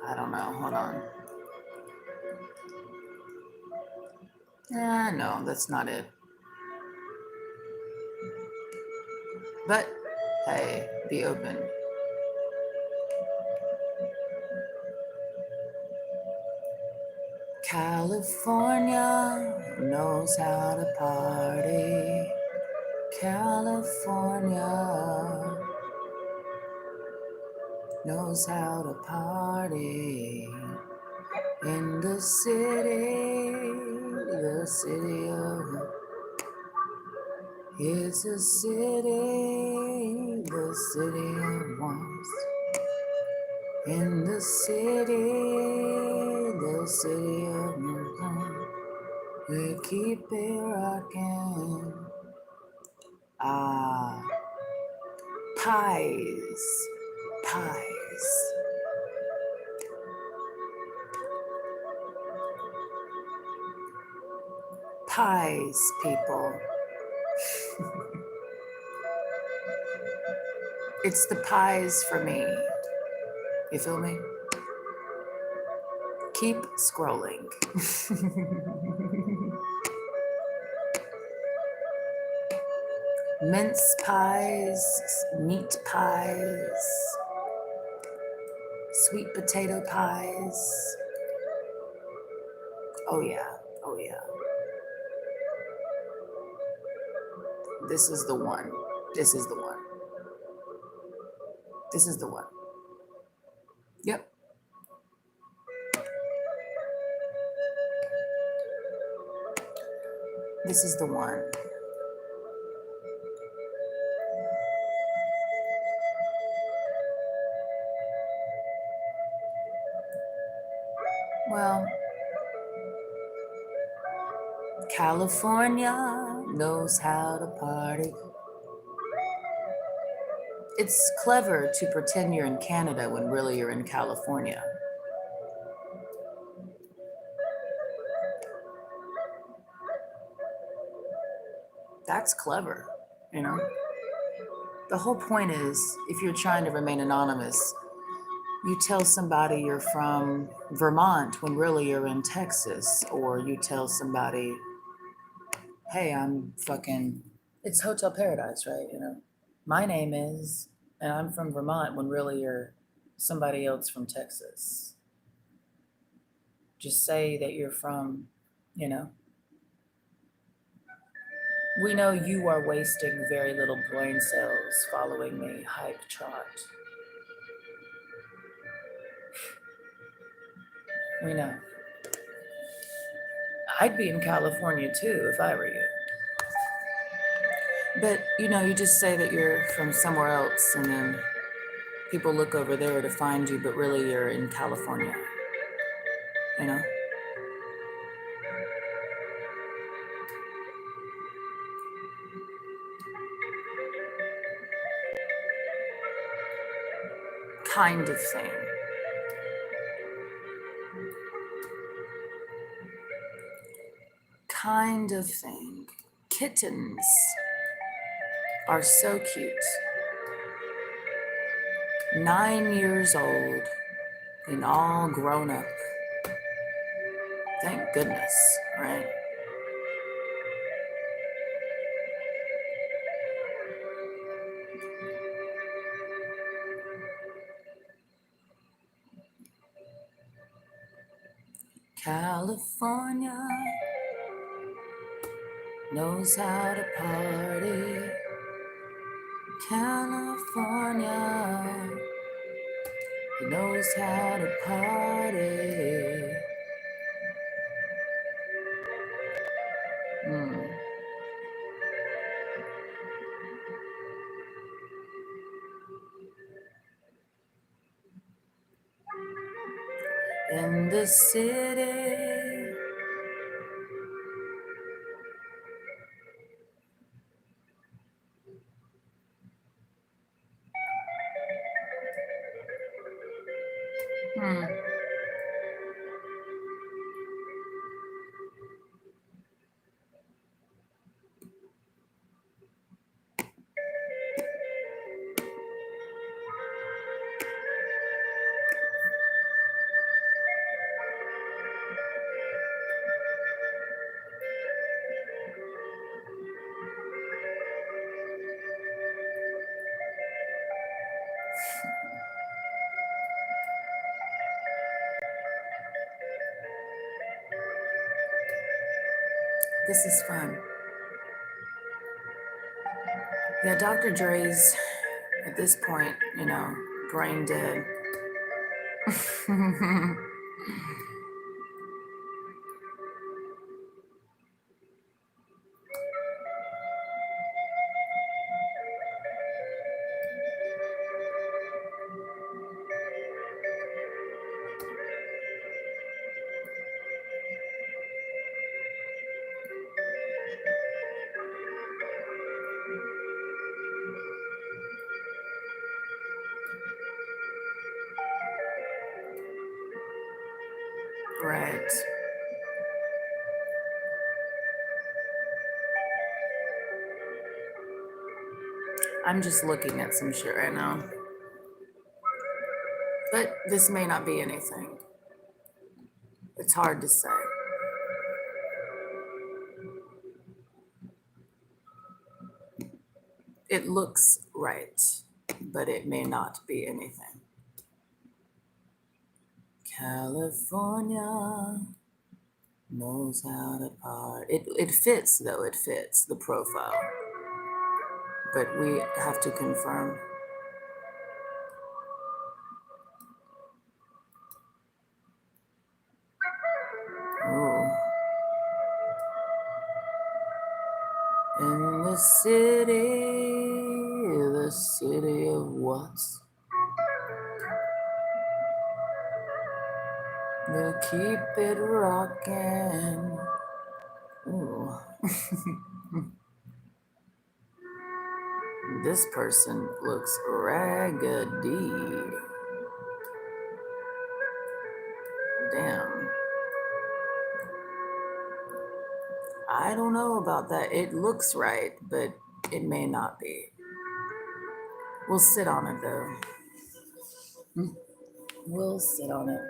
I don't know. Hold on. No, that's not it. But hey, be open. California knows how to party. California knows how to party. In the city of it's a city, the city of wants. In the city of movement, we keep it rocking. Pies. Pies, people. It's the pies for me. You feel me? Keep scrolling. Mince pies, meat pies, sweet potato pies. Oh yeah. This is the one. Yep. This is the one. Well, California knows how to party. It's clever to pretend you're in Canada when really you're in California. That's clever, you know? The whole point is, if you're trying to remain anonymous, you tell somebody you're from Vermont when really you're in Texas, or you tell somebody, hey, I'm fucking, it's Hotel Paradise, right? You know, my name is, and I'm from Vermont when really you're somebody else from Texas. Just say that you're from, you know. We know you are wasting very little brain cells following the hype trot. We know. I'd be in California too if I were you. But you know, you just say that you're from somewhere else, and then people look over there to find you, but really you're in California. You know? Kind of thing. Kind of thing. Kittens are so cute. 9 years old and all grown up. Thank goodness, right? California knows how to party. California knows how to party. Mm. In the city. Hmm. This is fun. Yeah, Dr. Dre's at this point, you know, brain dead. Right. I'm just looking at some shit right now. But this may not be anything. It's hard to say. It looks right, but it may not be anything. California knows how to party. It fits though, it fits the profile. But we have to confirm. Ooh. In the city of what? We'll keep it rockin'. Ooh. This person looks raggedy. Damn. I don't know about that. It looks right, but it may not be. We'll sit on it though. We'll sit on it.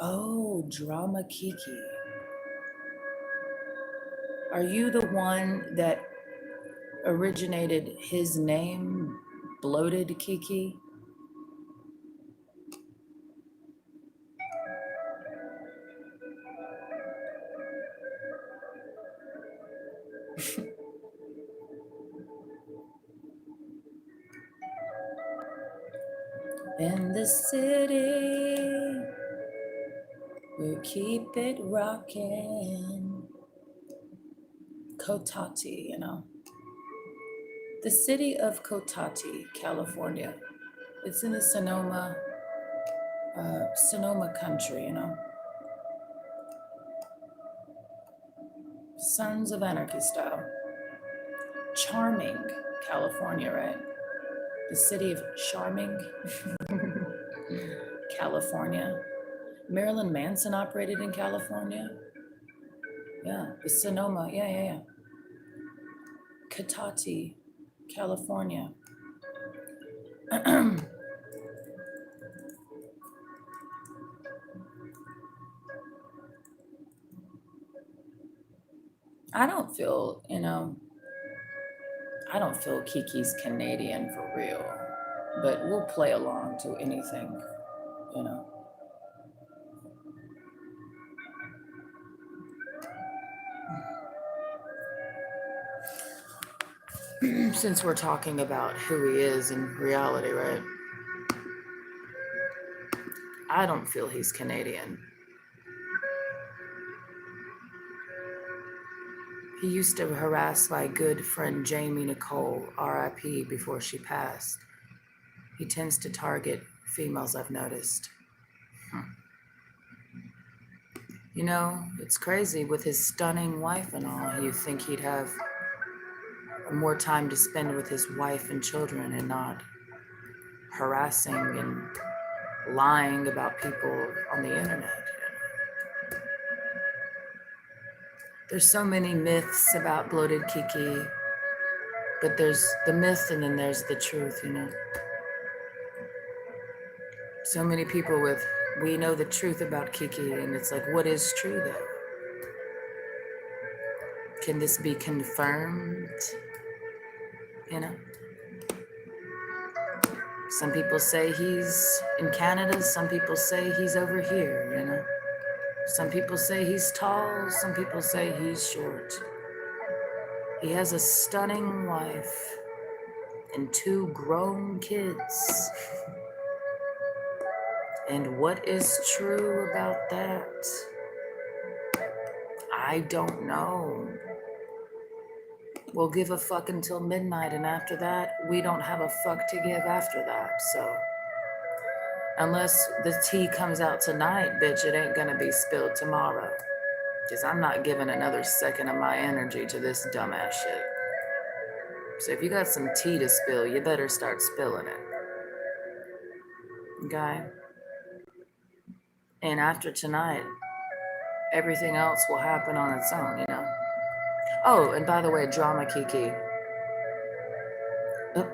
Oh, Drama Kiki. Are you the one that originated his name, Bloated Kiki? In the city, We keep it rocking. Cotati, you know. The city of Cotati, California. It's in the Sonoma country, you know. Sons of Anarchy style. Charming, California, right? The city of Charming, California. Marilyn Manson operated in California. Yeah, the Sonoma, yeah. Cotati, California. I don't feel, I don't feel Kiki's Canadian for real, but we'll play along to anything, you know. Since we're talking about who he is in reality, right? I don't feel he's Canadian. He used to harass my good friend Jamie Nicole, RIP, before she passed. He tends to target females, I've noticed. You know, it's crazy with his stunning wife and all. You'd think he'd have more time to spend with his wife and children and not harassing and lying about people on the internet. There's so many myths about Bloated Kiki, but there's the myth and then there's the truth, you know. So many people we know the truth about Kiki, and it's like, what is true though? Can this be confirmed? You know? Some people say he's in Canada, some people say he's over here, you know? Some people say he's tall, some people say he's short. He has a stunning wife and 2 grown kids. And what is true about that? I don't know. We'll give a fuck until midnight, and after that, we don't have a fuck to give after that, so. Unless the tea comes out tonight, bitch, it ain't gonna be spilled tomorrow. Because I'm not giving another second of my energy to this dumbass shit. So if you got some tea to spill, you better start spilling it. Okay? And after tonight, everything else will happen on its own, you know? Oh, and by the way, Drama Kiki. Oh.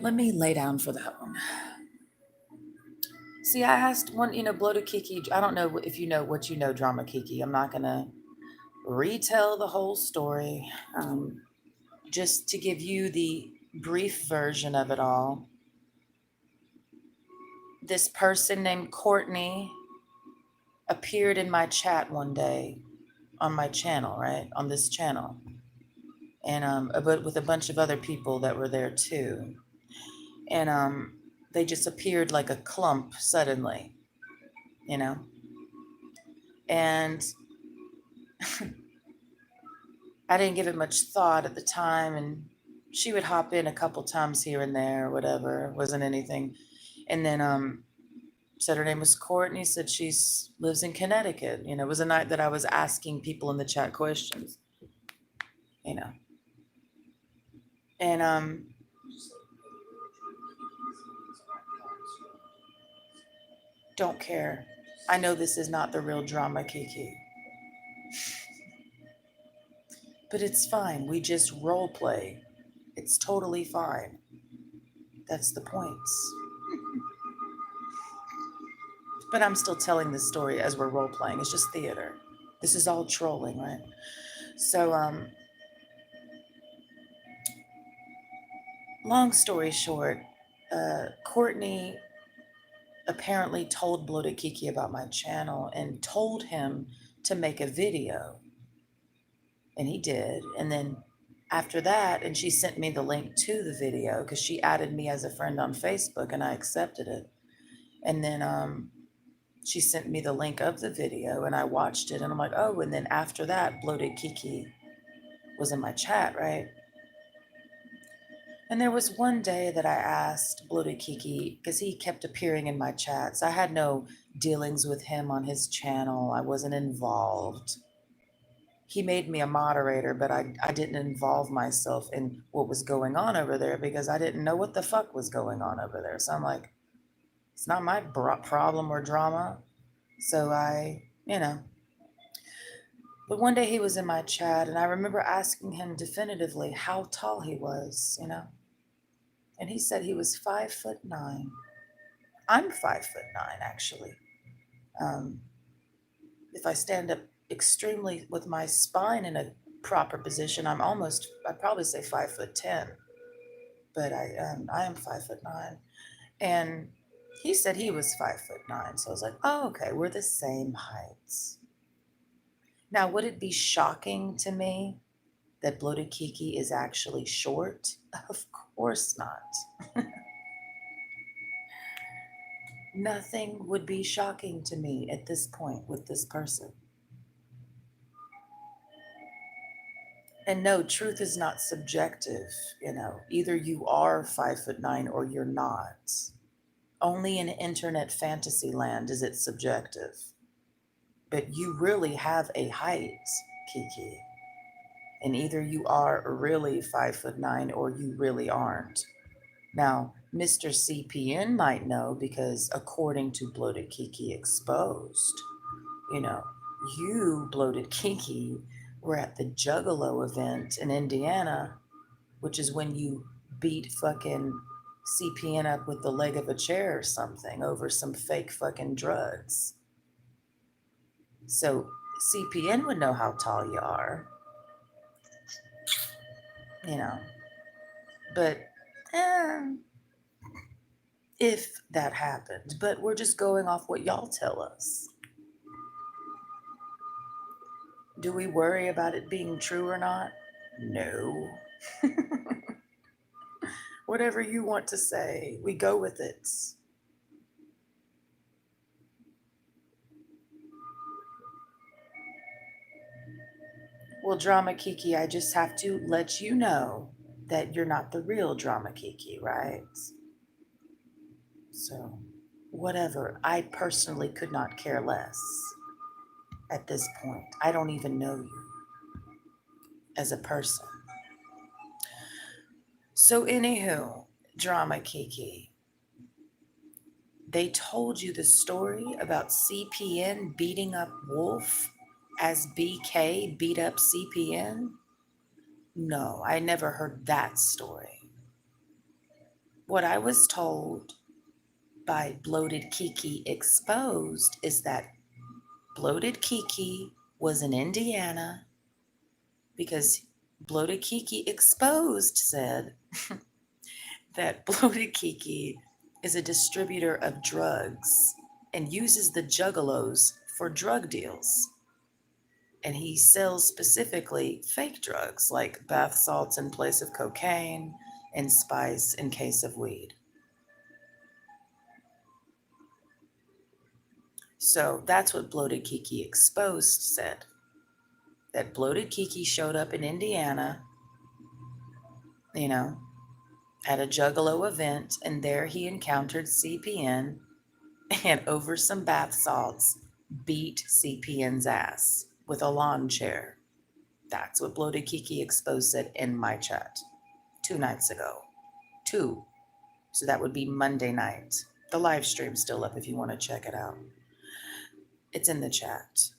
Let me lay down for that one. See, I asked one, Bloated Kiki. I don't know if you know what you know, Drama Kiki. I'm not going to retell the whole story. Just to give you the brief version of it all. This person named Courtney appeared in my chat one day on my channel, right? On this channel. And but with a bunch of other people that were there too. And they just appeared like a clump suddenly, you know? And I didn't give it much thought at the time, and she would hop in a couple times here and there, whatever. It wasn't anything. And then said her name was Courtney, said she lives in Connecticut. You know, it was a night that I was asking people in the chat questions, you know. And don't care. I know this is not the real Drama Kiki. But it's fine. We just role play. It's totally fine. That's the point. But I'm still telling this story as we're role playing. It's just theater. This is all trolling, right? So, long story short, Courtney apparently told Bloated Kiki about my channel and told him to make a video. And he did. And then after that, and she sent me the link to the video because she added me as a friend on Facebook and I accepted it. And then she sent me the link of the video and I watched it and I'm like, oh, and then after that, Bloated Kiki was in my chat, right? And there was one day that I asked Bloated Kiki, because he kept appearing in my chats. I had no dealings with him on his channel. I wasn't involved. He made me a moderator, but I didn't involve myself in what was going on over there because I didn't know what the fuck was going on over there. So I'm like, it's not my problem or drama. So but one day he was in my chat and I remember asking him definitively how tall he was, and he said he was 5'9". I'm 5'9", actually. If I stand up extremely with my spine in a proper position, I'd probably say 5'10", but I am 5'9". And he said he was 5'9". So I was like, oh, okay, we're the same heights. Now, would it be shocking to me that Bloated Kiki is actually short? Of course not. Nothing would be shocking to me at this point with this person. And no, truth is not subjective, Either you are 5'9" or you're not. Only in internet fantasy land is it subjective. But you really have a height, Kiki. And either you are really 5'9" or you really aren't. Now, Mr. CPN might know because according to Bloated Kiki Exposed, you, Bloated Kiki, were at the Juggalo event in Indiana, which is when you beat fucking CPN up with the leg of a chair or something over some fake fucking drugs. So CPN would know how tall you are, but if that happened, but we're just going off what y'all tell us. Do we worry about it being true or not? No. Whatever you want to say, we go with it. Well, Drama Kiki, I just have to let you know that you're not the real Drama Kiki, right? So, whatever. I personally could not care less at this point. I don't even know you as a person. So, anywho, Drama Kiki, they told you the story about CPN beating up Wolf as BK beat up CPN? No, I never heard that story. What I was told by Bloated Kiki Exposed is that Bloated Kiki was in Indiana because Bloated Kiki Exposed said that Bloated Kiki is a distributor of drugs and uses the juggalos for drug deals. And he sells specifically fake drugs like bath salts in place of cocaine and spice in case of weed. So that's what Bloated Kiki Exposed said. That Bloated Kiki showed up in Indiana, at a Juggalo event, and there he encountered CPN and over some bath salts beat CPN's ass with a lawn chair. That's what Bloated Kiki Exposed said in my chat 2 nights ago. 2. So that would be Monday night. The live stream's still up if you want to check it out. It's in the chat.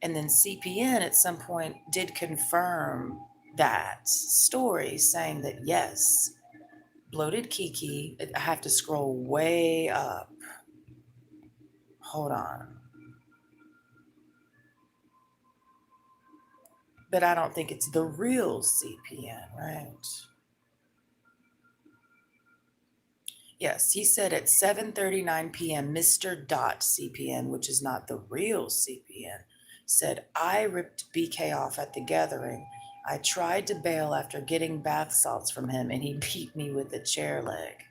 And then CPN at some point did confirm that story, saying that yes, Bloated Kiki, I have to scroll way up. Hold on. But I don't think it's the real CPN, right? Yes, he said at 7:39 p.m., Mr. CPN, which is not the real CPN, said, I ripped BK off at the gathering I tried to bail after getting bath salts from him, and he beat me with the chair leg.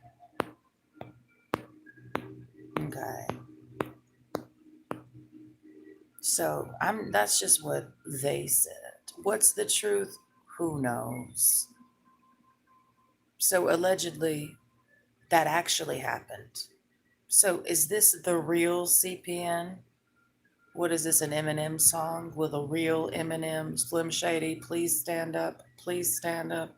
Okay. So that's just what they said. What's the truth? Who knows? So allegedly, that actually happened. So is this the real CPN? What is this, an Eminem song? Will the real Eminem, Slim Shady, please stand up? Please stand up.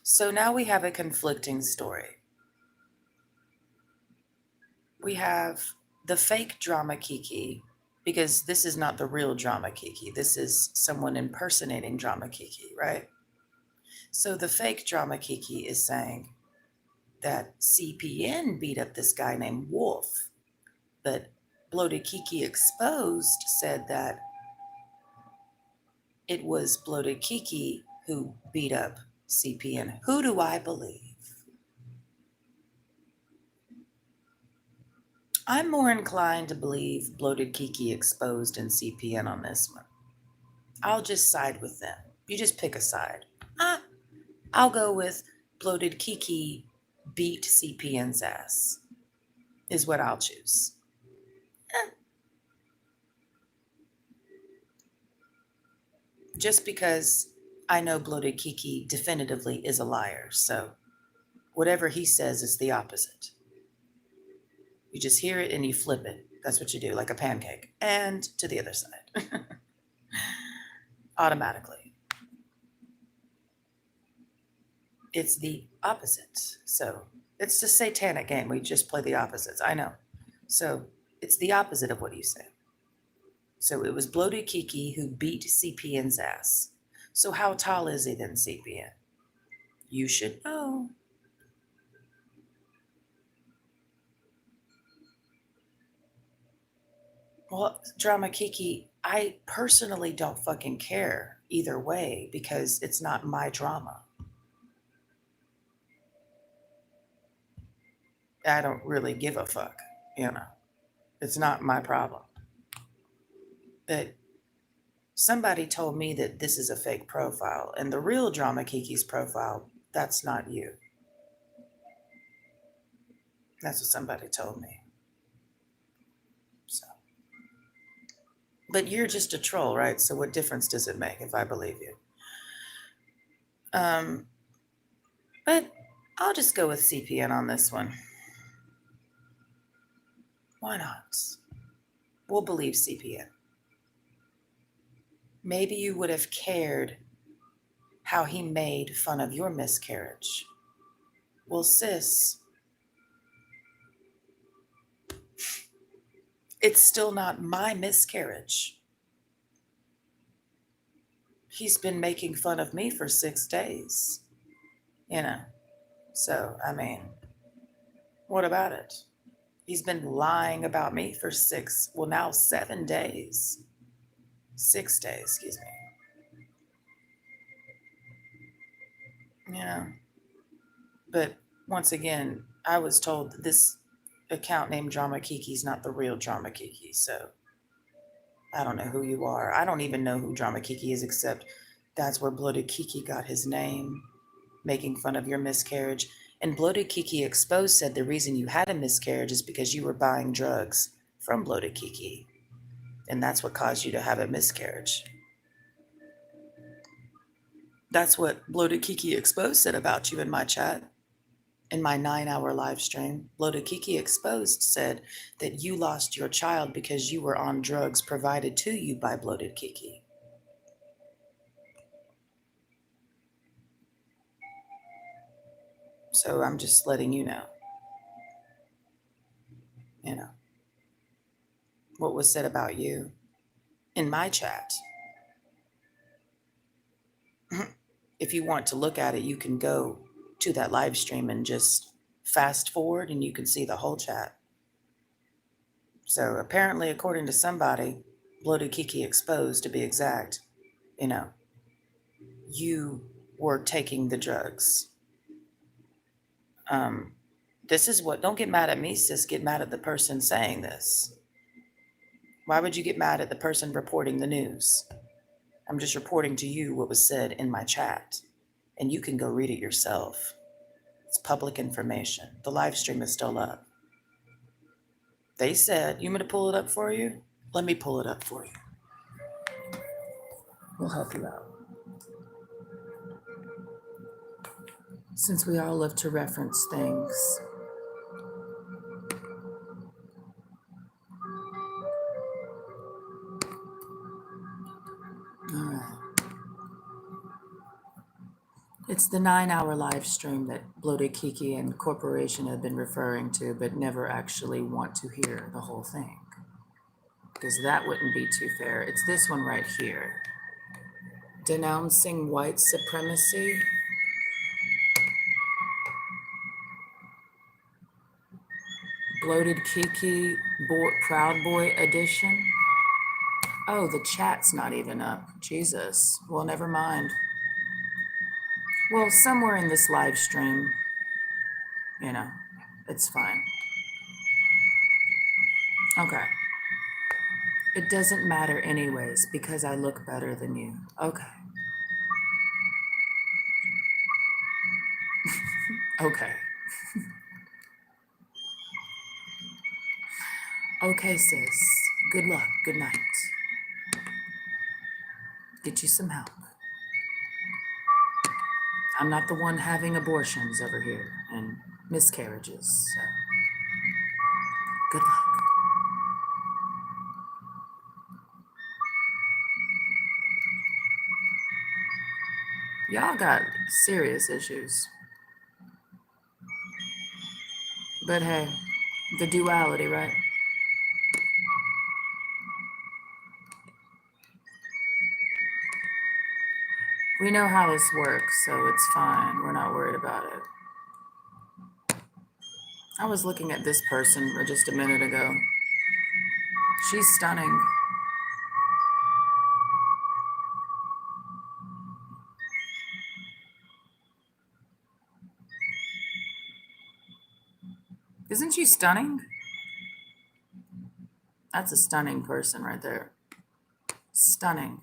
So now we have a conflicting story. We have the fake drama Kiki, because this is not the real drama Kiki. This is someone impersonating drama Kiki, right? So the fake drama Kiki is saying that CPN beat up this guy named Wolf, but Bloated Kiki Exposed said that it was Bloated Kiki who beat up CPN. Who do I believe? I'm more inclined to believe Bloated Kiki Exposed and CPN on this one. I'll just side with them. You just pick a side. I'll go with Bloated Kiki beat CPN's ass, is what I'll choose. Just because I know Bloated Kiki definitively is a liar. So whatever he says is the opposite. You just hear it and you flip it. That's what you do, like a pancake. And to the other side. Automatically. It's the opposite. So it's the satanic game. We just play the opposites. I know. So it's the opposite of what you say. So it was Bloated Kiki who beat CPN's ass. So how tall is he then, CPN? You should know. Well, Drama Kiki, I personally don't fucking care either way because it's not my drama. I don't really give a fuck, It's not my problem. But somebody told me that this is a fake profile, and the real Drama Kiki's profile, that's not you. That's what somebody told me. So, but you're just a troll, right? So what difference does it make if I believe you? But I'll just go with CPN on this one. Why not? We'll believe CPN. Maybe you would have cared how he made fun of your miscarriage. Well, sis, it's still not my miscarriage. He's been making fun of me for 6 days, So, what about it? He's been lying about me for 7 days. 6 days, excuse me. But once again, I was told that this account named Drama Kiki is not the real Drama Kiki. So I don't know who you are. I don't even know who Drama Kiki is, except that's where Bloated Kiki got his name, making fun of your miscarriage. And Bloated Kiki Exposed said the reason you had a miscarriage is because you were buying drugs from Bloated Kiki. And that's what caused you to have a miscarriage. That's what Bloated Kiki Exposed said about you in my chat. In my 9-hour live stream, Bloated Kiki Exposed said that you lost your child because you were on drugs provided to you by Bloated Kiki. So I'm just letting you know. What was said about you in my chat. If you want to look at it, you can go to that live stream and just fast forward and you can see the whole chat. So apparently, according to somebody, Bloated Kiki exposed to be exact, you know, you were taking the drugs. This is what, don't get mad at me, sis, get mad at the person saying this. Why would you get mad at the person reporting the news? I'm just reporting to you what was said in my chat, and you can go read it yourself. It's public information. The live stream is still up. They said, you want me to pull it up for you? Let me pull it up for you. We'll help you out. Since we all love to reference things. All right. It's the 9-hour live stream that Bloated Kiki and Corporation have been referring to, but never actually want to hear the whole thing. Because that wouldn't be too fair. It's this one right here. Denouncing white supremacy. Bloated Kiki, Proud Boy edition. Oh, the chat's not even up. Jesus. Well, never mind. Well, somewhere in this live stream, you know, it's fine. Okay. It doesn't matter anyways, because I look better than you. Okay. Okay. Okay, sis. Good luck. Good night. Get you some help. I'm not the one having abortions over here and miscarriages, so good luck. Y'all got serious issues. But hey, the duality, right? We know how this works, so it's fine. We're not worried about it. I was looking at this person just a minute ago. She's stunning. Isn't she stunning? That's a stunning person right there. Stunning.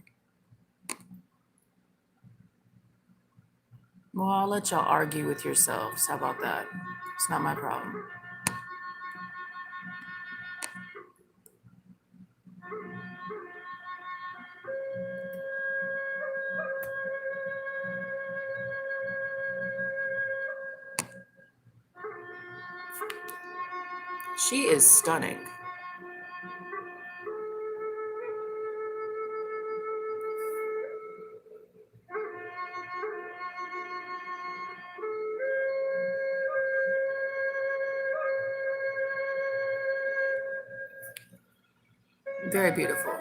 Well, I'll let y'all argue with yourselves. How about that? It's not my problem. She is stunning. Very beautiful.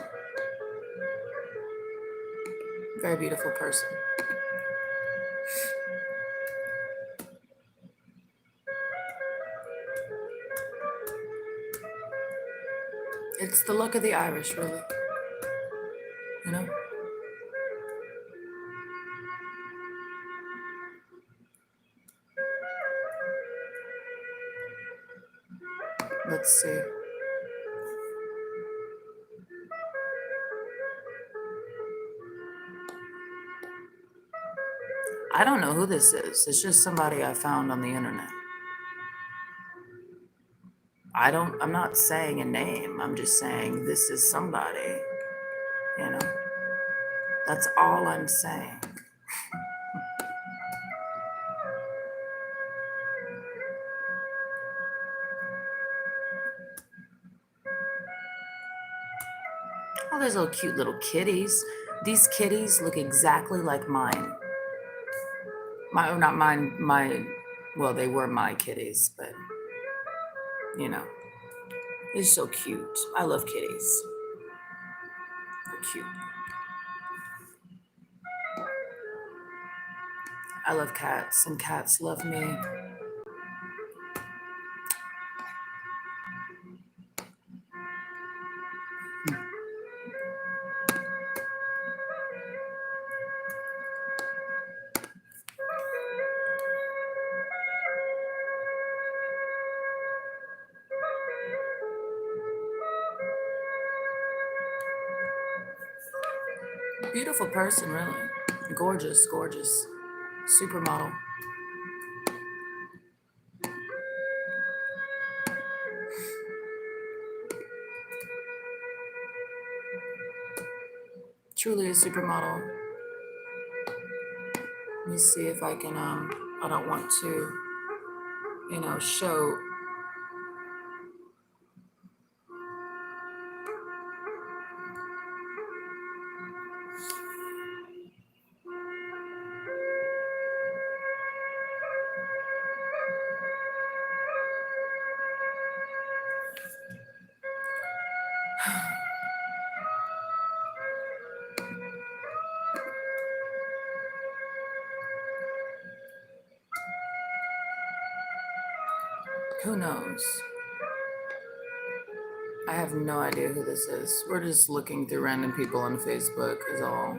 Very beautiful person. It's the look of the Irish, really. You know? Let's see. I don't know who this is. It's just somebody I found on the internet. I'm not saying a name. I'm just saying this is somebody, you know? That's all I'm saying. Oh, there's little cute little kitties. These kitties look exactly like mine. Not mine, well, they were my kitties, but, you know, they're so cute. I love kitties. They're cute. I love cats, and cats love me. Beautiful person, really. Gorgeous, gorgeous. Supermodel. Truly a supermodel. Let me see if I can, I don't want to, show. Who knows? I have no idea who this is. We're just looking through random people on Facebook is all.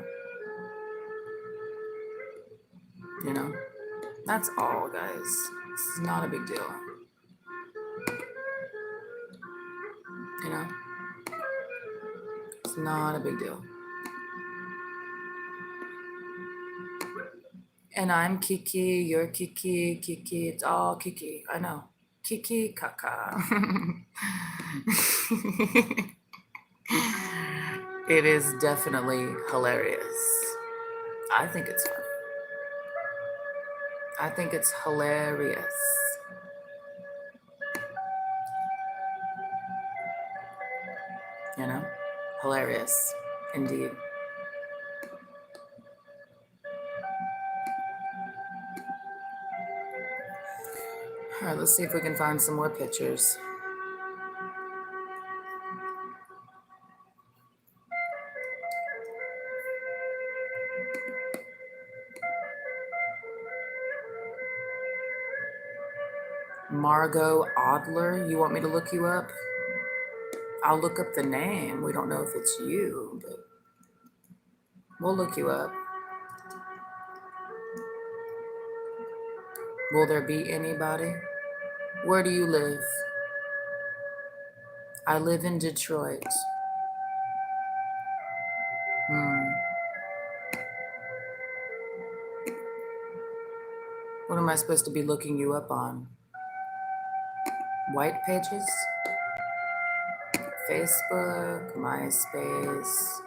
You know? That's all, guys. This is not a big deal. You know? It's not a big deal. And I'm Kiki, you're Kiki, Kiki, it's all Kiki. I know. Kiki Kaka. It is definitely hilarious. I think it's funny. I think it's hilarious. You know? Hilarious. Indeed. All right, let's see if we can find some more pictures. Margot Adler, you want me to look you up? I'll look up the name. We don't know if it's you, but we'll look you up. Will there be anybody? Where do you live? I live in Detroit. What am I supposed to be looking you up on? White pages? Facebook, MySpace.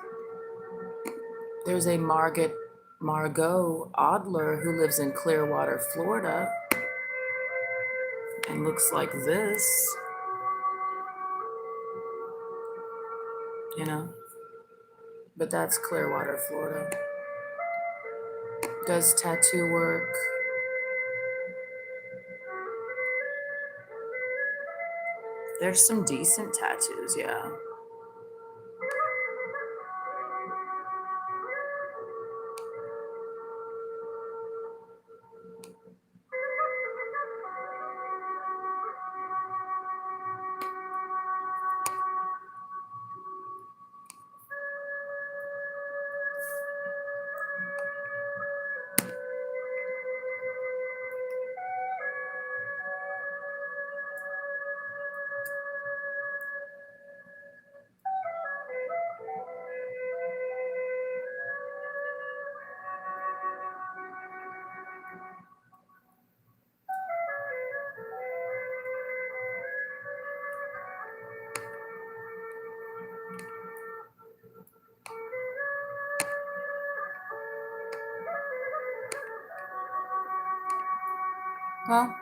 There's a Margot Adler who lives in Clearwater, Florida, and looks like this. You know? But that's Clearwater, Florida. Does tattoo work. There's some decent tattoos, yeah. Well,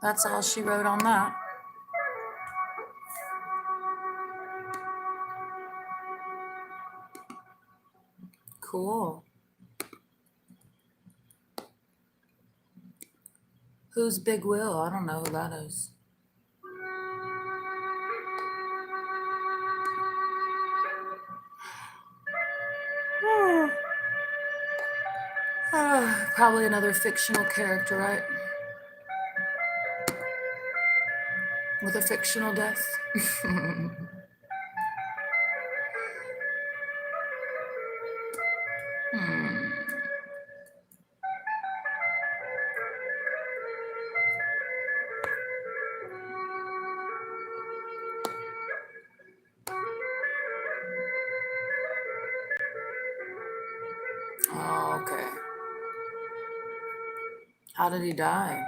that's all she wrote on that. Cool. Who's Big Will? I don't know who that is. Probably another fictional character, right? With a fictional death. Oh, okay. How did he die?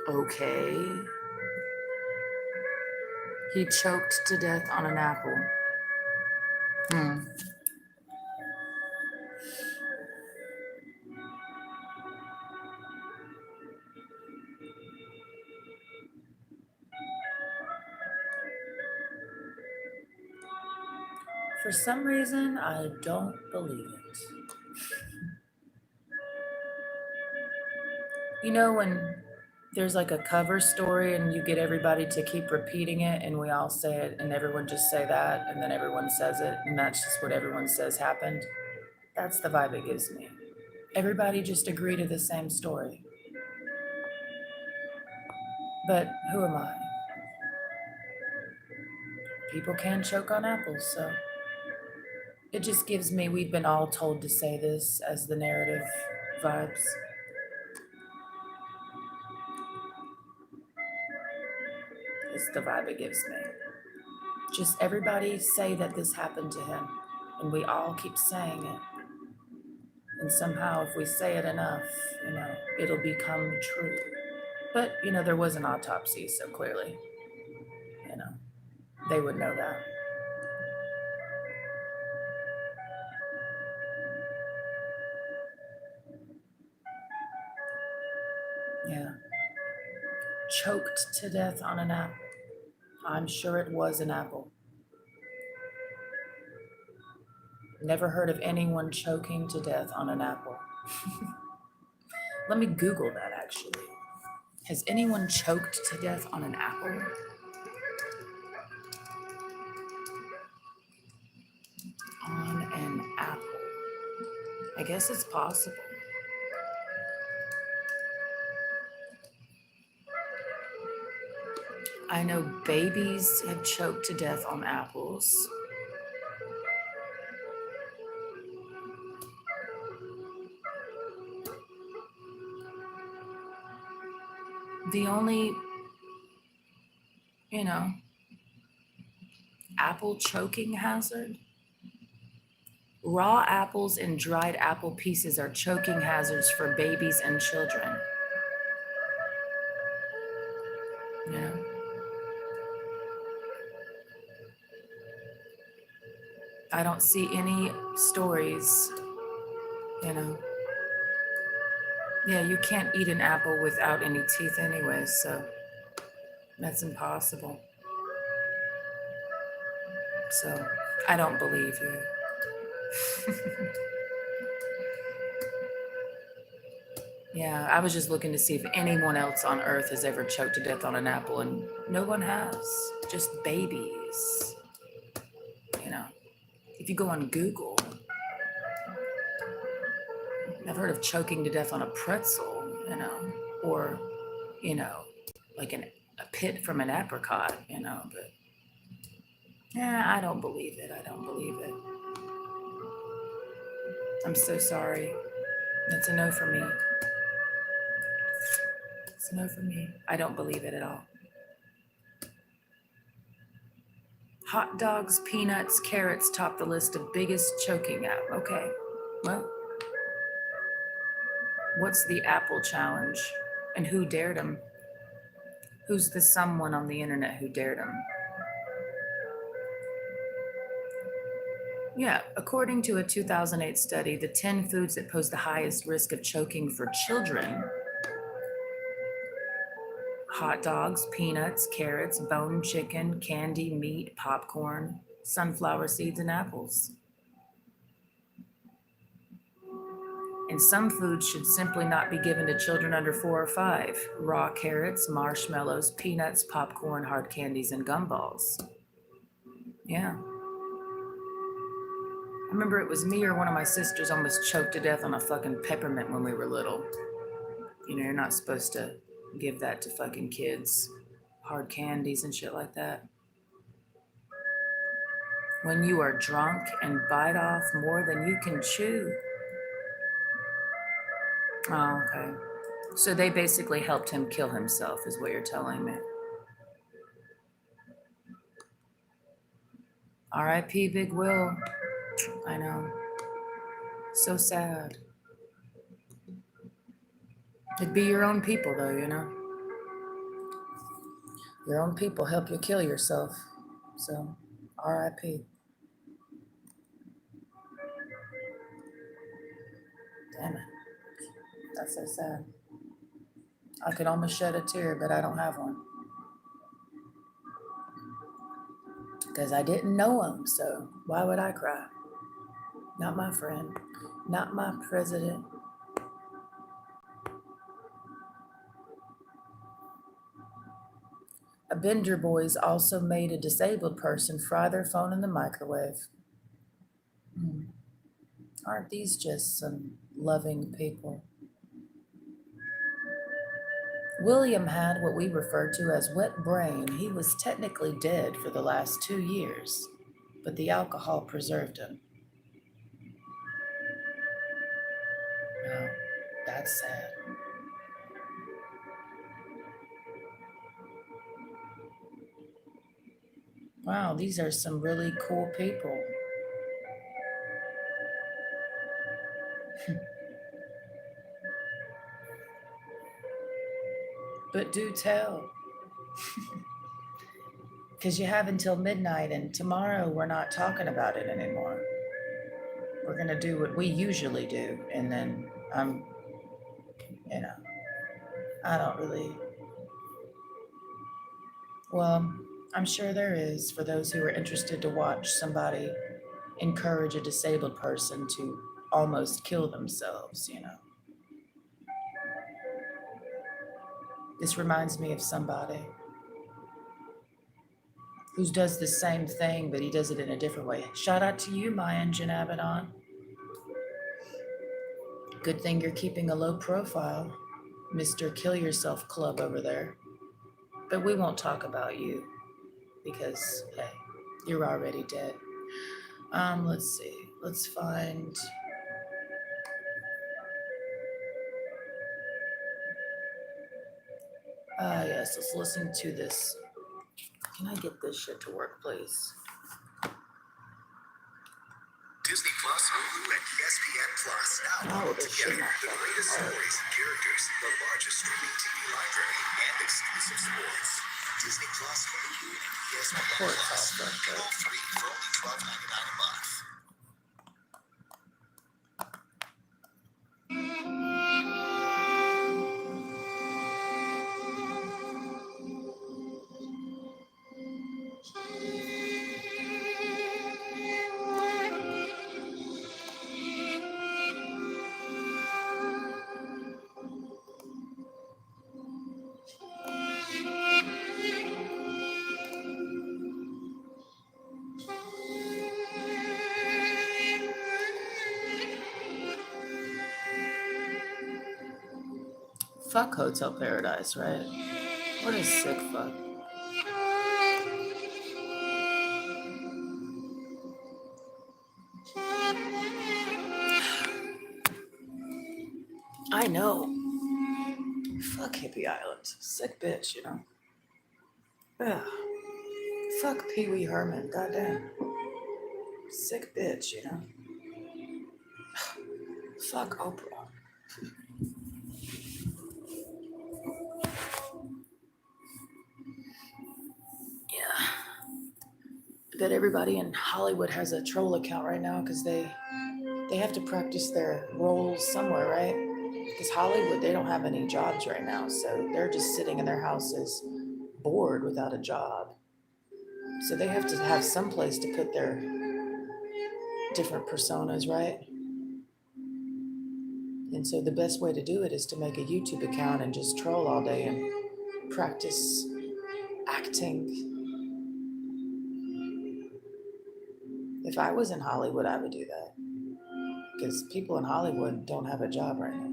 Okay. He choked to death on an apple. Hmm. For some reason, I don't believe it. You know, when there's like a cover story and you get everybody to keep repeating it and we all say it and everyone just say that and then everyone says it and that's just what everyone says happened? That's the vibe it gives me. Everybody just agree to the same story. But who am I? People can choke on apples, so it just gives me, we've been all told to say this as the narrative vibes. It's the vibe it gives me. Just everybody say that this happened to him, and we all keep saying it. And somehow, if we say it enough, it'll become true. But, there was an autopsy, so clearly, they would know that. Yeah. Choked to death on an apple. I'm sure it was an apple. Never heard of anyone choking to death on an apple. Let me Google that actually. Has anyone choked to death on an apple? On an apple. I guess it's possible. I know babies have choked to death on apples. The only, apple choking hazard. Raw apples and dried apple pieces are choking hazards for babies and children. I don't see any stories, Yeah, you can't eat an apple without any teeth anyway, so that's impossible. So I don't believe you. Yeah, I was just looking to see if anyone else on earth has ever choked to death on an apple, and no one has. Just babies. If you go on Google, I've heard of choking to death on a pretzel, or, like a pit from an apricot, but yeah, I don't believe it. I don't believe it. I'm so sorry. That's a no for me. It's a no for me. I don't believe it at all. Hot dogs, peanuts, carrots top the list of biggest choking app. Okay, well, what's the apple challenge? And who dared him? Who's the someone on the internet who dared him? Yeah, according to a 2008 study, the 10 foods that pose the highest risk of choking for children: hot dogs, peanuts, carrots, bone chicken, candy, meat, popcorn, sunflower seeds, and apples. And some foods should simply not be given to children under 4 or 5. Raw carrots, marshmallows, peanuts, popcorn, hard candies, and gumballs. Yeah. I remember it was me or one of my sisters almost choked to death on a fucking peppermint when we were little. You're not supposed to give that to fucking kids. Hard candies and shit like that. When you are drunk and bite off more than you can chew. Oh, okay. So they basically helped him kill himself, is what you're telling me. R.I.P. Big Will. I know. So sad. It'd be your own people, though, you know? Your own people help you kill yourself. So, R.I.P. Damn it. That's so sad. I could almost shed a tear, but I don't have one. Because I didn't know him, so why would I cry? Not my friend, not my president. A Bender Boys also made a disabled person fry their phone in the microwave. Aren't these just some loving people? William had what we refer to as wet brain. He was technically dead for the last 2 years, but the alcohol preserved him. Oh, that's sad. Wow, these are some really cool people. But do tell. Because you have until midnight, and tomorrow we're not talking about it anymore. We're going to do what we usually do, and then I don't really. Well, I'm sure there is for those who are interested to watch somebody encourage a disabled person to almost kill themselves, you know. This reminds me of somebody who does the same thing, but he does it in a different way. Shout out to you, my engine Abaddon. Good thing you're keeping a low profile, Mr. Kill Yourself Club over there. But we won't talk about you because, hey, you're already dead. Let's see. Let's find. Yes, let's listen to this. Can I get this shit to work, please? Disney Plus, Hulu, and ESPN Plus now Oh, bundled this shit together. not The fucking greatest work. stories and characters, the largest streaming TV library, and exclusive sports. Disney Plus, Hulu, and ESPN Of course, Plus. I'll start Get that. all three for only $12.99 a month. Fuck Hotel Paradise, right? What a sick fuck. I know. Fuck Hippie Island. Sick bitch, you know. Ugh. Fuck Pee Wee Herman. Goddamn. Sick bitch, you know. Fuck Oprah. Yeah. I bet everybody in Hollywood has a troll account right now because they have to practice their roles somewhere, right? Because Hollywood, they don't have any jobs right now, so they're just sitting in their houses bored without a job. So they have to have some place to put their different personas, right? And so the best way to do it is to make a YouTube account and just troll all day and practice acting. If I was in Hollywood, I would do that. Because people in Hollywood don't have a job right now.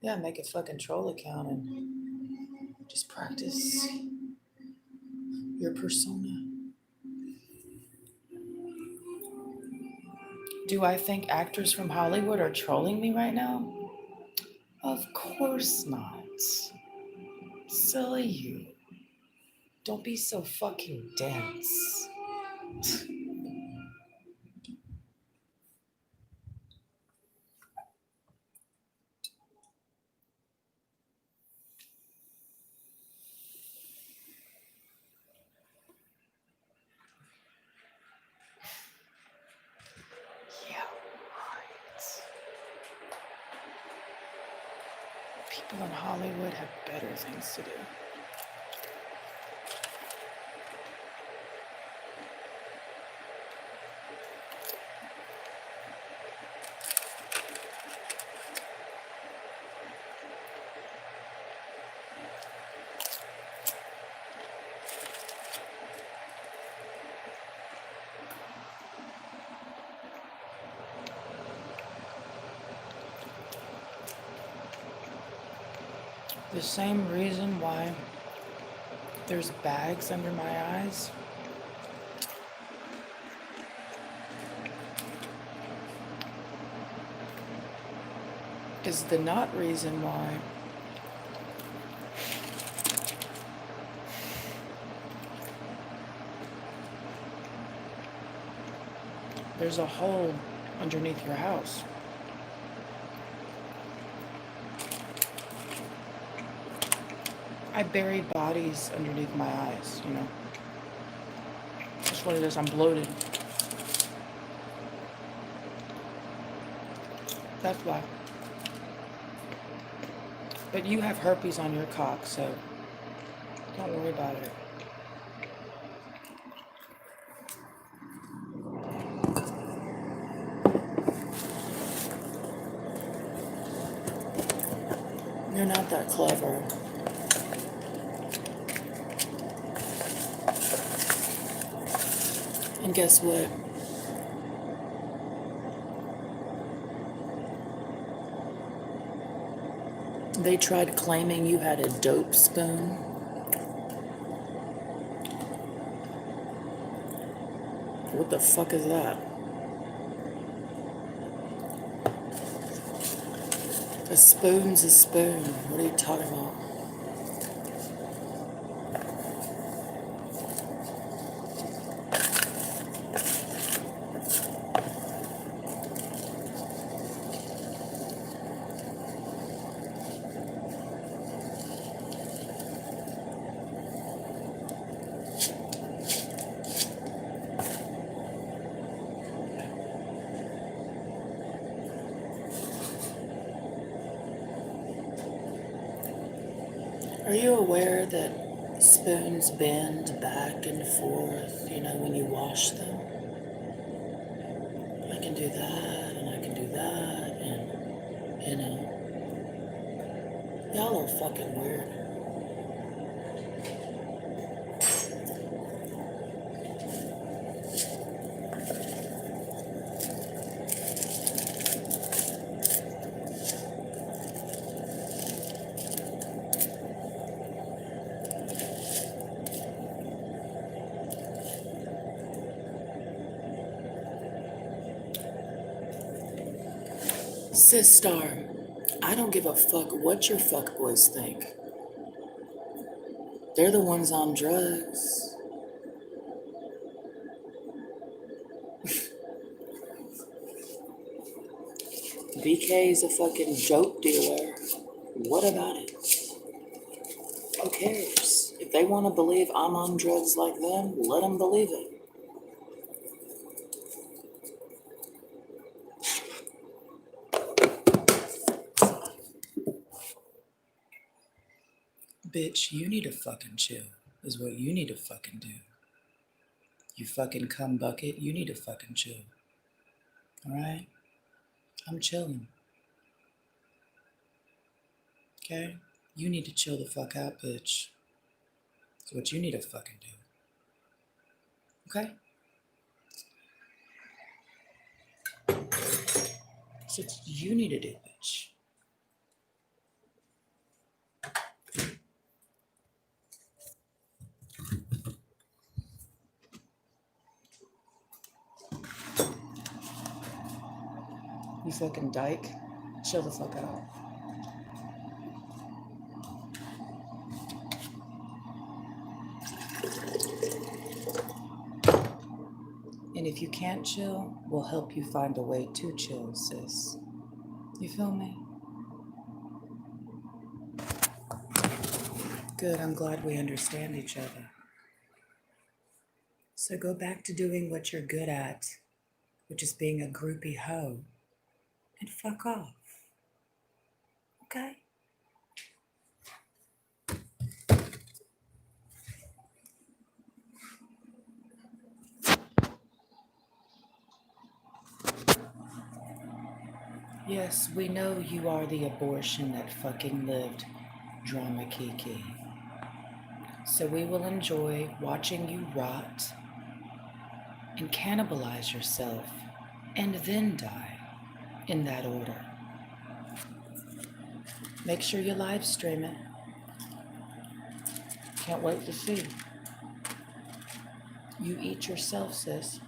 Yeah, make a fucking troll account and just practice your persona. Do I think actors from Hollywood are trolling me right now? Of course not. Silly you. Don't be so fucking dense. Yeah, right. People in Hollywood have better things to do. The same reason why there's bags under my eyes is the not reason why there's a hole underneath your house. I bury bodies underneath my eyes, you know. That's what it is. I'm bloated. That's why. But you have herpes on your cock, so don't worry about it. You're not that clever. And guess what? They tried claiming you had a dope spoon. What the fuck is that? A spoon's a spoon. What are you talking about? Are you aware that spoons bend back and forth, you know, when you wash them? I can do that, and I can do that, and, you know. Y'all are fucking weird. Sis Star, I don't give a fuck what your fuckboys think. They're the ones on drugs. BK's a fucking dope dealer. What about it? Who cares? If they want to believe I'm on drugs like them, let them believe it. Bitch, you need to fucking chill, is what you need to fucking do. You fucking cum bucket, you need to fucking chill. Alright? I'm chilling. Okay? You need to chill the fuck out, bitch. It's what you need to fucking do. Okay? It's what you need to do, bitch. You fucking dyke. Chill the fuck out. And if you can't chill, we'll help you find a way to chill, sis. You feel me? Good, I'm glad we understand each other. So go back to doing what you're good at, which is being a groupie hoe, and fuck off. Okay? Yes, we know you are the abortion that fucking lived, Drama Kiki. So we will enjoy watching you rot and cannibalize yourself and then die in that order. Make sure you live stream it. Can't wait to see. You eat yourself, sis.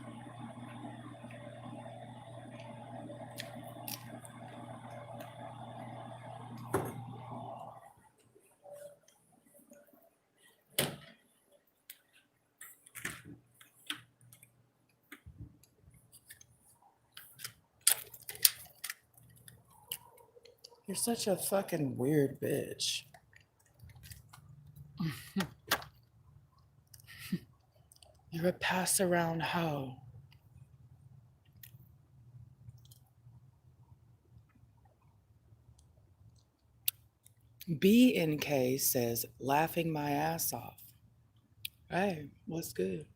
You're such a fucking weird bitch. You're a pass around hoe. BNK says, laughing my ass off. Hey, what's good?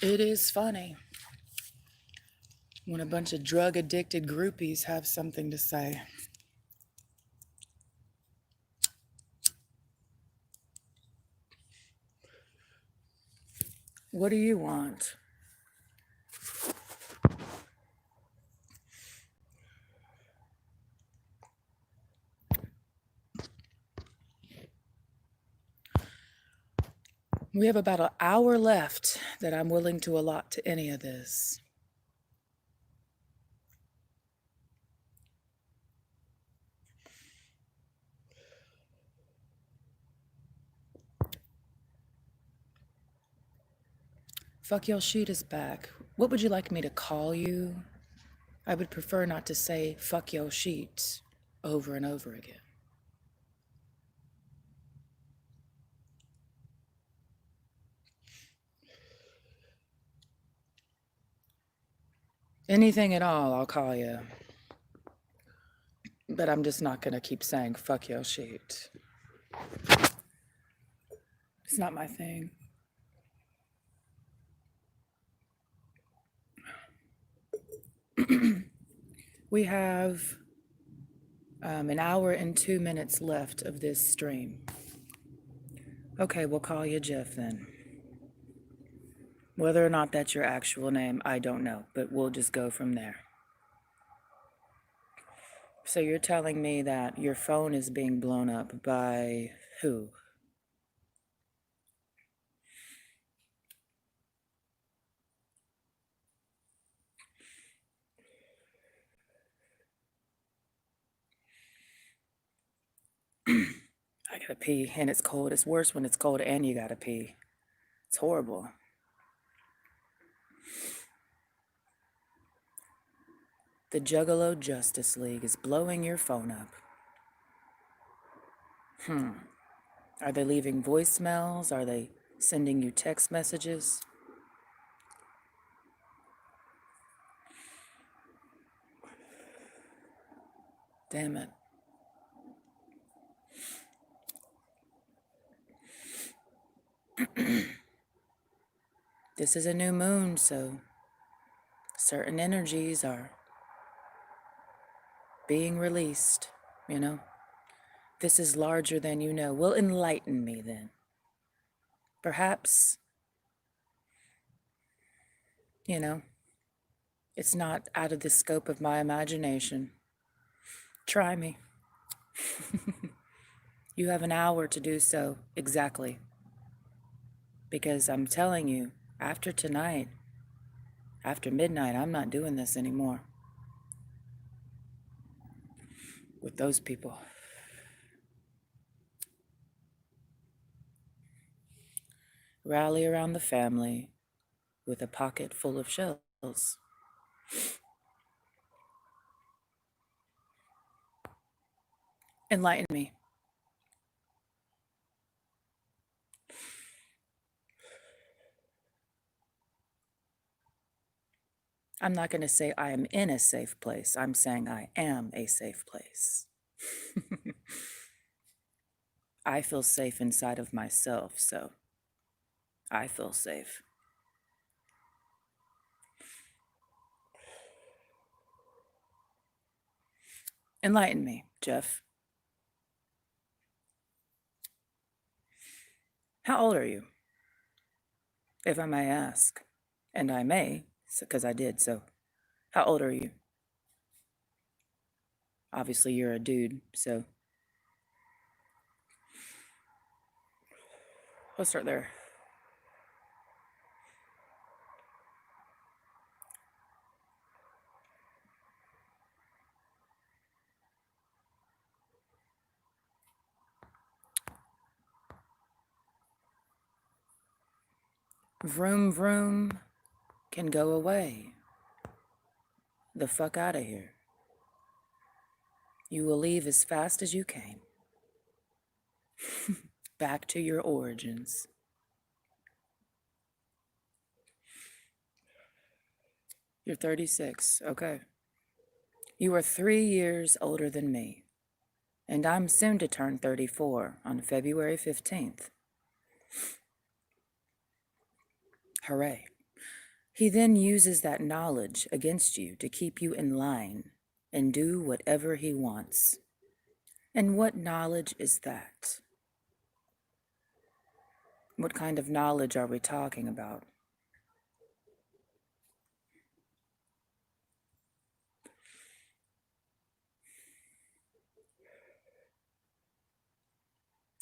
It is funny when a bunch of drug addicted groupies have something to say. What do you want? We have about an hour left that I'm willing to allot to any of this. Fuck Your Sheet is back. What would you like me to call you? I would prefer not to say fuck your sheet over and over again. Anything at all, I'll call you. But I'm just not gonna keep saying fuck your sheet. It's not my thing. We have an hour and 2 minutes left of this stream. Okay, we'll call you Jeff then. Whether or not that's your actual name, I don't know, but we'll just go from there. So you're telling me that your phone is being blown up by who? I gotta pee, and it's cold. It's worse when it's cold and you gotta pee. It's horrible. The Juggalo Justice League is blowing your phone up. Are they leaving voicemails? Are they sending you text messages? Damn it. This is a new moon, so certain energies are being released, you know? This is larger than you know. Will enlighten me then. Perhaps, you know, it's not out of the scope of my imagination. Try me. You have an hour to do so, exactly. Because I'm telling you, after tonight, after midnight, I'm not doing this anymore with those people. Rally around the family with a pocket full of shells. Enlighten me. I'm not going to say I am in a safe place. I'm saying I am a safe place. I feel safe inside of myself, so I feel safe. Enlighten me, Jeff. How old are you? If I may ask. And I may, because I did, so how old are you? Obviously, you're a dude, so let's start there. Vroom, vroom can go away. The fuck out of here. You will leave as fast as you came. Back to your origins. You're 36, okay. You are 3 years older than me, and I'm soon to turn 34 on February 15th. Hooray. He then uses that knowledge against you to keep you in line and do whatever he wants. And what knowledge is that? What kind of knowledge are we talking about?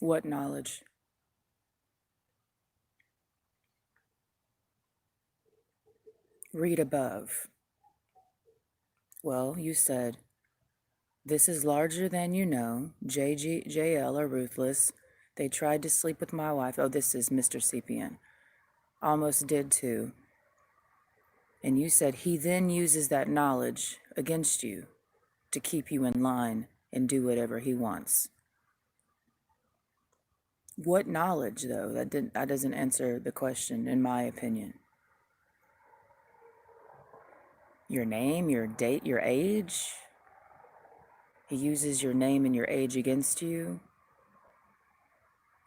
What knowledge? Read above. Well, you said, this is larger than you know. JL are ruthless. They tried to sleep with my wife. Oh, this is Mr. CPN. Almost did too. And you said he then uses that knowledge against you to keep you in line and do whatever he wants. What knowledge, though? That doesn't answer the question, in my opinion. Your name, your date, your age? He uses your name and your age against you.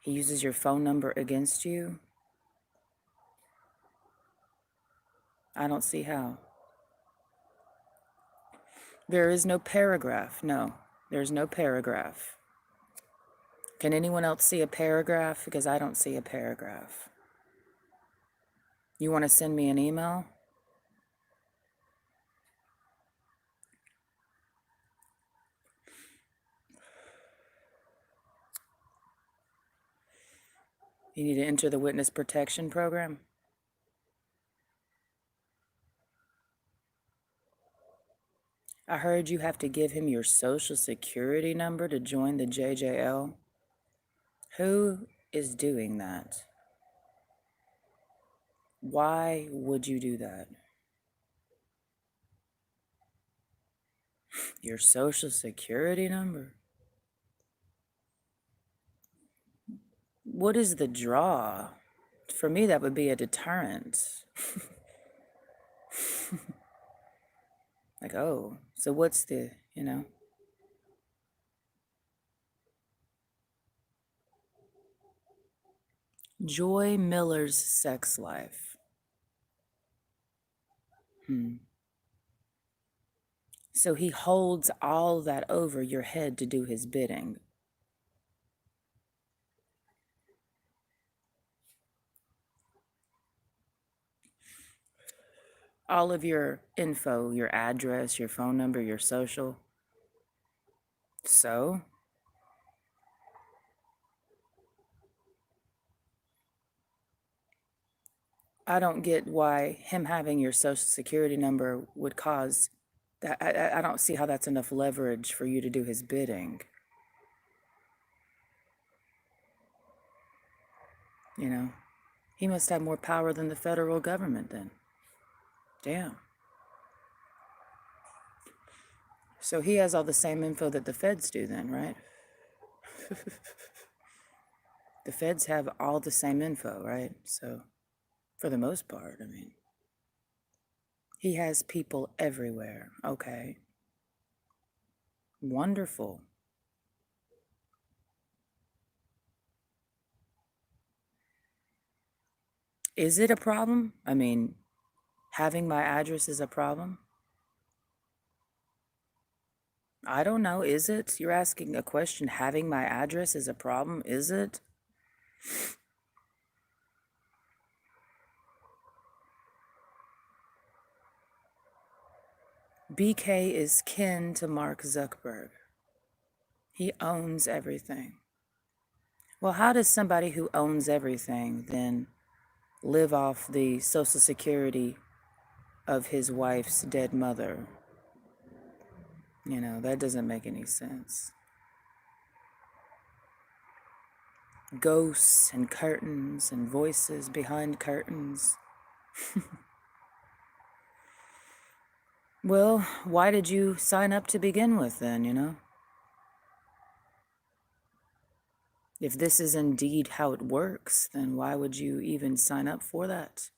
He uses your phone number against you. I don't see how. There is no paragraph. No, there's no paragraph. Can anyone else see a paragraph? Because I don't see a paragraph. You want to send me an email? You need to enter the witness protection program? I heard you have to give him your social security number to join the JJL. Who is doing that? Why would you do that? Your social security number? What is the draw? For me, that would be a deterrent. Like, oh, so what's the, Joy Miller's sex life. So he holds all that over your head to do his bidding. All of your info, your address, your phone number, your social. So? I don't get why him having your social security number would cause that. I don't see how that's enough leverage for you to do his bidding. You know, he must have more power than the federal government then. Damn. So he has all the same info that the feds do then, right? The feds have all the same info, right? So, for the most part, I mean, he has people everywhere. Okay. Wonderful. Is it a problem? I mean, having my address is a problem? I don't know. Is it? You're asking a question. Having my address is a problem? Is it? BK is kin to Mark Zuckerberg. He owns everything. Well, how does somebody who owns everything then live off the Social Security of his wife's dead mother? You know, that doesn't make any sense. Ghosts and curtains and voices behind curtains. Well, why did you sign up to begin with then, you know? If this is indeed how it works, then why would you even sign up for that?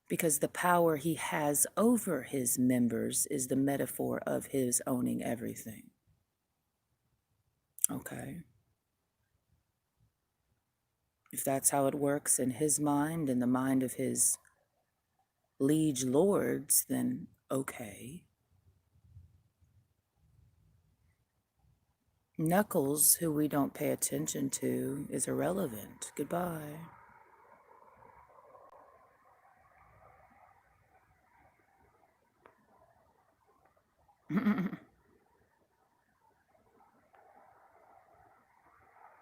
Because the power he has over his members is the metaphor of his owning everything. Okay. If that's how it works in his mind and the mind of his liege lords, then okay. Knuckles, who we don't pay attention to, is irrelevant. Goodbye.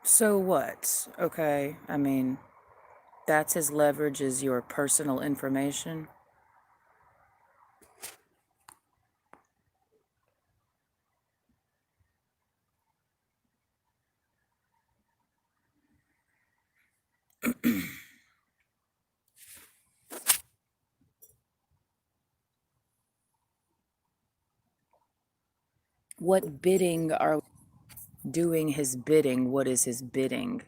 So what? Okay, I mean, that's his leverage, is your personal information. What bidding are doing his bidding? What is his bidding?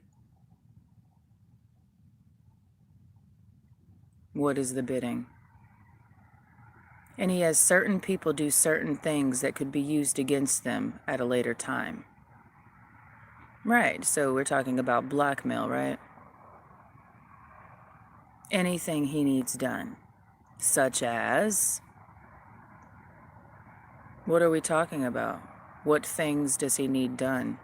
What is the bidding? And he has certain people do certain things that could be used against them at a later time. Right, so we're talking about blackmail, right? Anything he needs done, such as, what are we talking about? What things does he need done?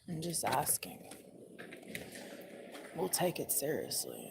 I'm just asking. We'll take it seriously.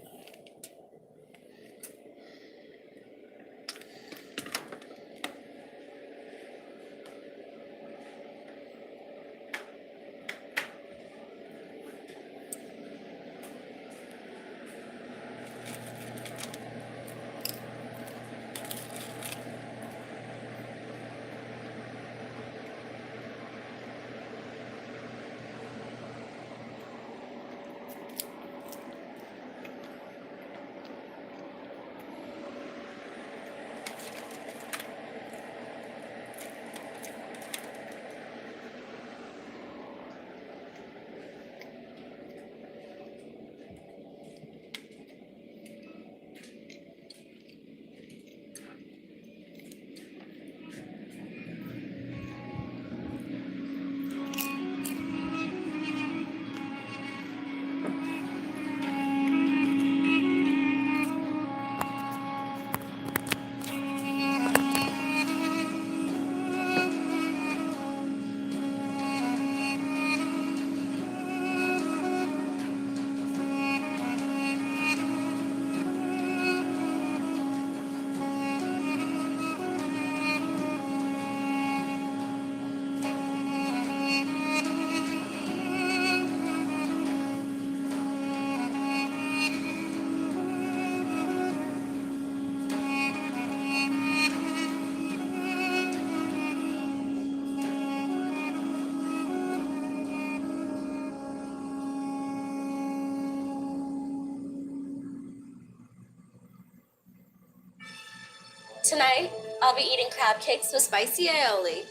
Tonight, I'll be eating crab cakes with spicy aioli.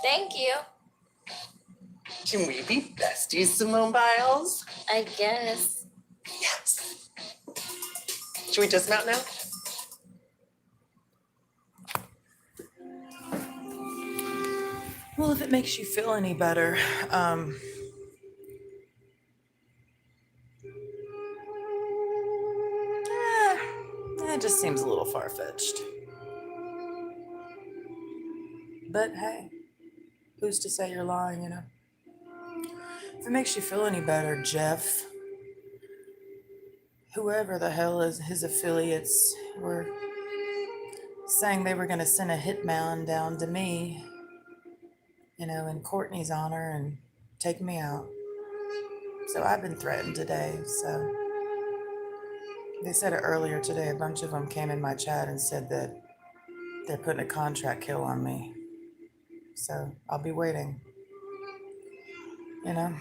Thank you. Can we be besties, Simone Biles? I guess. Yes. Should we dismount now? Well, if it makes you feel any better, it just seems a little far-fetched. But hey, who's to say you're lying, you know? If it makes you feel any better, Jeff, whoever the hell is his affiliates were saying they were going to send a hitman down to me, you know, in Courtney's honor and take me out. So I've been threatened today. So they said it earlier today. A bunch of them came in my chat and said that they're putting a contract kill on me. So I'll be waiting. You know?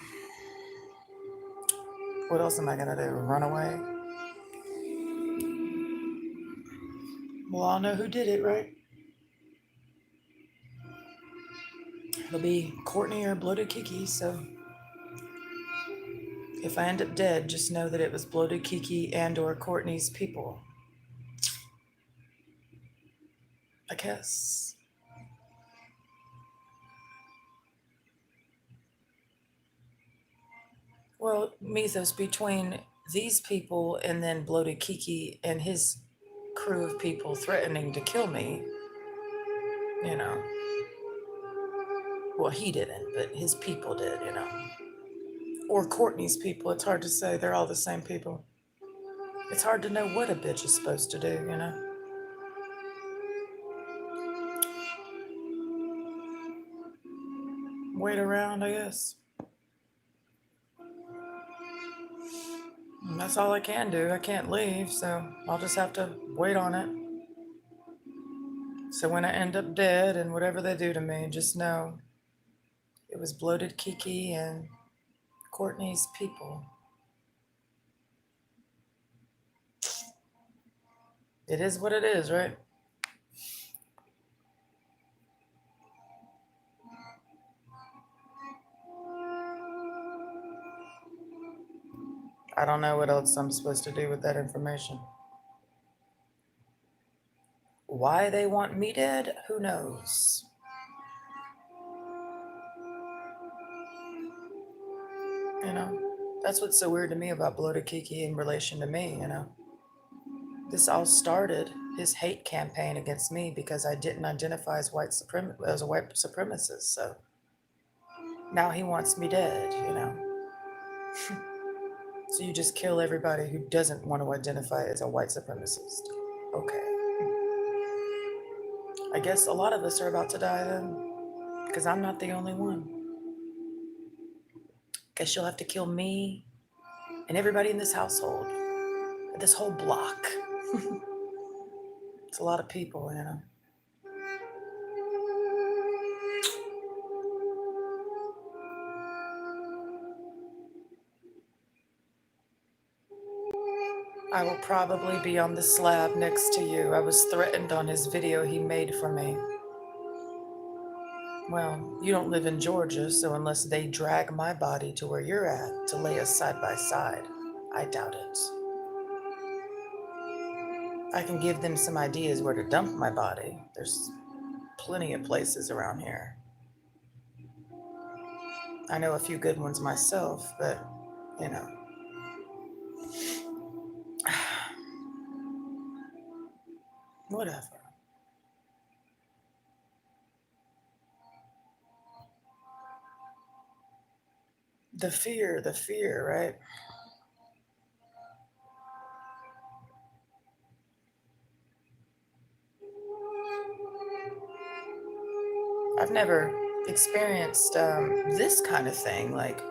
What else am I going to do? Run away? Well, I'll know who did it, right? It'll be Courtney or Bloated Kiki, so if I end up dead, just know that it was Bloated Kiki and or Courtney's people. I guess. Well, Mythos, between these people and then Bloated Kiki and his crew of people threatening to kill me, you know. Well, he didn't, but his people did, you know. Or Courtney's people. It's hard to say. They're all the same people. It's hard to know what a bitch is supposed to do, you know. Wait around, I guess. And that's all I can do. I can't leave, so I'll just have to wait on it. So when I end up dead and whatever they do to me, just know it was Bloated Kiki and Courtney's people. It is what it is, right? I don't know what else I'm supposed to do with that information. Why they want me dead, who knows? You know, that's what's so weird to me about Bloated Kiki in relation to me, you know. This all started his hate campaign against me because I didn't identify as as a white supremacist, so now he wants me dead, you know. So you just kill everybody who doesn't want to identify as a white supremacist. Okay. I guess a lot of us are about to die then, because I'm not the only one. Guess you'll have to kill me and everybody in this household, this whole block. It's a lot of people, you know. I will probably be on the slab next to you. I was threatened on his video he made for me. Well, you don't live in Georgia, so unless they drag my body to where you're at to lay us side by side, I doubt it. I can give them some ideas where to dump my body. There's plenty of places around here. I know a few good ones myself, but, you know. Whatever. The fear, right? I've never experienced this kind of thing, like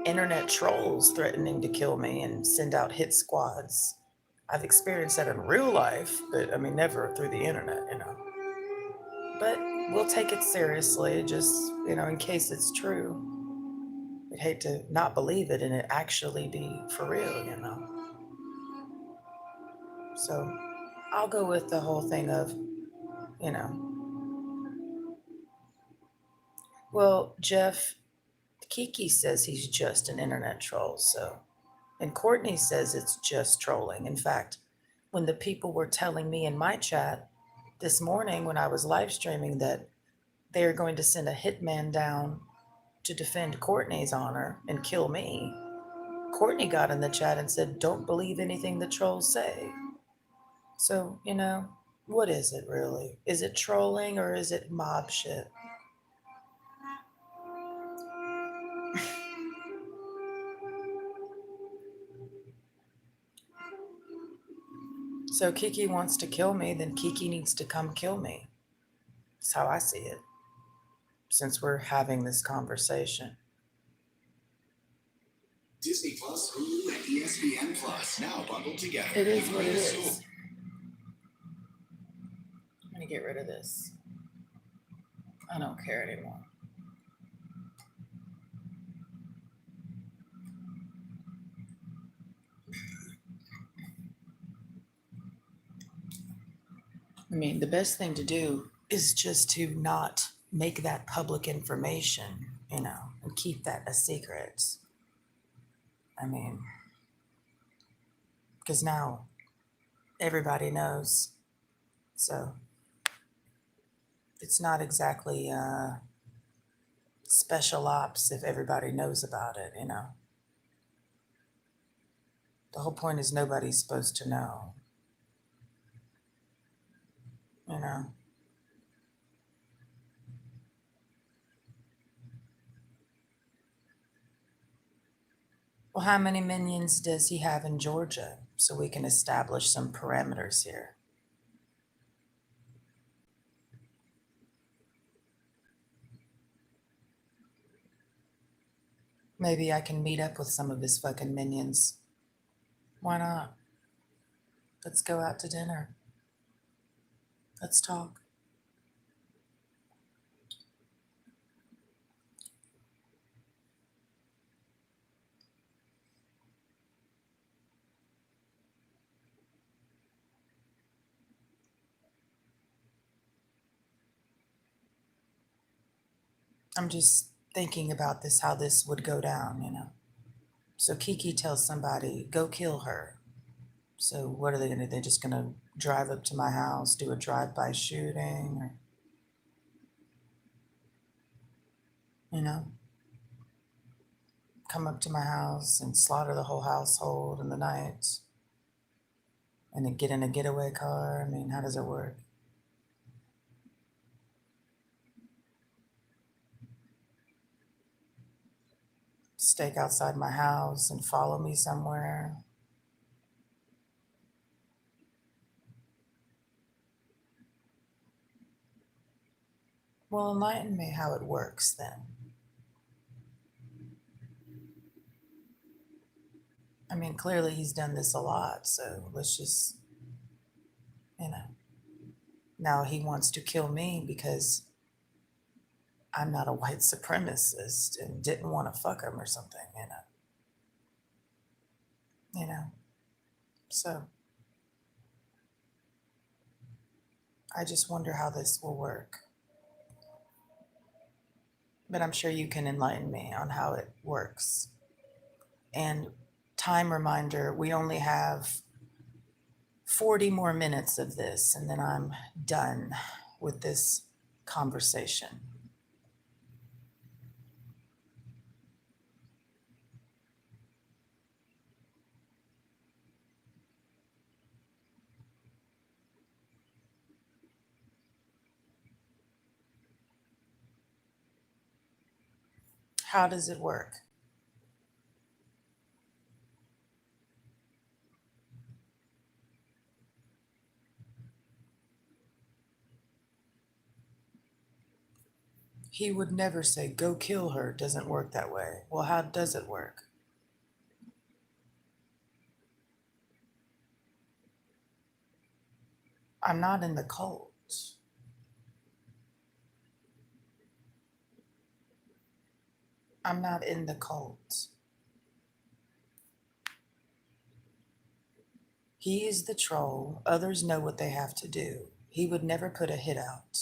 internet trolls threatening to kill me and send out hit squads. I've experienced that in real life, but I mean, never through the internet, you know. But we'll take it seriously, just, you know, in case it's true. I'd hate to not believe it and it actually be for real, you know. So I'll go with the whole thing of you know. Well, Jeff, Kiki says he's just an internet troll, so. And Courtney says it's just trolling. In fact, when the people were telling me in my chat this morning when I was live streaming that they're going to send a hitman down to defend Courtney's honor and kill me, Courtney got in the chat and said, don't believe anything the trolls say. So, what is it really? Is it trolling or is it mob shit? So Kiki wants to kill me, then Kiki needs to come kill me. That's how I see it, since we're having this conversation. Disney Plus, Hulu, and ESPN Plus now bundled together. It is what it is. I'm gonna get rid of this. I don't care anymore. I mean, the best thing to do is just to not make that public information, and keep that a secret. I mean, because now everybody knows. So it's not exactly special ops if everybody knows about it, The whole point is nobody's supposed to know. Well, how many minions does he have in Georgia so we can establish some parameters here? Maybe I can meet up with some of his fucking minions. Why not? Let's go out to dinner. Let's talk. I'm just thinking about this, how this would go down, So Kiki tells somebody, go kill her. So what are they going to do? They're just going to drive up to my house, do a drive-by shooting, or, come up to my house and slaughter the whole household in the night and then get in a getaway car. I mean, how does it work? Stake outside my house and follow me somewhere. Well, enlighten me how it works then. I mean, clearly he's done this a lot, so let's just, Now he wants to kill me because I'm not a white supremacist and didn't want to fuck him or something, So I just wonder how this will work. But I'm sure you can enlighten me on how it works. And time reminder, we only have 40 more minutes of this, and then I'm done with this conversation. How does it work? He would never say, go kill her. It doesn't work that way. Well, how does it work? I'm not in the cult. I'm not in the cult. He is the troll. Others know what they have to do. He would never put a hit out.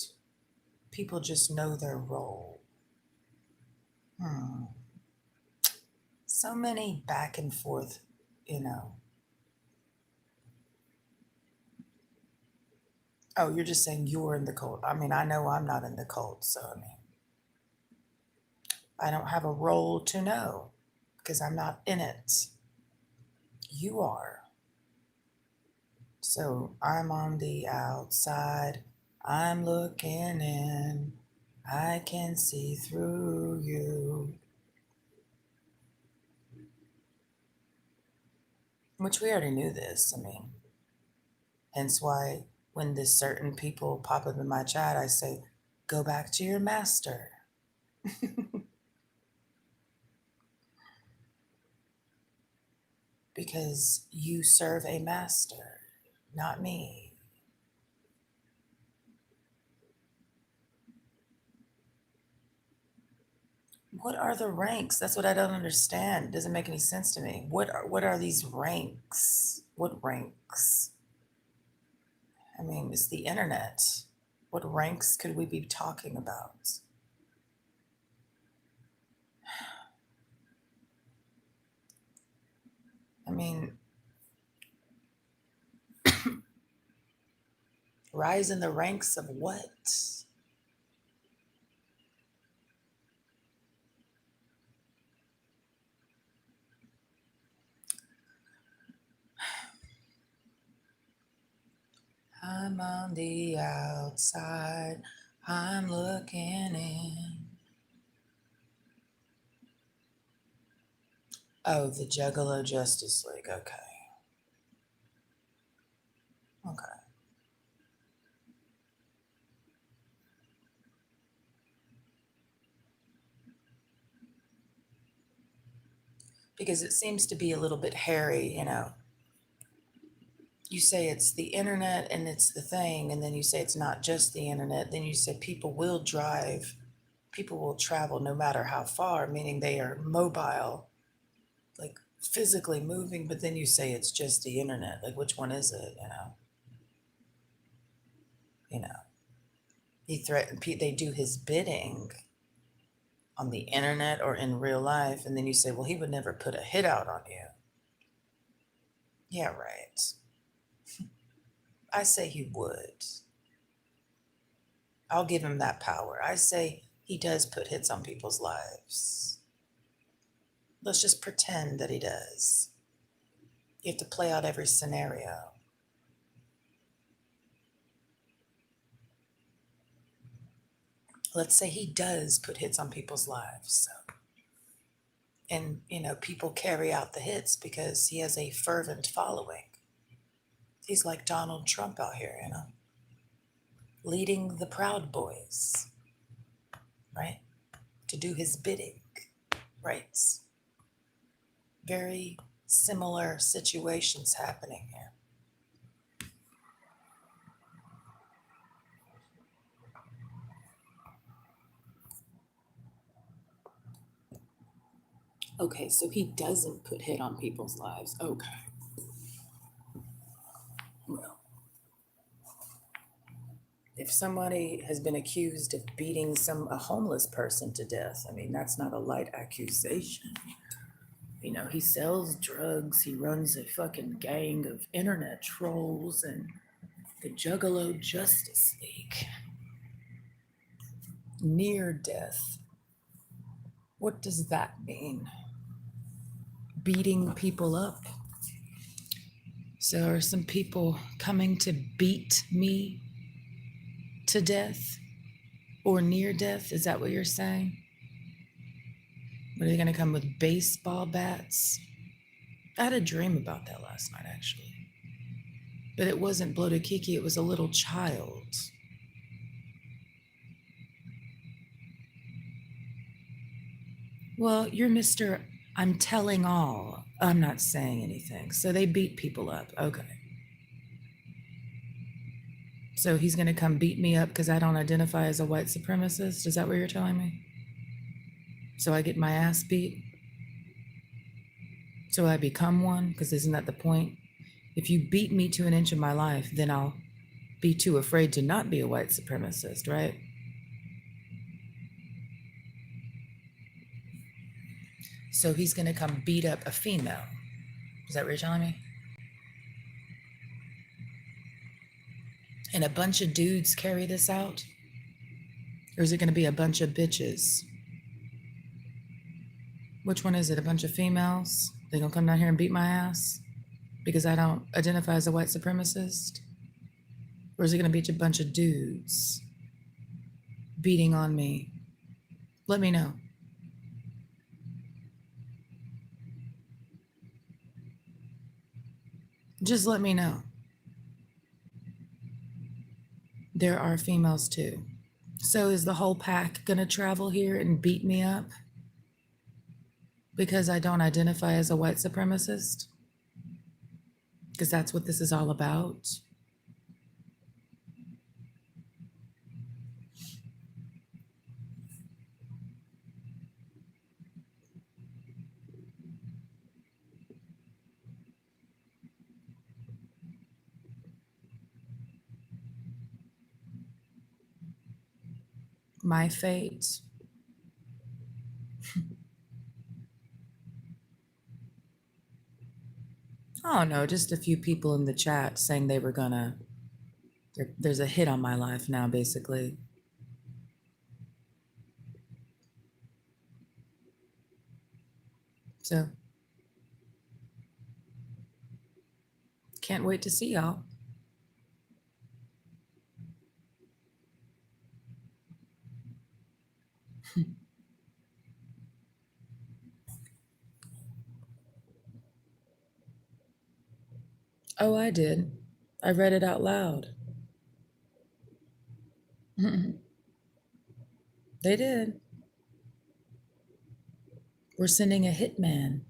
People just know their role. So many back and forth, you know. Oh, you're just saying you're in the cult. I mean, I know I'm not in the cult, so I mean, I don't have a role to know because I'm not in it. You are. So I'm on the outside. I'm looking in. I can see through you. Which we already knew this. I mean, hence why when this certain people pop up in my chat, I say, go back to your master. Because you serve a master, not me. What are the ranks? That's what I don't understand. It doesn't make any sense to me. What are these ranks? What ranks? I mean, it's the internet. What ranks could we be talking about? I mean, rise in the ranks of what? I'm on the outside. I'm looking in. Oh, the Juggalo Justice League. Okay. Okay. Because it seems to be a little bit hairy, you know. You say it's the internet and it's the thing, and then you say it's not just the internet. Then you say people will drive, people will travel no matter how far, meaning they are mobile, like physically moving, but then you say it's just the internet. Like, which one is it, you know? You know, he threatened, they do his bidding on the internet or in real life, and then you say, well, he would never put a hit out on you. Yeah, right. I say he would. I'll give him that power. I say he does put hits on people's lives. Let's just pretend that he does. You have to play out every scenario. Let's say he does put hits on people's lives. So, and, you know, people carry out the hits because he has a fervent following. He's like Donald Trump out here, you know, leading the Proud Boys, right? To do his bidding, right? Very similar situations happening here. Okay, so he doesn't put hit on people's lives. Okay. Well, if somebody has been accused of beating a homeless person to death, I mean, that's not a light accusation. You know, he sells drugs, he runs a fucking gang of internet trolls and the Juggalo Justice League. Near death. What does that mean? Beating people up. So are some people coming to beat me to death or near death? Is that what you're saying? Are they going to come with baseball bats? I had a dream about that last night, actually. But it wasn't Bloated Kiki, it was a little child. Well, you're Mr. I'm telling all. I'm not saying anything. So they beat people up. Okay. So he's going to come beat me up because I don't identify as a white supremacist? Is that what you're telling me? So I get my ass beat? So I become one? Because isn't that the point? If you beat me to an inch of my life, then I'll be too afraid to not be a white supremacist, right? So he's going to come beat up a female. Is that what you're telling me? And a bunch of dudes carry this out? Or is it going to be a bunch of bitches? Which one is it? A bunch of females? They gonna come down here and beat my ass because I don't identify as a white supremacist? Or is it gonna be a bunch of dudes beating on me? Let me know. Just let me know. There are females too. So is the whole pack gonna travel here and beat me up because I don't identify as a white supremacist? Because that's what this is all about. My fate. I don't know, just a few people in the chat saying they were gonna. There's a hit on my life now, basically. So, can't wait to see y'all. Oh, I did. I read it out loud. They did. We're sending a hitman.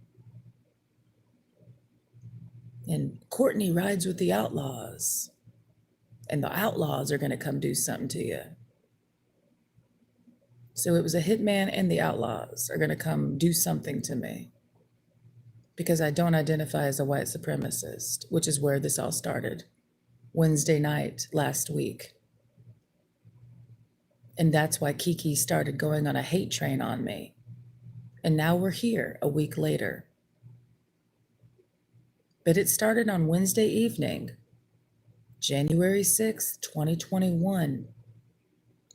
And Courtney rides with the outlaws. And the outlaws are going to come do something to you. So it was a hitman and the outlaws are going to come do something to me. Because I don't identify as a white supremacist, which is where this all started. Wednesday night last week. And that's why Kiki started going on a hate train on me. And now we're here a week later. But it started on Wednesday evening, January 6th, 2021.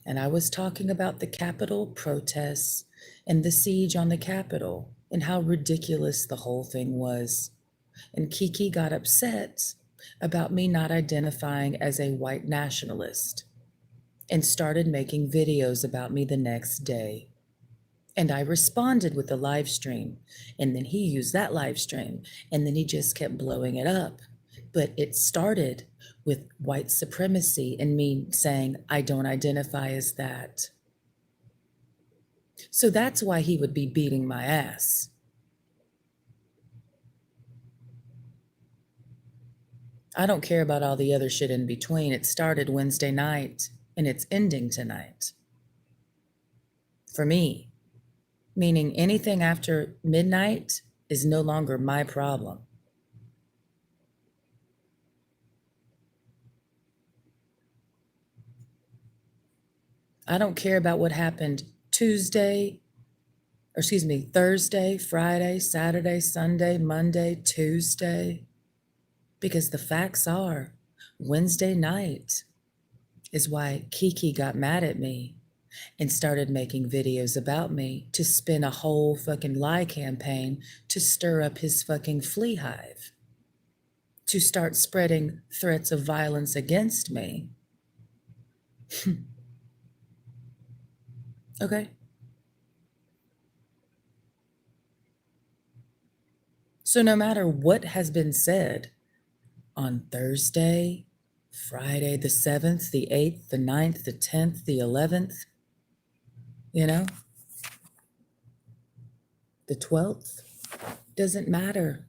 And I was talking about the Capitol protests and the siege on the Capitol and how ridiculous the whole thing was. And Kiki got upset about me not identifying as a white nationalist and started making videos about me the next day. And I responded with a live stream, and then he used that live stream, and then he just kept blowing it up. But it started with white supremacy and me saying, I don't identify as that. So that's why he would be beating my ass. I don't care about all the other shit in between. It started Wednesday night, and it's ending tonight. For me. Meaning anything after midnight is no longer my problem. I don't care about what happened Thursday, Friday, Saturday, Sunday, Monday, Tuesday, because the facts are Wednesday night is why Kiki got mad at me and started making videos about me to spin a whole fucking lie campaign to stir up his fucking flea hive, to start spreading threats of violence against me. Okay. So no matter what has been said on Thursday, Friday the 7th, the 8th, the 9th, the 10th, the 11th, you know, the 12th, doesn't matter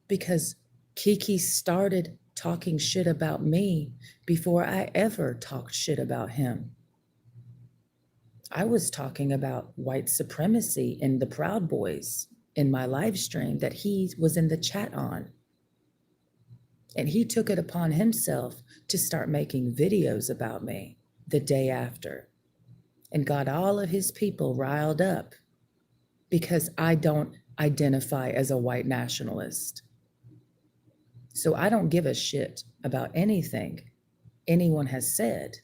because Kiki started talking shit about me before I ever talked shit about him. I was talking about white supremacy and the Proud Boys in my live stream that he was in the chat on. And he took it upon himself to start making videos about me the day after and got all of his people riled up because I don't identify as a white nationalist. So I don't give a shit about anything anyone has said.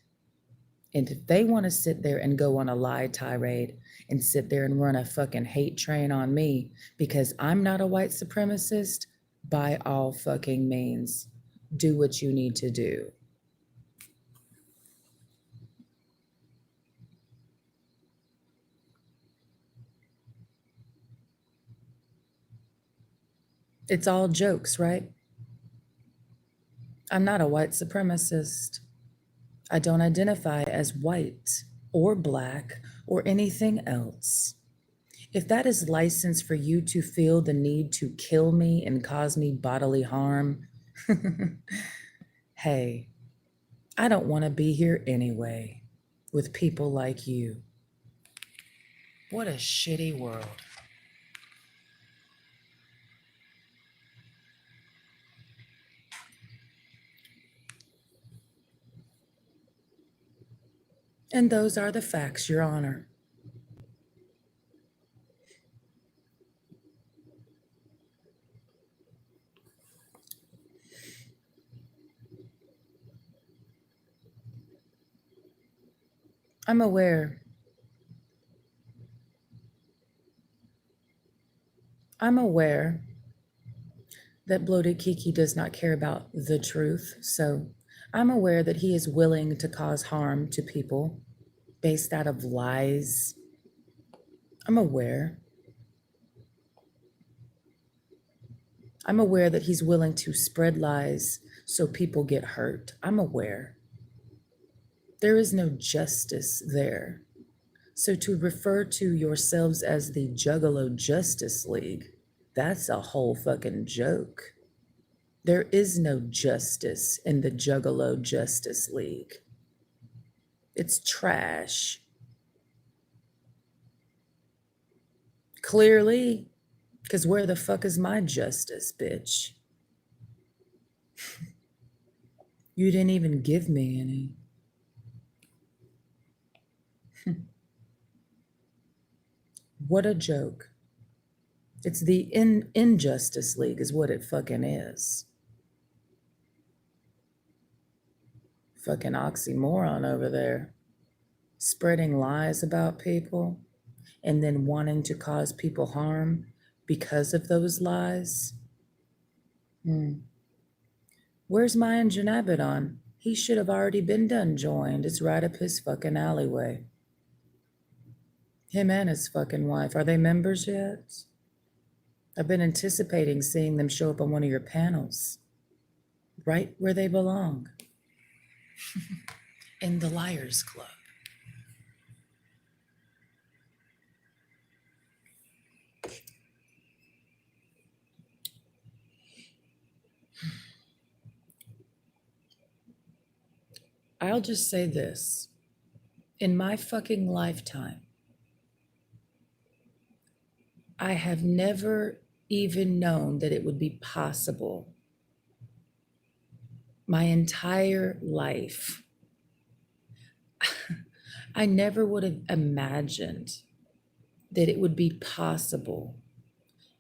And if they want to sit there and go on a lie tirade and sit there and run a fucking hate train on me because I'm not a white supremacist, by all fucking means, do what you need to do. It's all jokes, right? I'm not a white supremacist. I don't identify as white or black or anything else. If that is license for you to feel the need to kill me and cause me bodily harm, hey, I don't want to be here anyway with people like you. What a shitty world. And those are the facts, Your Honor. I'm aware. I'm aware that Bloated Kiki does not care about the truth. So I'm aware that he is willing to cause harm to people based out of lies. I'm aware. I'm aware that he's willing to spread lies so people get hurt. I'm aware. There is no justice there. So to refer to yourselves as the Juggalo Justice League, that's a whole fucking joke. There is no justice in the Juggalo Justice League. It's trash. Clearly, because where the fuck is my justice, bitch? You didn't even give me any. What a joke. It's the Injustice League is what it fucking is. Fucking oxymoron over there. Spreading lies about people and then wanting to cause people harm because of those lies. Where's Mayan Janabedon? He should have already been done joined. It's right up his fucking alleyway. Him and his fucking wife. Are they members yet? I've been anticipating seeing them show up on one of your panels. Right where they belong. In the Liars Club. I'll just say this. In my fucking lifetime, I have never even known that it would be possible. My entire life, I never would have imagined that it would be possible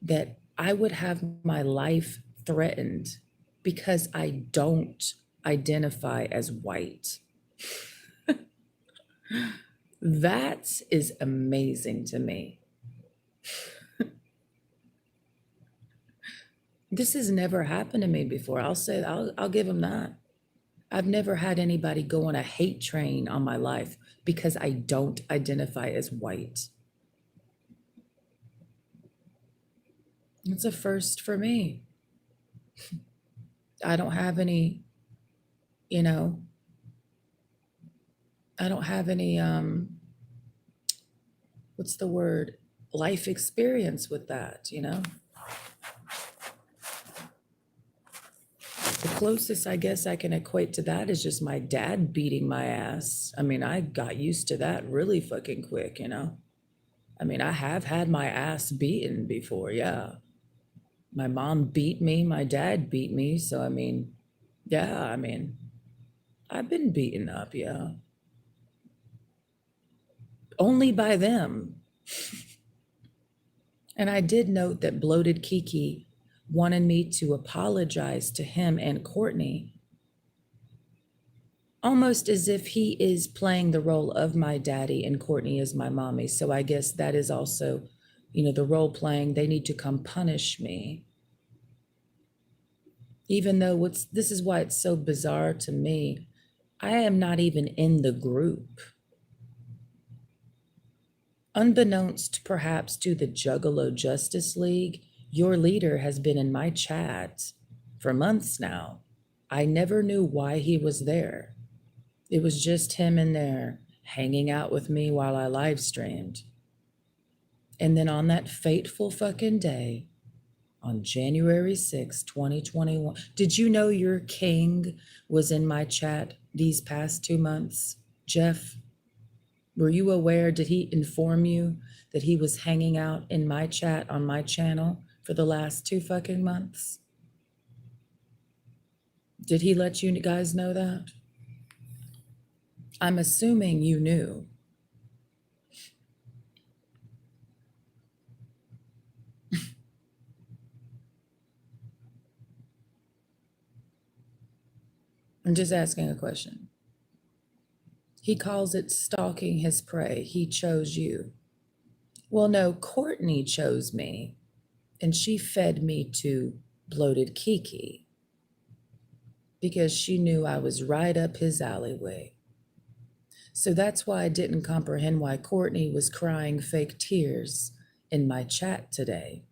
that I would have my life threatened because I don't identify as white. That is amazing to me. This has never happened to me before. I'll give them that. I've never had anybody go on a hate train on my life because I don't identify as white. It's a first for me. I don't have any, I don't have any, what's the word? Life experience with that, The closest I guess I can equate to that is just my dad beating my ass. I mean, I got used to that really fucking quick, I mean, I have had my ass beaten before, yeah. My mom beat me, my dad beat me. So, yeah, I've been beaten up, yeah. Only by them. And I did note that Bloated Kiki wanted me to apologize to him and Courtney, almost as if he is playing the role of my daddy and Courtney is my mommy. So I guess that is also, the role playing. They need to come punish me. Even though this is why it's so bizarre to me. I am not even in the group. Unbeknownst perhaps to the Juggalo Justice League, your leader has been in my chat for months now. I never knew why he was there. It was just him in there hanging out with me while I live streamed. And then on that fateful fucking day, on January 6, 2021, did you know your king was in my chat these past 2 months? Jeff, were you aware? Did he inform you that he was hanging out in my chat on my channel for the last 2 fucking months? Did he let you guys know that? I'm assuming you knew. I'm just asking a question. He calls it stalking his prey. He chose you. Well, no, Courtney chose me, and she fed me to Bloated Kiki because she knew I was right up his alleyway. So that's why I didn't comprehend why Courtney was crying fake tears in my chat today,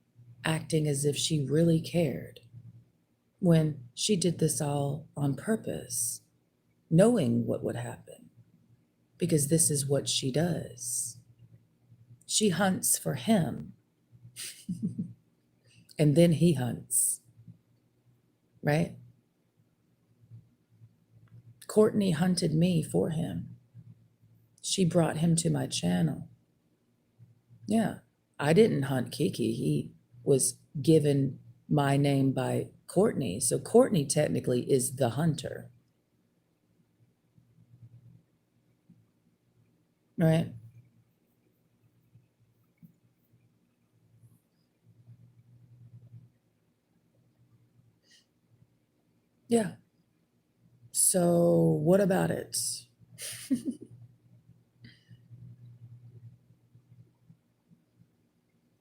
acting as if she really cared, when she did this all on purpose, knowing what would happen, because this is what she does. She hunts for him, and then he hunts, right? Courtney hunted me for him. She brought him to my channel. Yeah, I didn't hunt Kiki. He was given my name by Courtney. So Courtney technically is the hunter. Right? Yeah. So what about it?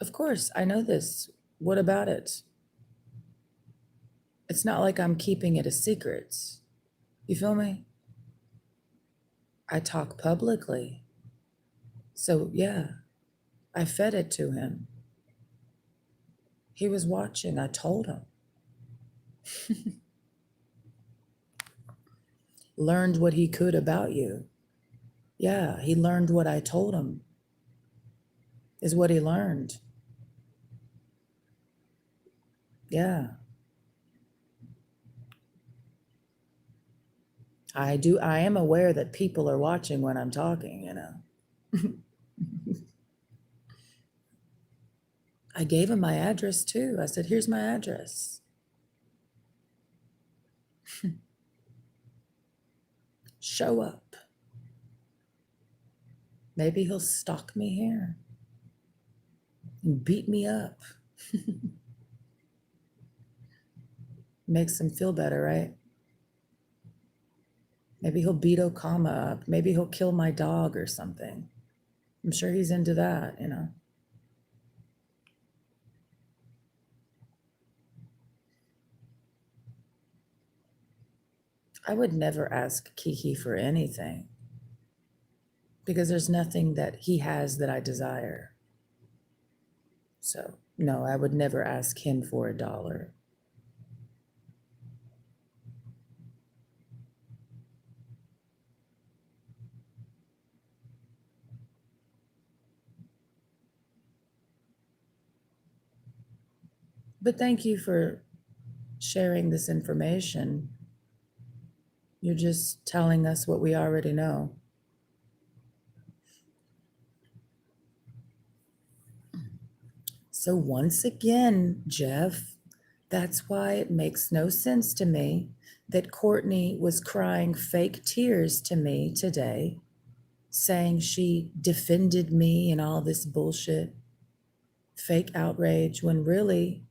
Of course, I know this. What about it? It's not like I'm keeping it a secret. You feel me? I talk publicly. So yeah, I fed it to him. He was watching. I told him. Learned what he could about you. Yeah, he learned what I told him, is what he learned. Yeah. I am aware that people are watching when I'm talking, I gave him my address too. I said, here's my address. Show up. Maybe he'll stalk me here and beat me up. Makes him feel better, right? Maybe he'll beat Okama up. Maybe he'll kill my dog or something. I'm sure he's into that, I would never ask Kiki for anything because there's nothing that he has that I desire. So, no, I would never ask him for $1. But thank you for sharing this information. You're just telling us what we already know. So once again, Jeff, That's why it makes no sense to me that Courtney was crying fake tears to me today, saying she defended me and all this bullshit, fake outrage, when really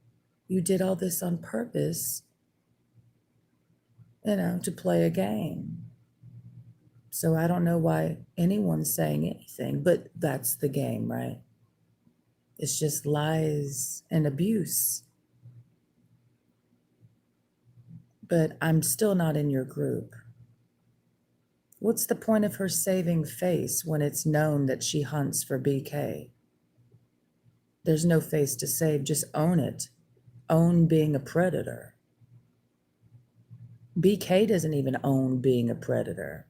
you did all this on purpose, to play a game. So I don't know why anyone's saying anything, but that's the game, right? It's just lies and abuse. But I'm still not in your group. What's the point of her saving face when it's known that she hunts for BK? There's no face to save, just own it. Own being a predator. BK doesn't even own being a predator.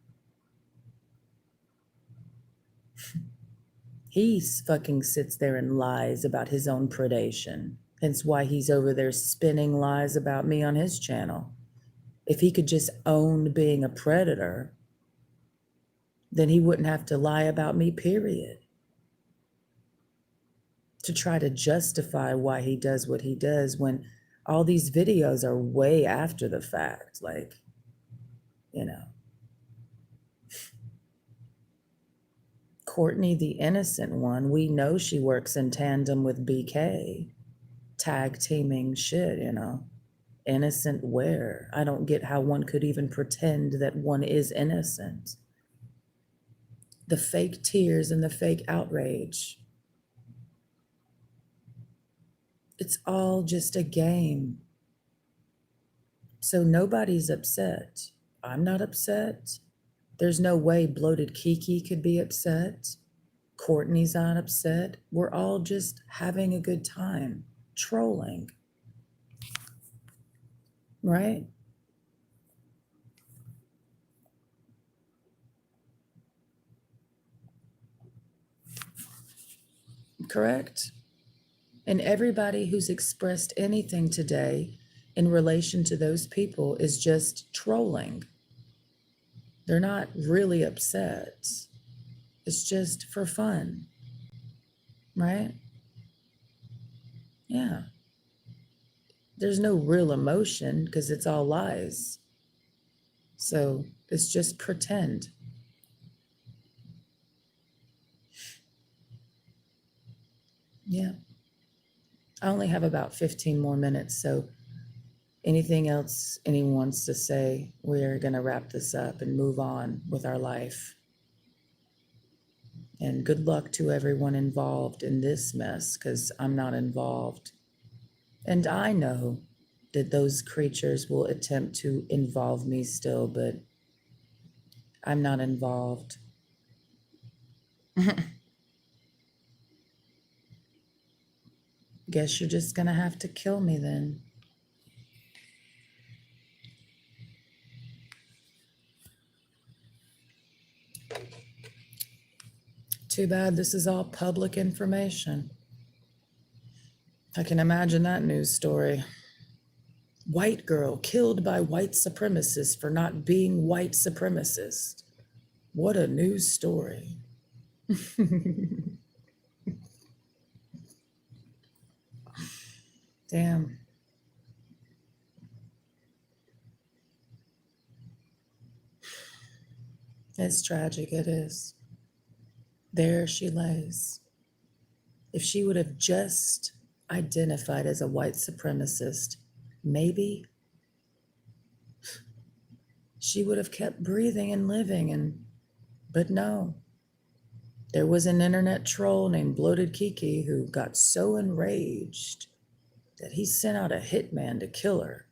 He fucking sits there and lies about his own predation. Hence why he's over there spinning lies about me on his channel. If he could just own being a predator, then he wouldn't have to lie about me, period. To try to justify why he does what he does when all these videos are way after the fact. Like, Courtney, the innocent one, we know she works in tandem with BK, tag teaming shit, innocent where? I don't get how one could even pretend that one is innocent. The fake tears and the fake outrage. It's all just a game. So nobody's upset. I'm not upset. There's no way Bloated Kiki could be upset. Courtney's not upset. We're all just having a good time, trolling. Right? Correct? And everybody who's expressed anything today in relation to those people is just trolling. They're not really upset. It's just for fun. Right? Yeah. There's no real emotion because it's all lies. So it's just pretend. Yeah. I only have about 15 more minutes, so anything else anyone wants to say, we're going to wrap this up and move on with our life. And good luck to everyone involved in this mess, because I'm not involved. And I know that those creatures will attempt to involve me still, but I'm not involved. Guess you're just gonna have to kill me then. Too bad this is all public information. I can imagine that news story. White girl killed by white supremacists for not being white supremacist. What a news story. Damn. It's tragic, it is. There she lays. If she would have just identified as a white supremacist, maybe she would have kept breathing and living, but no. There was an internet troll named Bloated Kiki who got so enraged that he sent out a hitman to kill her.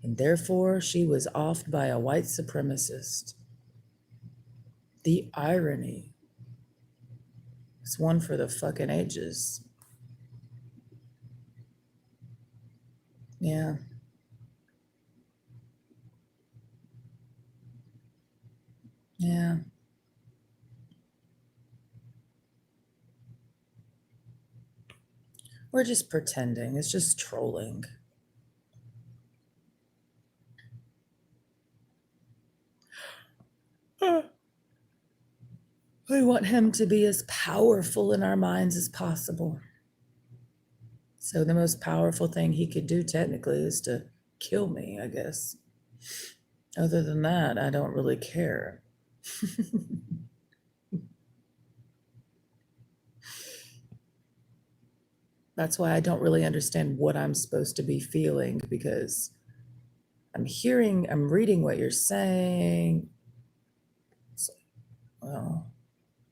And therefore, she was offed by a white supremacist. The irony is one for the fucking ages. Yeah. Yeah. We're just pretending. It's just trolling. We want him to be as powerful in our minds as possible. So the most powerful thing he could do technically is to kill me, I guess. Other than that, I don't really care. That's why I don't really understand what I'm supposed to be feeling, because I'm reading what you're saying. So, well,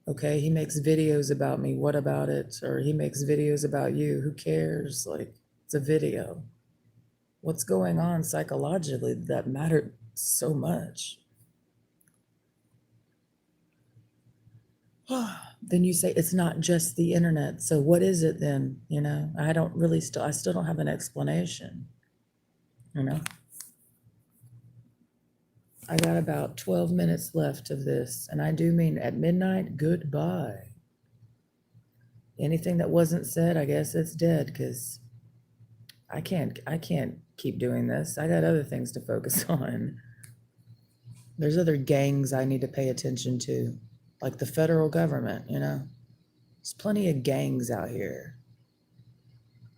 okay, he makes videos about me. What about it? Or he makes videos about you. Who cares? Like, it's a video. What's going on psychologically that mattered so much? Then you say it's not just the internet. So what is it then? You know, I still don't have an explanation. You know, I got about 12 minutes left of this, and I do mean at midnight, goodbye. Anything that wasn't said, I guess it's dead, because I can't keep doing this. I got other things to focus on. There's other gangs I need to pay attention to, like the federal government, you know. There's plenty of gangs out here.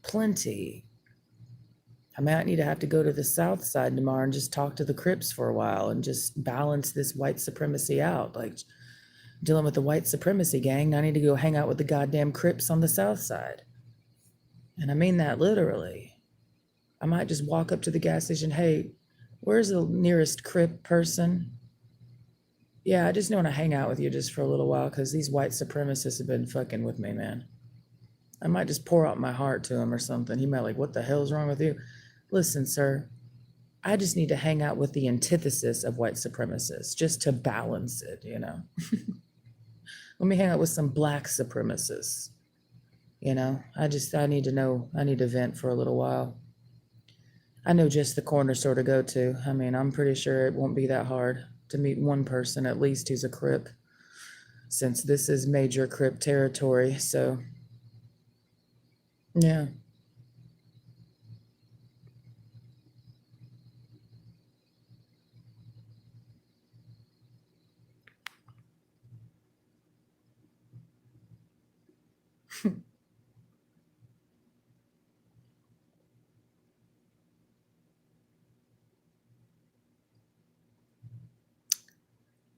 Plenty. I might need to have to go to the South Side tomorrow and just talk to the Crips for a while and just balance this white supremacy out. Like, dealing with the white supremacy gang, I need to go hang out with the goddamn Crips on the South Side. And I mean that literally. I might just walk up to the gas station, hey, where's the nearest Crip person? Yeah, I just want to hang out with you just for a little while because these white supremacists have been fucking with me, man. I might just pour out my heart to him or something. He might like, what the hell's wrong with you? Listen, sir, I just need to hang out with the antithesis of white supremacists just to balance it, you know? Let me hang out with some black supremacists, you know? I need to vent for a little while. I know just the corner store to go to. I mean, I'm pretty sure it won't be that hard to meet one person at least who's a Crip, since this is major Crip territory, so yeah.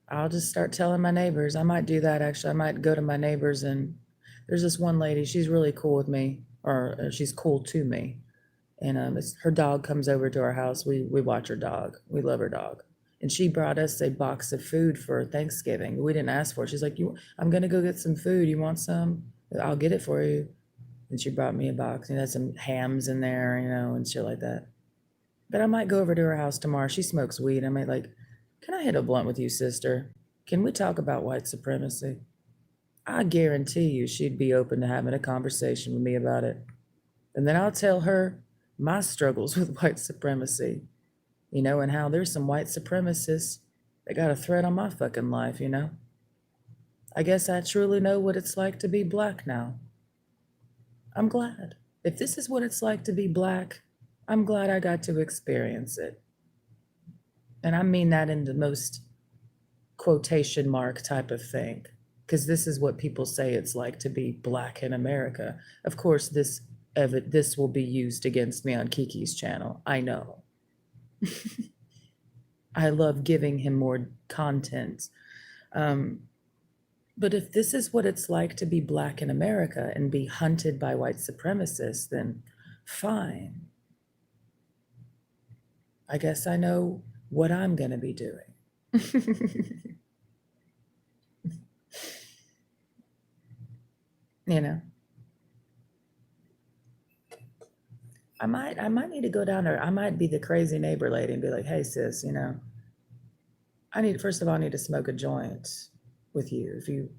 I'll just start telling my neighbors. I might do that actually. I might go to my neighbors, and there's this one lady, she's really cool with me, or she's cool to me. And her dog comes over to our house. We watch her dog. We love her dog. And she brought us a box of food for Thanksgiving. We didn't ask for it. She's like, I'm gonna go get some food. You want some? I'll get it for you. And she brought me a box. And had some hams in there, you know, and shit like that. But I might go over to her house tomorrow. She smokes weed. I might like, can I hit a blunt with you, sister? Can we talk about white supremacy? I guarantee you she'd be open to having a conversation with me about it. And then I'll tell her my struggles with white supremacy, you know, and how there's some white supremacists that got a threat on my fucking life, you know. I guess I truly know what it's like to be black now. I'm glad. If this is what it's like to be black, I'm glad I got to experience it. And I mean that in the most quotation mark type of thing, because this is what people say it's like to be black in America. Of course, this will be used against me on Kiki's channel. I know. I love giving him more content. But if this is what it's like to be black in America and be hunted by white supremacists, then fine. I guess I know what I'm going to be doing. You know, I might need to go down there. I might be the crazy neighbor lady and be like, hey sis, you know, first of all, I need to smoke a joint with you.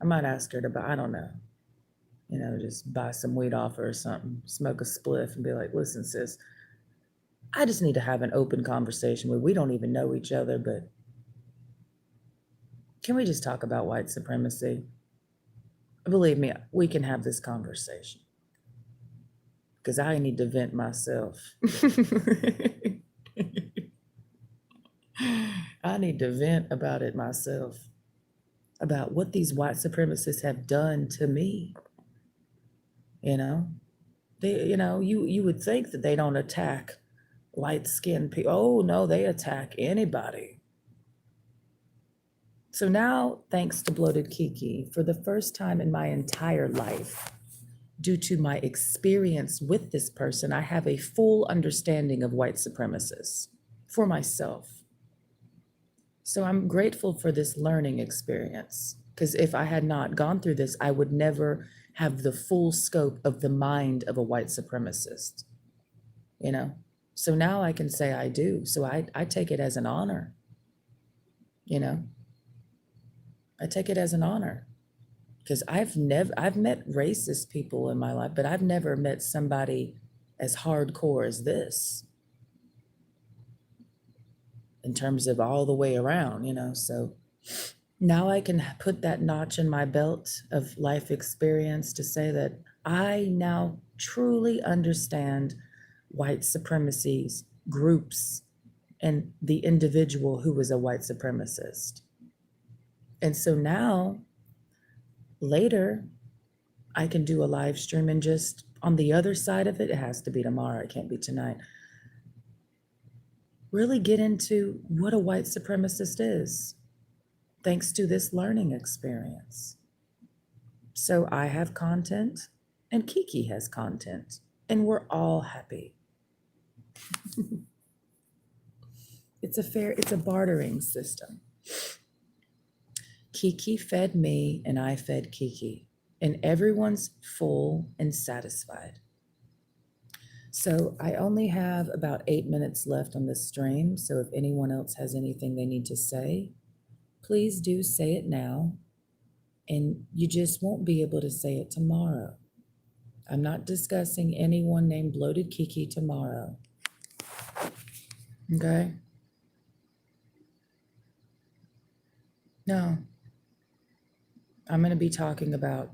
I might ask her to buy, I don't know, you know, just buy some weed off her or something, smoke a spliff and be like, listen sis, I just need to have an open conversation we don't even know each other, but can we just talk about white supremacy? Believe me, we can have this conversation because I need to vent myself. I need to vent about it myself, about what these white supremacists have done to me, you know? They, you would think that they don't attack light-skinned people. Oh, no, they attack anybody. So now, thanks to Bloated Kiki, for the first time in my entire life, due to my experience with this person, I have a full understanding of white supremacists for myself. So I'm grateful for this learning experience, because if I had not gone through this, I would never have the full scope of the mind of a white supremacist, So now I can say I do. So I take it as an honor, I take it as an honor, because I've met racist people in my life, but I've never met somebody as hardcore as this in terms of all the way around, So now I can put that notch in my belt of life experience to say that I now truly understand white supremacy's groups and the individual who was a white supremacist. And so now, later, I can do a live stream and just on the other side of it has to be tomorrow, it can't be tonight, really get into what a white supremacist is, thanks to this learning experience. So I have content and Kiki has content, and we're all happy. It's a bartering system. Kiki fed me and I fed Kiki, and everyone's full and satisfied. So I only have about 8 minutes left on this stream. So if anyone else has anything they need to say, please do say it now. And you just won't be able to say it tomorrow. I'm not discussing anyone named Bloated Kiki tomorrow. Okay? No. I'm going to be talking about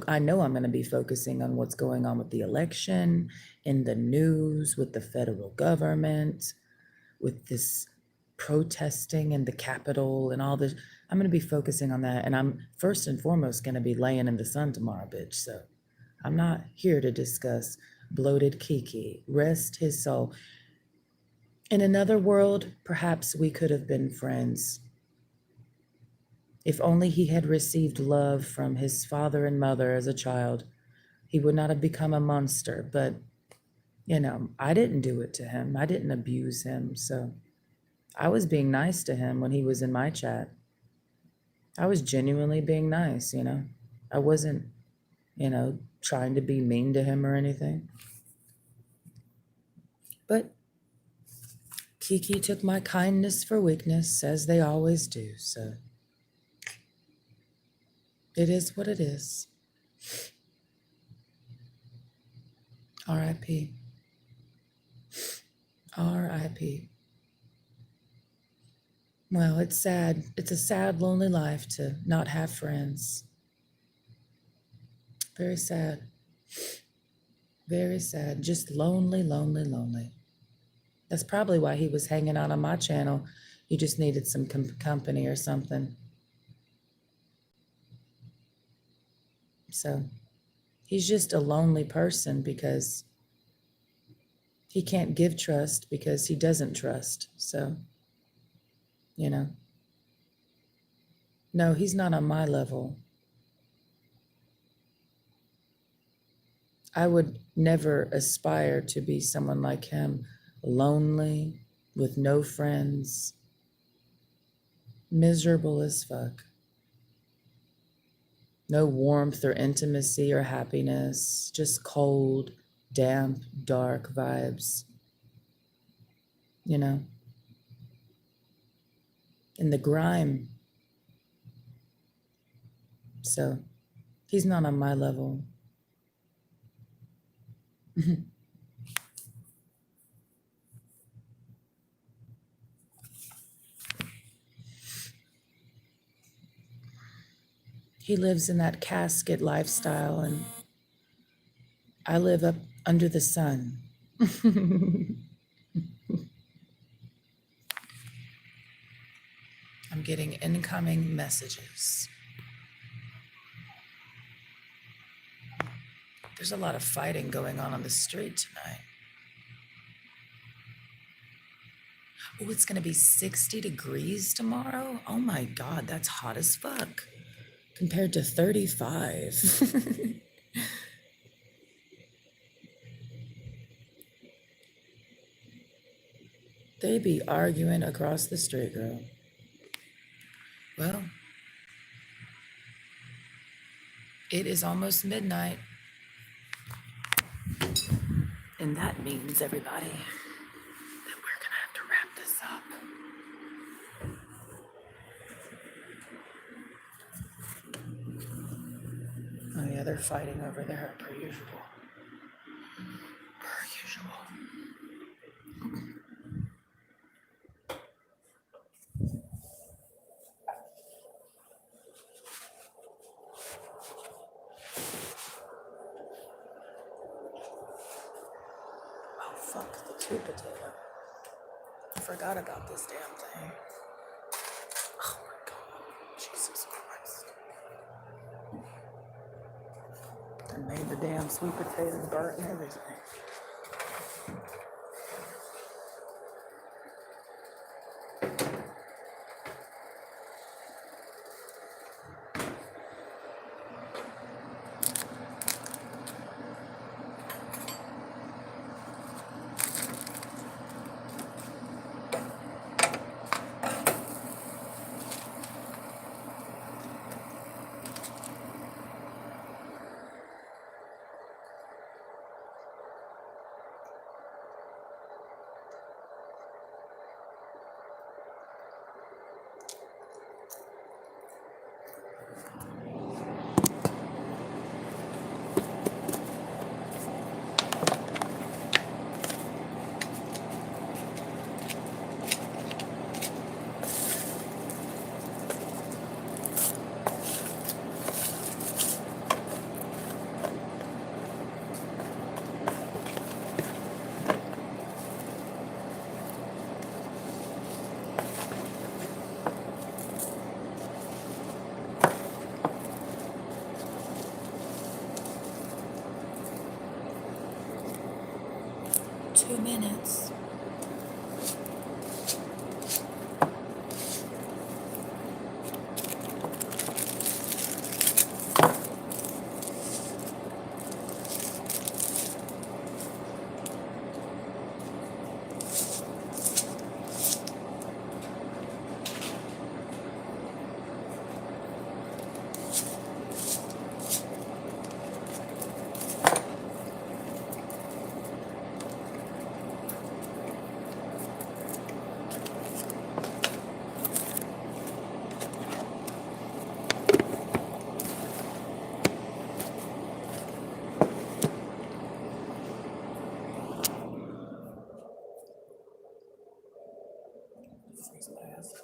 I know I'm going to be focusing on what's going on with the election, in the news, with the federal government, with this protesting in the Capitol and all this. I'm going to be focusing on that. And I'm first and foremost going to be laying in the sun tomorrow, bitch. So I'm not here to discuss Bloated Kiki. Rest his soul. In another world, perhaps we could have been friends. If only he had received love from his father and mother as a child, he would not have become a monster. But, I didn't do it to him. I didn't abuse him. So I was being nice to him when he was in my chat. I was genuinely being nice, I wasn't, trying to be mean to him or anything. But Kiki took my kindness for weakness, as they always do. So it is what it is. R.I.P. R.I.P. Well, it's sad. It's a sad, lonely life to not have friends. Very sad. Very sad. Just lonely, lonely, lonely. That's probably why he was hanging out on my channel. He just needed some company or something. So he's just a lonely person because he can't give trust because he doesn't trust. So, no, he's not on my level. I would never aspire to be someone like him, lonely, with no friends, miserable as fuck. No warmth or intimacy or happiness, just cold, damp, dark vibes, in the grime. So he's not on my level. He lives in that casket lifestyle, and I live up under the sun. I'm getting incoming messages. There's a lot of fighting going on the street tonight. Oh, it's gonna be 60 degrees tomorrow? Oh my God, that's hot as fuck. Compared to 35. They be arguing across the street, girl. Well, it is almost midnight. And that means, everybody, that we're gonna have to wrap this up. Oh yeah, they're fighting over there per usual. Per usual. Oh fuck, the sweet potato. I forgot about this damn thing. Oh my God, Jesus Christ. I made the damn sweet potatoes burnt and everything. Two minutes. Freeze my ass off.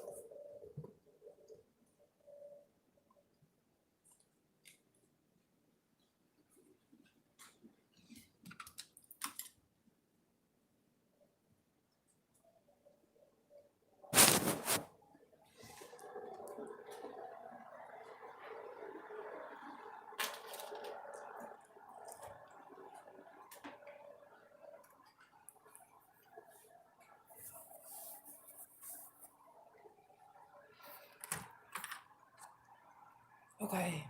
Okay.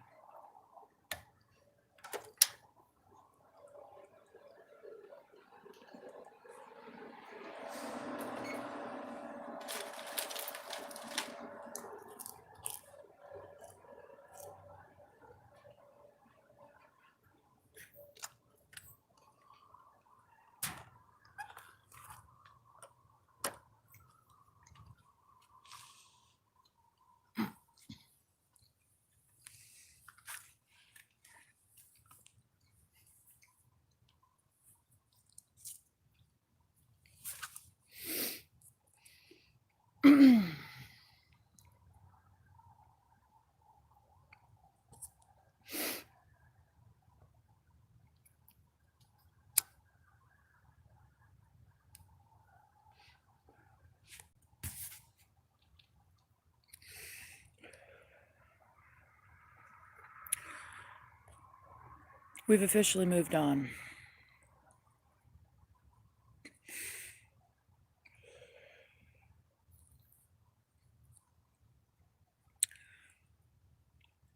We've officially moved on.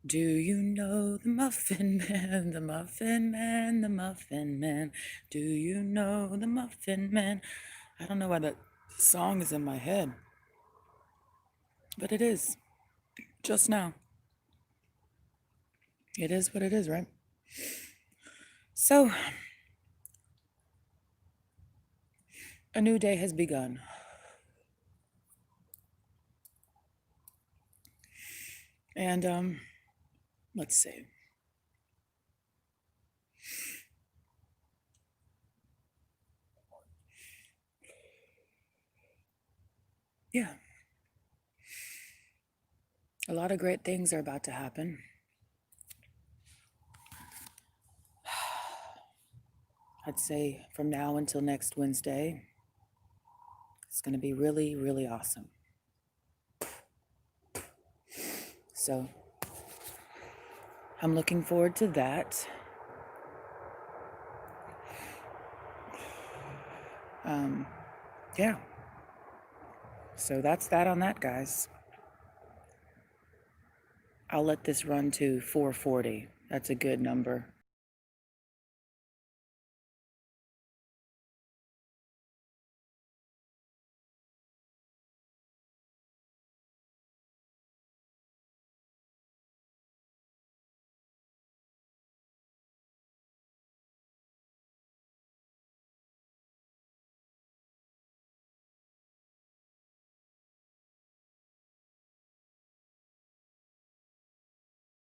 Do you know the Muffin Man, the Muffin Man, the Muffin Man? Do you know the Muffin Man? I don't know why that song is in my head, but it is. Just now. It is what it is, right? So, a new day has begun. And, let's see. Yeah. A lot of great things are about to happen. I'd say from now until next Wednesday, it's going to be really, really awesome. So, I'm looking forward to that. Yeah. So that's that on that, guys. I'll let this run to 440. That's a good number.